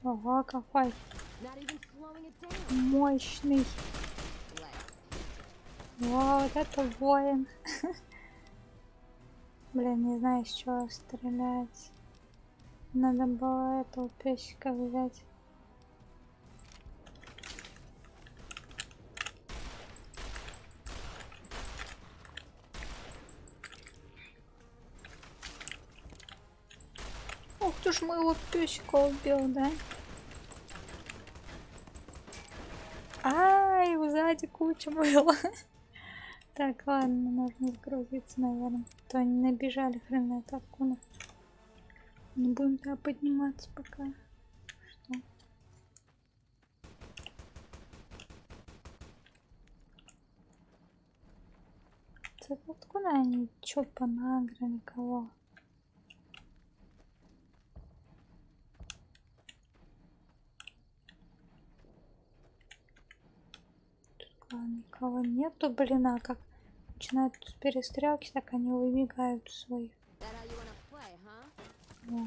Ого, какой мощный. Вау, вот это воин. Блин, не знаю, с чего стрелять. Надо было этого песика взять. Ух ты ж, моего песика убил, да? Ай, сзади куча было. Так, ладно, нужно загрузиться, наверное. То они набежали, хрен это откуда. Не будем туда подниматься пока. Что? Откуда они? Чё понаграли кого? Никого нету, блин, а как начинают перестрелки, так они выбегают своих. О.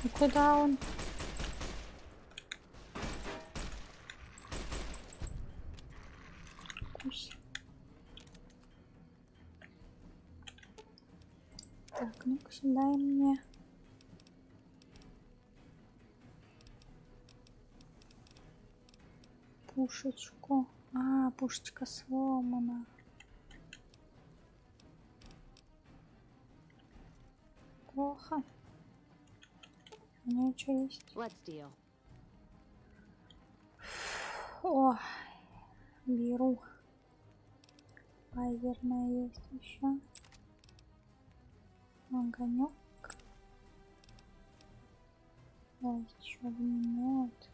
И куда он? Кусь. Так, ну-ка сюда и мне. Пушечку. А, пушечка сломана. Плохо. У меня что есть? О, беру. Лазерная есть еще. Огонек. Есть еще огнемет.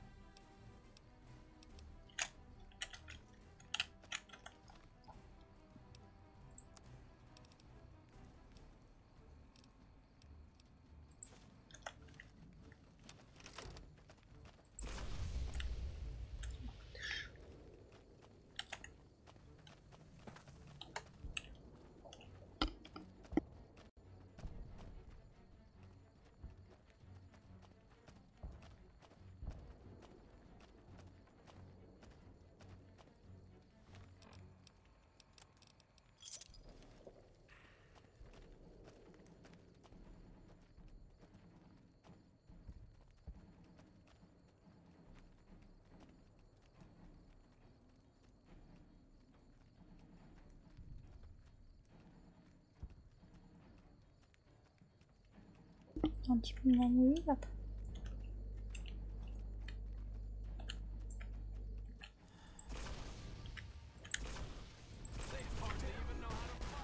Он типа меня не видит.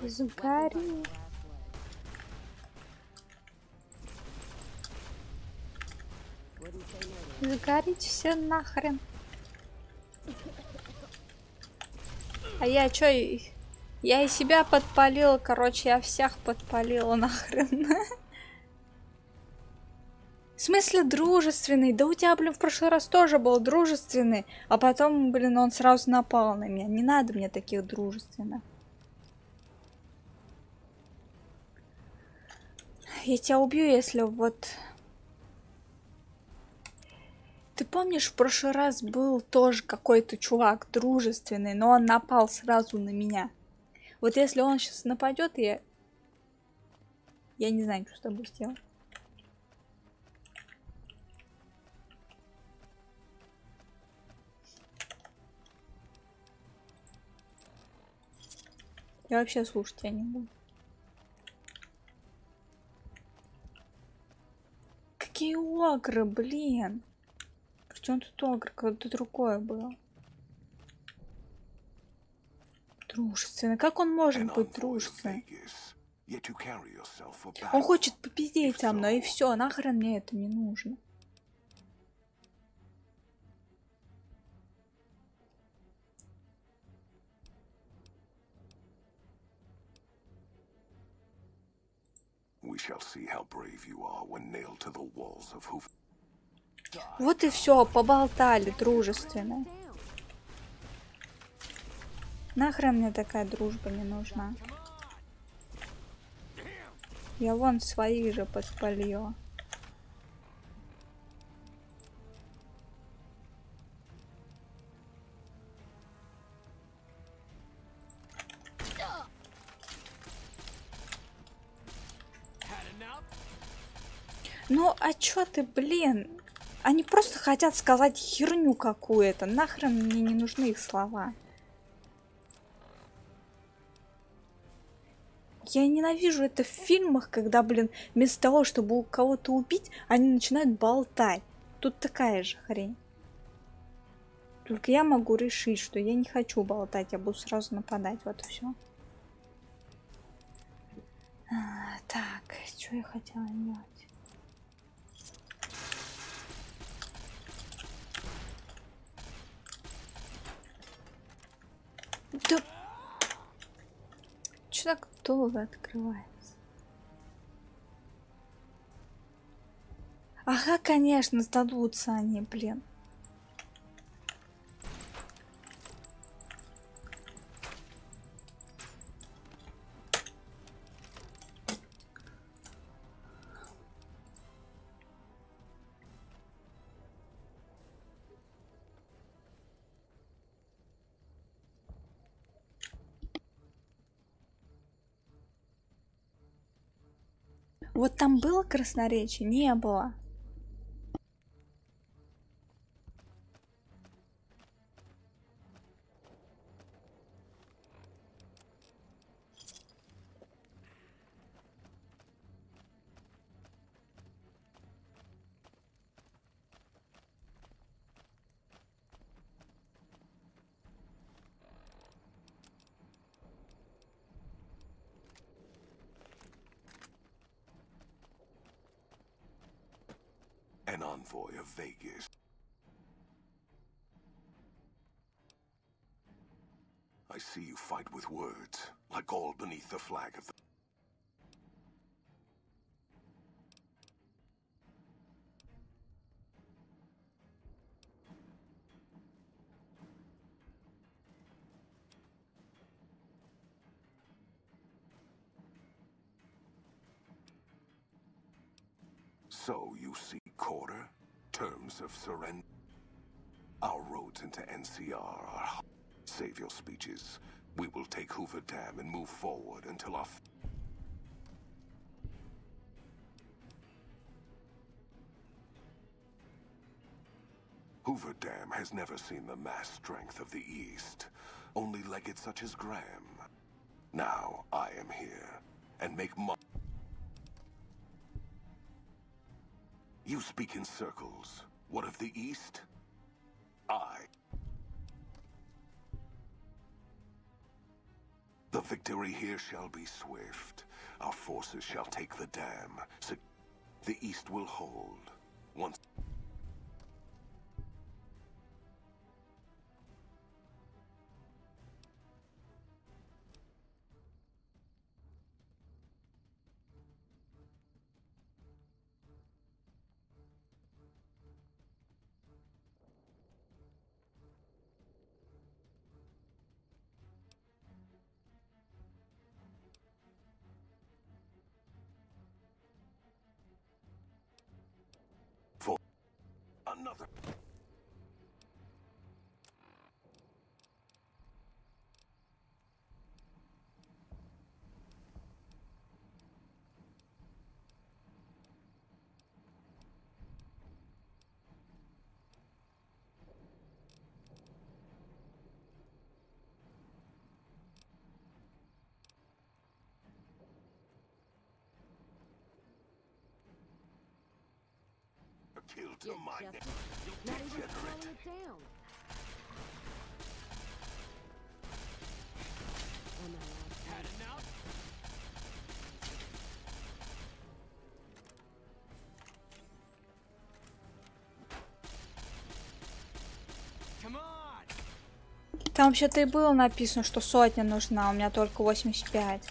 Сгори. Сгорите все нахрен. А я чё? Я и себя подпалила, короче, я всех подпалила нахрен. В смысле дружественный? Да у тебя, блин, в прошлый раз тоже был дружественный, а потом, блин, он сразу напал на меня. Не надо мне таких дружественных. Я тебя убью, если вот... Ты помнишь, в прошлый раз был тоже какой-то чувак дружественный, но он напал сразу на меня. Вот если он сейчас нападет, я не знаю, что с тобой сделать. Я вообще слушать тебя не буду. Какие огры, блин. Причем тут огр? Кто-то другое было. Дружественно. Как он может быть дружественным? Он хочет попиздеть со мной, и все, нахрен мне это не нужно. Вот и все, поболтали дружественно. Нахрен мне такая дружба не нужна. Я вон своих же подпалила. Ну, а чё ты, блин? Они просто хотят сказать херню какую-то. Нахрен мне не нужны их слова. Я ненавижу это в фильмах, когда, блин, вместо того, чтобы у кого-то убить, они начинают болтать. Тут такая же хрень. Только я могу решить, что я не хочу болтать, я буду сразу нападать. Вот и все. Так, что я хотела делать? Да... Что так долго открывается? Ага, конечно, сдадутся они, блин. Вот там было красноречие? Не было. An envoy of Vegas. I see you fight with words, like all beneath the flag of the... So you see quarter? Terms of surrender? Our roads into NCR are... Save your speeches. We will take Hoover Dam and move forward until our... Hoover Dam has never seen the mass strength of the East. Only legged such as Graham. Now I am here, and make my... You speak in circles. What of the East? The victory here shall be swift. Our forces shall take the dam. The East will hold. Once... For another... Kill to my name. Not even slowing it down. Had enough? Come on. Там вообще-то и было написано, что 100 нужна, у меня только 85.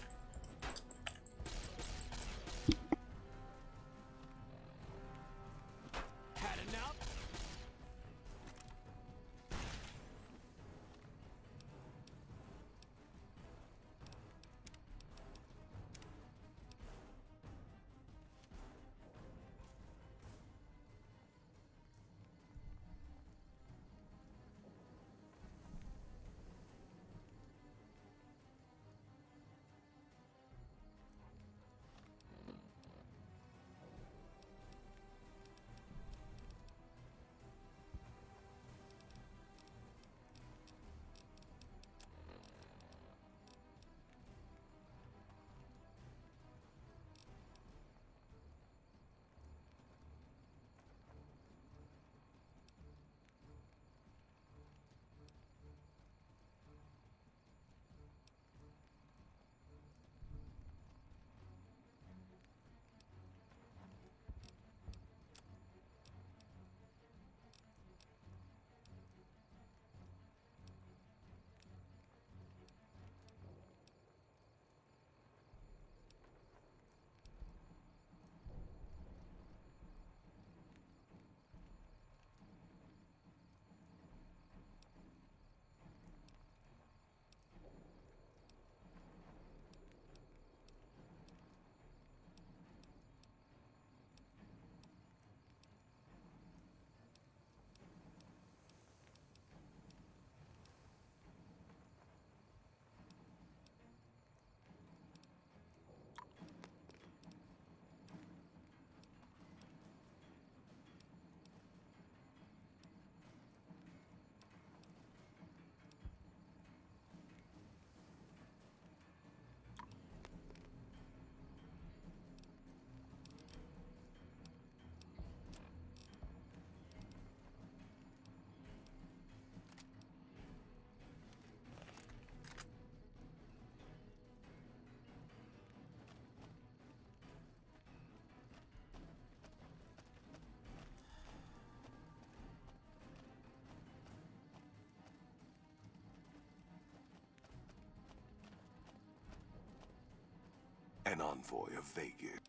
an envoy of Vegas.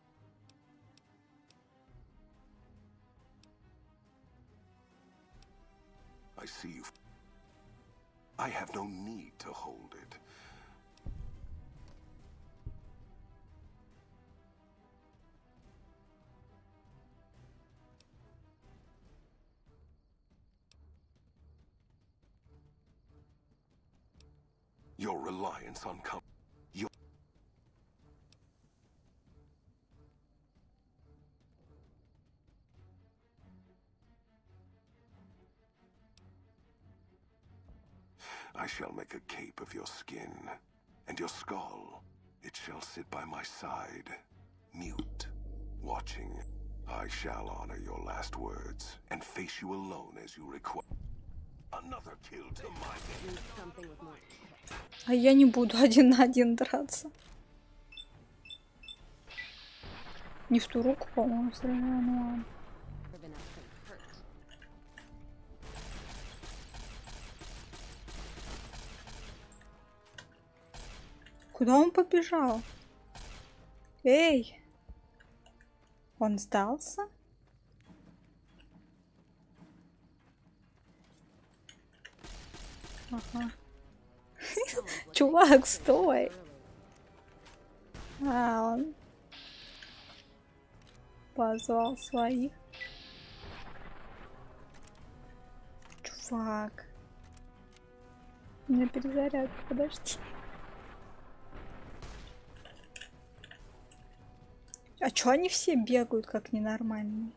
I see you. I have no need to hold it. Your reliance on your I shall make a cape of your skin, and your skull, it shall sit by my side, mute, watching. I shall honor your last words, and face you alone as you require. Another kill to my game. А я не буду один на один драться. Не в ту руку, по-моему, стреляю, ну ладно. Куда он побежал? Эй! Он сдался? Ага. Чувак, стой! А, он позвал своих. Чувак. У меня перезарядка, подожди. А чё они все бегают как ненормальные?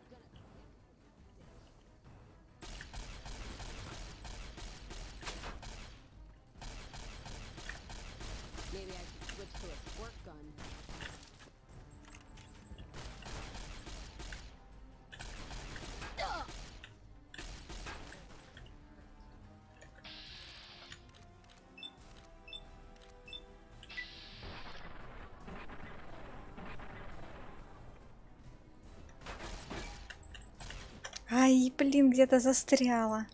Ай, блин, где-то застряла.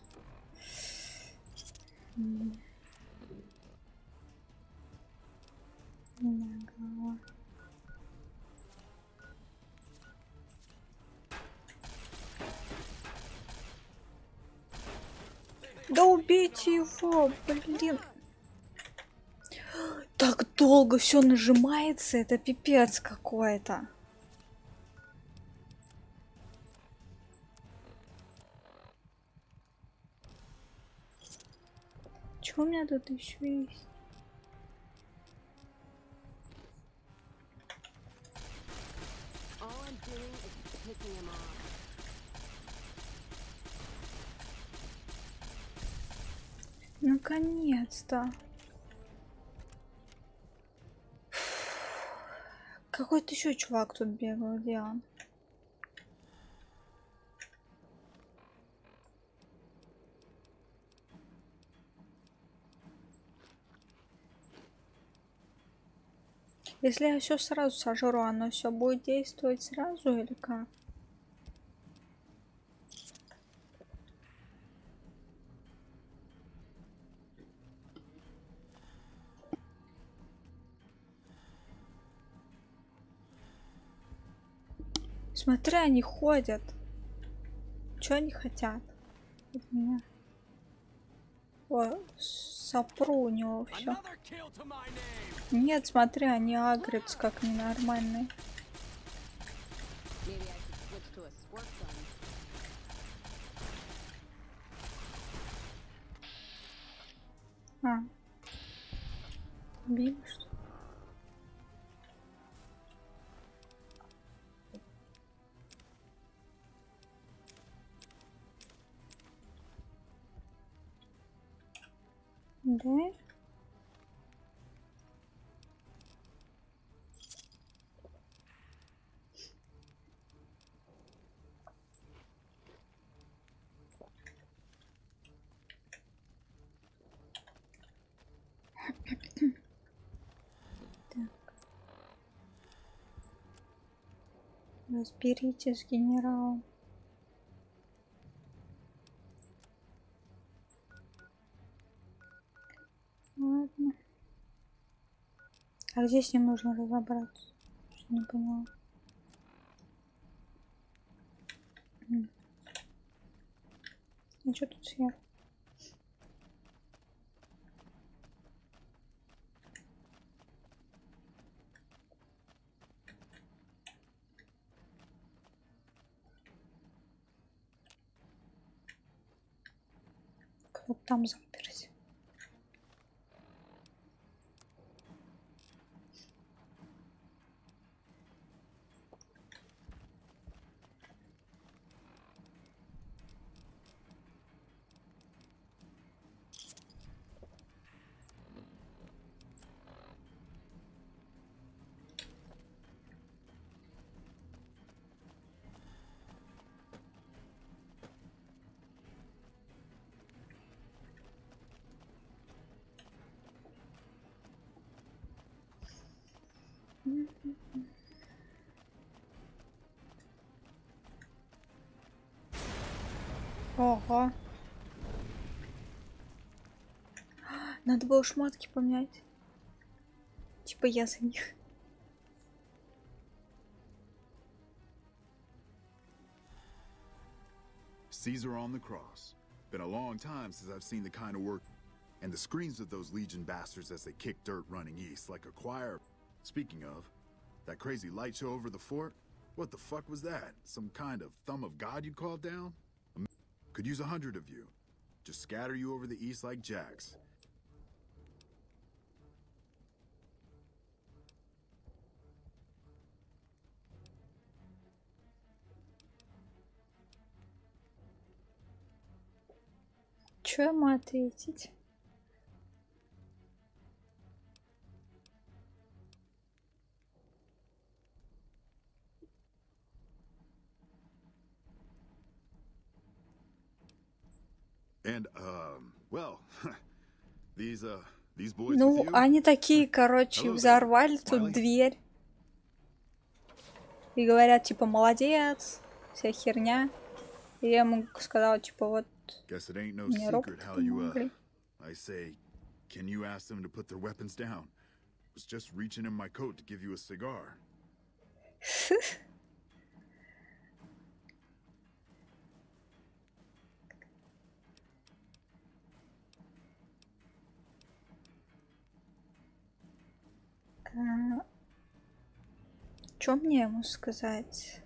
Да убейте его, блин. Так долго все нажимается, это пипец какой-то. Что у меня тут еще есть? Наконец-то. Какой-то еще чувак тут бегал, где он? Если я все сразу сожру, оно все будет действовать сразу или как? Смотри, они ходят. Что они хотят от меня? О, сопру у него все. Нет, смотри, они агрятся как ненормальные. А. Били, что ли? Да? Так. Разберитесь с генералом. Ладно. А где с ним нужно разобраться? Не поняла. А что тут сверху? Кто там заперся? Ого. Надо было шмотки поменять. Типа я за них. Caesar on the cross. Been a long time since I've seen the kind of work. And the screams of those Legion bastards as they kick dirt running east like a choir. Speaking of, that crazy light show over the fort? What the fuck was that? Some kind of thumb of God you called down? Could use 100 of you. Just scatter you over the east like jacks. Чё ему ответить? And, well, these boys Ну, with you? они такие, короче, взорвали тут дверь. И говорят, типа, молодец, вся херня. И я ему сказала, типа, вот, мне роботы помогли. I say, can you ask them to put their weapons down? Was just reaching in my coat to give you a cigar. Что мне ему сказать?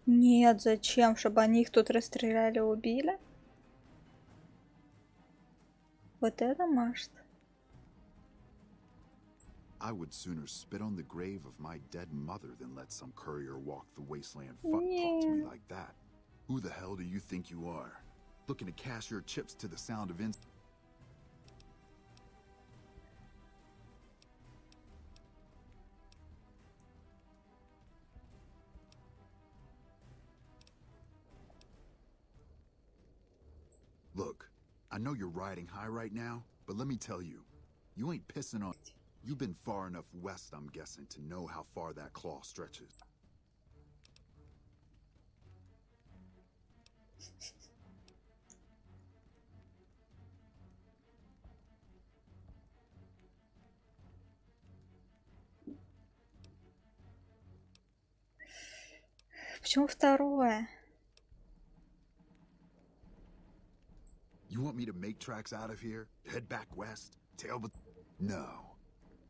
Нет, зачем? Чтобы они их тут расстреляли, убили? Вот это может. I would sooner spit on the grave of my dead mother than let some courier walk the wasteland fuck talk to me like that. Who the hell do you think you are? Looking to cash your chips to the sound of Look, I know you're riding high right now, but let me tell you, you ain't pissing on... You've been far enough west, I'm guessing, to know how far that claw stretches. Почему второе? You want me to make tracks out of here? Head back west? Tail but... No.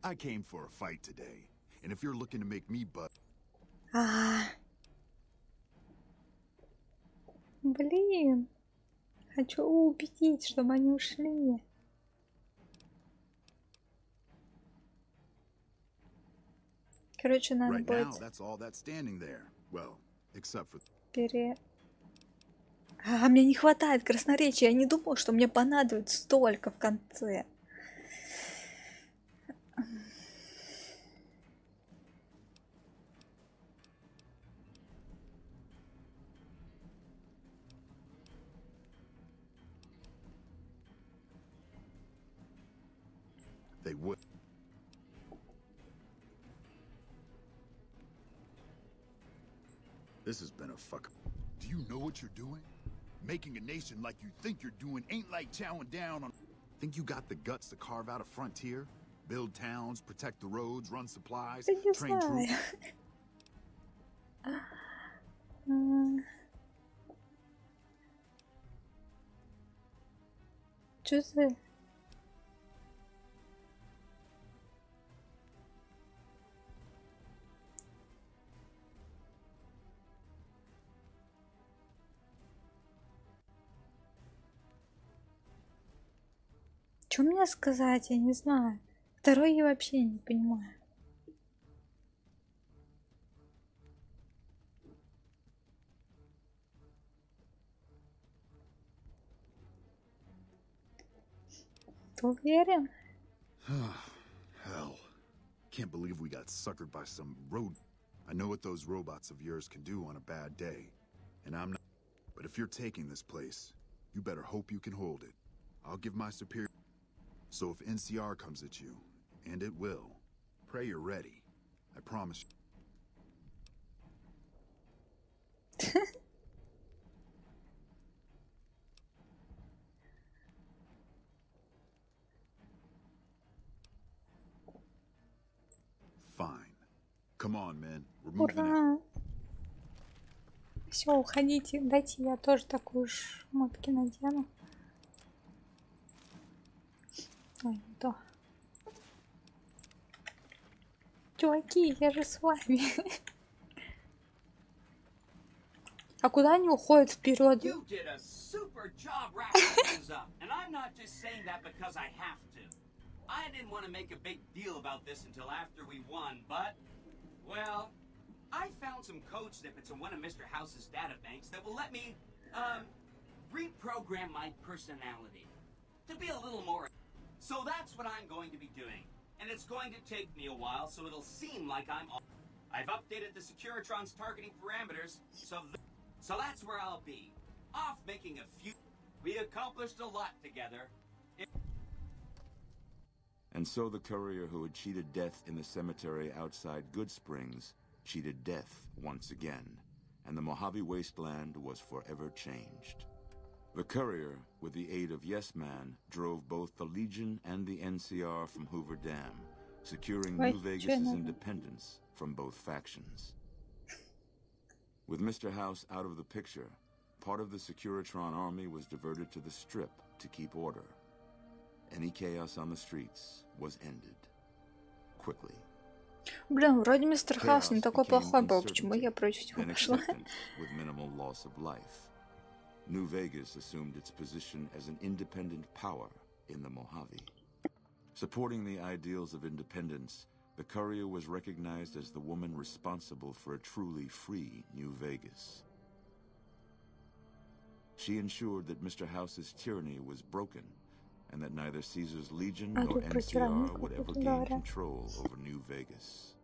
I came for a fight today. And if you're looking to make me butt... Блин. Хочу убедить, чтобы они ушли. Короче, надо будет... мне не хватает красноречия. Я не думала, что мне понадобится столько в конце. They would. This has been a fuck. Do you know what you're doing? Making a nation like you think you're doing ain't like chowing down on... Think you got the guts to carve out a frontier? Build towns, protect the roads, run supplies, train troops? Что за... Что мне сказать? Я не знаю. Второй я вообще не понимаю. Ты уверен? Hell. Can't believe we got suckered by some road. I know what those robots of yours can do on a bad day. And I'm not... But if you're taking this place, you better hope you can hold it. I'll give my superior... So if NCR comes at you, and it will, pray you're ready. I promise you. Fine. Come on, man. We're moving out. Все, уходите. Дайте я тоже такую шмотки надену. Ой, не то. Чуваки, я же с вами. А куда они уходят вперед? I didn't want to make a big deal about this until after we won, but, well, I found some code snippets in one of Mr. House's databanks that will let me, reprogram my personality to be a little more... So that's what I'm going to be doing, and it's going to take me a while, so it'll seem like I'm... I've updated the Securitron's targeting parameters, so that's where I'll be, off making a few... We accomplished a lot together. And so the courier who had cheated death in the cemetery outside Good Springs cheated death once again, and the Mojave Wasteland was forever changed. The courier, with the aid of Yes Man, drove both the Legion and the NCR from Hoover Dam, securing New Vegas's independence from both factions. With Mr. House out of the picture, part of the Securitron army was diverted to the Strip to keep order. Any chaos on the streets was ended quickly. Блин, вроде мистер Хаус не такой плохой был, почему я против него пошла? With minimal loss of life, New Vegas assumed its position as an independent power in the Mojave. Supporting the ideals of independence, the courier was recognized as the woman responsible for a truly free New Vegas. She ensured that Mr. House's tyranny was broken, and that neither Caesar's Legion nor NCR would ever gain control over New Vegas.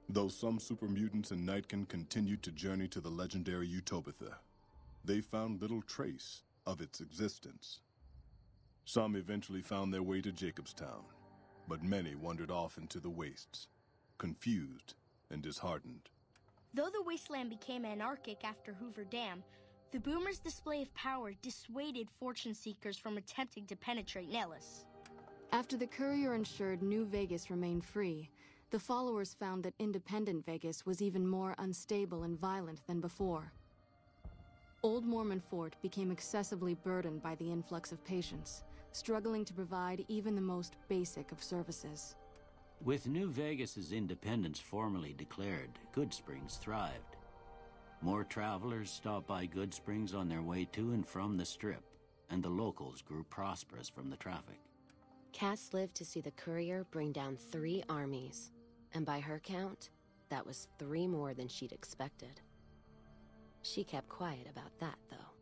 Though some super mutants in Nightkin continued to journey to the legendary Utopia, they found little trace of its existence. Some eventually found their way to Jacobstown, but many wandered off into the wastes, confused and disheartened. Though the wasteland became anarchic after Hoover Dam, the Boomers' display of power dissuaded fortune seekers from attempting to penetrate Nellis. After the courier ensured New Vegas remained free, the followers found that independent Vegas was even more unstable and violent than before. Old Mormon Fort became excessively burdened by the influx of patients, struggling to provide even the most basic of services. With New Vegas's independence formally declared, Good Springs thrived. More travelers stopped by Good Springs on their way to and from the Strip, and the locals grew prosperous from the traffic. Cass lived to see the courier bring down 3 armies, and by her count, that was 3 more than she'd expected. She kept quiet about that, though.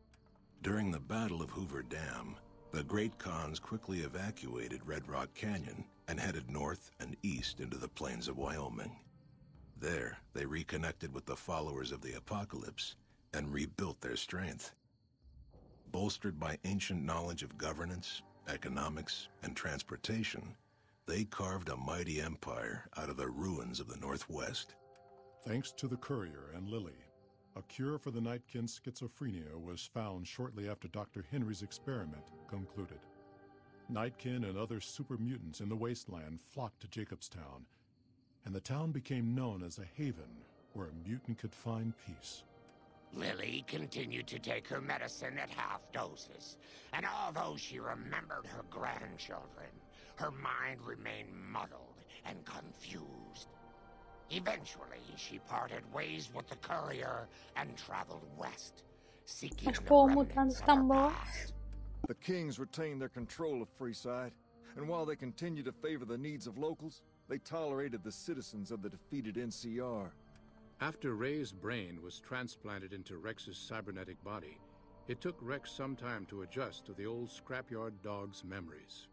During the Battle of Hoover Dam, the Great Khans quickly evacuated Red Rock Canyon and headed north and east into the plains of Wyoming. There, they reconnected with the followers of the Apocalypse and rebuilt their strength. Bolstered by ancient knowledge of governance, economics, and transportation, they carved a mighty empire out of the ruins of the Northwest. Thanks to the courier and Lily, A cure for the Nightkin's schizophrenia was found shortly after Dr. Henry's experiment concluded. Nightkin and other super mutants in the wasteland flocked to Jacobstown, and the town became known as a haven where a mutant could find peace. Lily continued to take her medicine at half doses, and although she remembered her grandchildren, her mind remained muddled and confused. Eventually, she parted ways with the courier and traveled west, seeking the remnants of her past. The Kings retained their control of Freeside, and while they continued to favor the needs of locals, they tolerated the citizens of the defeated NCR. After Ray's brain was transplanted into Rex's cybernetic body, it took Rex some time to adjust to the old scrapyard dog's memories.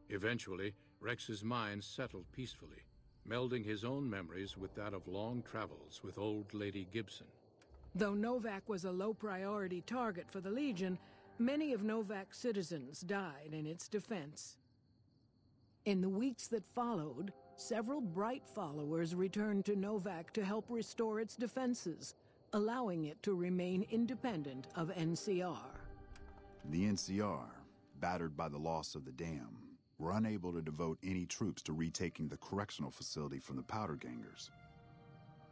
Eventually, Rex's mind settled peacefully, melding his own memories with that of long travels with old Lady Gibson. Though Novak was a low-priority target for the Legion, many of Novak's citizens died in its defense. In the weeks that followed, several bright followers returned to Novak to help restore its defenses, allowing it to remain independent of NCR. The NCR, battered by the loss of the dam, were unable to devote any troops to retaking the correctional facility from the Powder Gangers.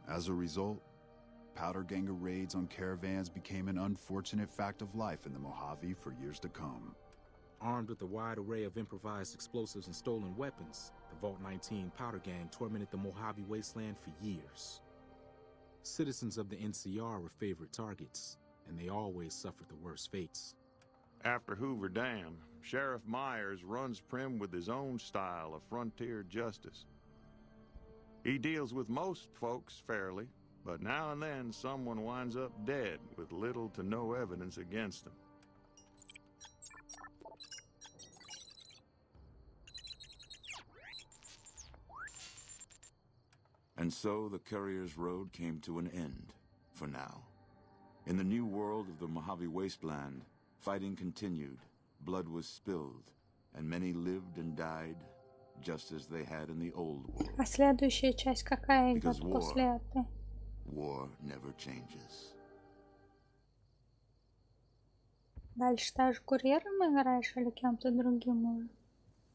As a result, Powder Ganger raids on caravans became an unfortunate fact of life in the Mojave for years to come. Armed with a wide array of improvised explosives and stolen weapons, the Vault 19 Powder Gang tormented the Mojave wasteland for years. Citizens of the NCR were favorite targets, and they always suffered the worst fates. After Hoover Dam, Sheriff Myers runs Prim with his own style of frontier justice. He deals with most folks fairly, but now and then someone winds up dead with little to no evidence against them. And so the Courier's Road came to an end, for now. In the new world of the Mojave Wasteland, fighting continued, blood was spilled, and many lived and died, just as they had in the old world. А следующая часть какая идет после этой? War never changes. Дальше даже курьером играешь или кем-то другим уже?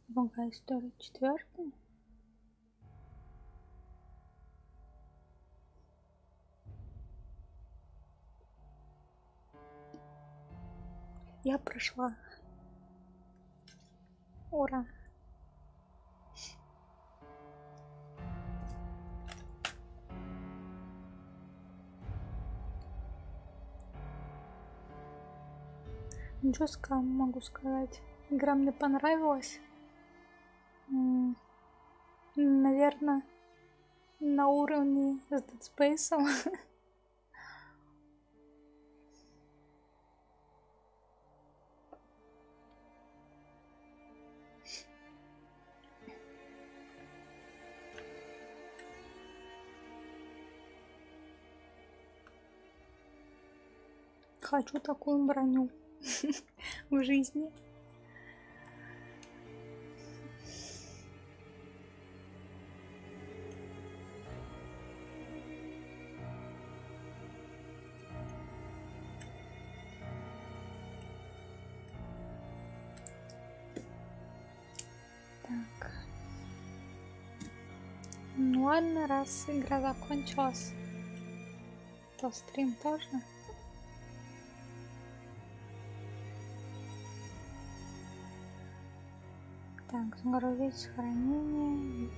Другая история. 4-я? Я прошла. Ура! Что могу сказать? Игра мне понравилась. Наверное, на уровне с Dead Space. Хочу такую броню в жизни. Так. Ну ладно, раз игра закончилась, то стрим тоже. Так, загрузить сохранение.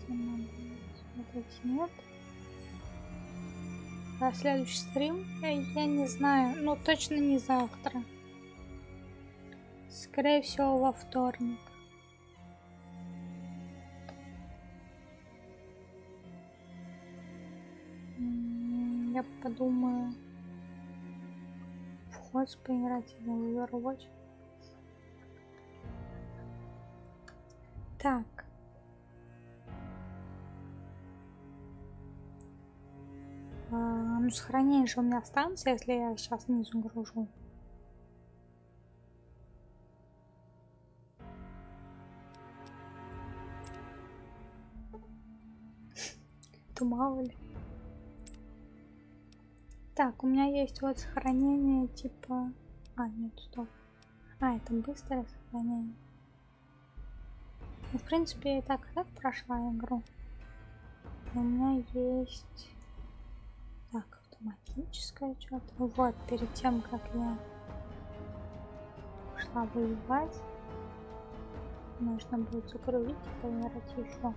Смотреть нет. А следующий стрим, я не знаю, ну точно не завтра. Скорее всего во вторник. Я подумаю в ход поиграть или в Overwatch. Так. Ну, сохранение же у меня останется, если я сейчас не загружу. То мало ли. Так, у меня есть вот сохранение типа... А, нет, стоп. А, это быстрое сохранение. Ну, в принципе, я и так прошла игру. И у меня есть... Так, автоматическое что-то. Вот, перед тем, как я пошла воевать, нужно будет загрузить и поиграть еще.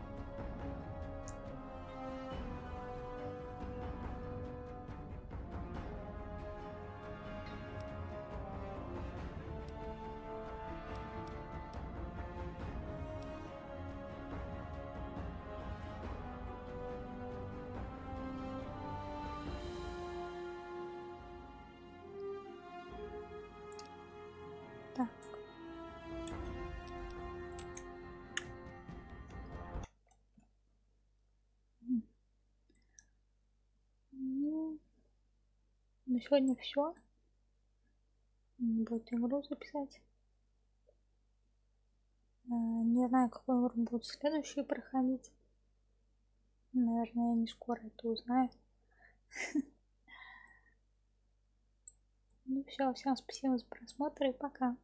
Так. Ну, на сегодня все. Будет игру записать. Не знаю, какую игру будут следующие проходить. Наверное, я не скоро это узнаю. Ну все, всем спасибо за просмотр и пока.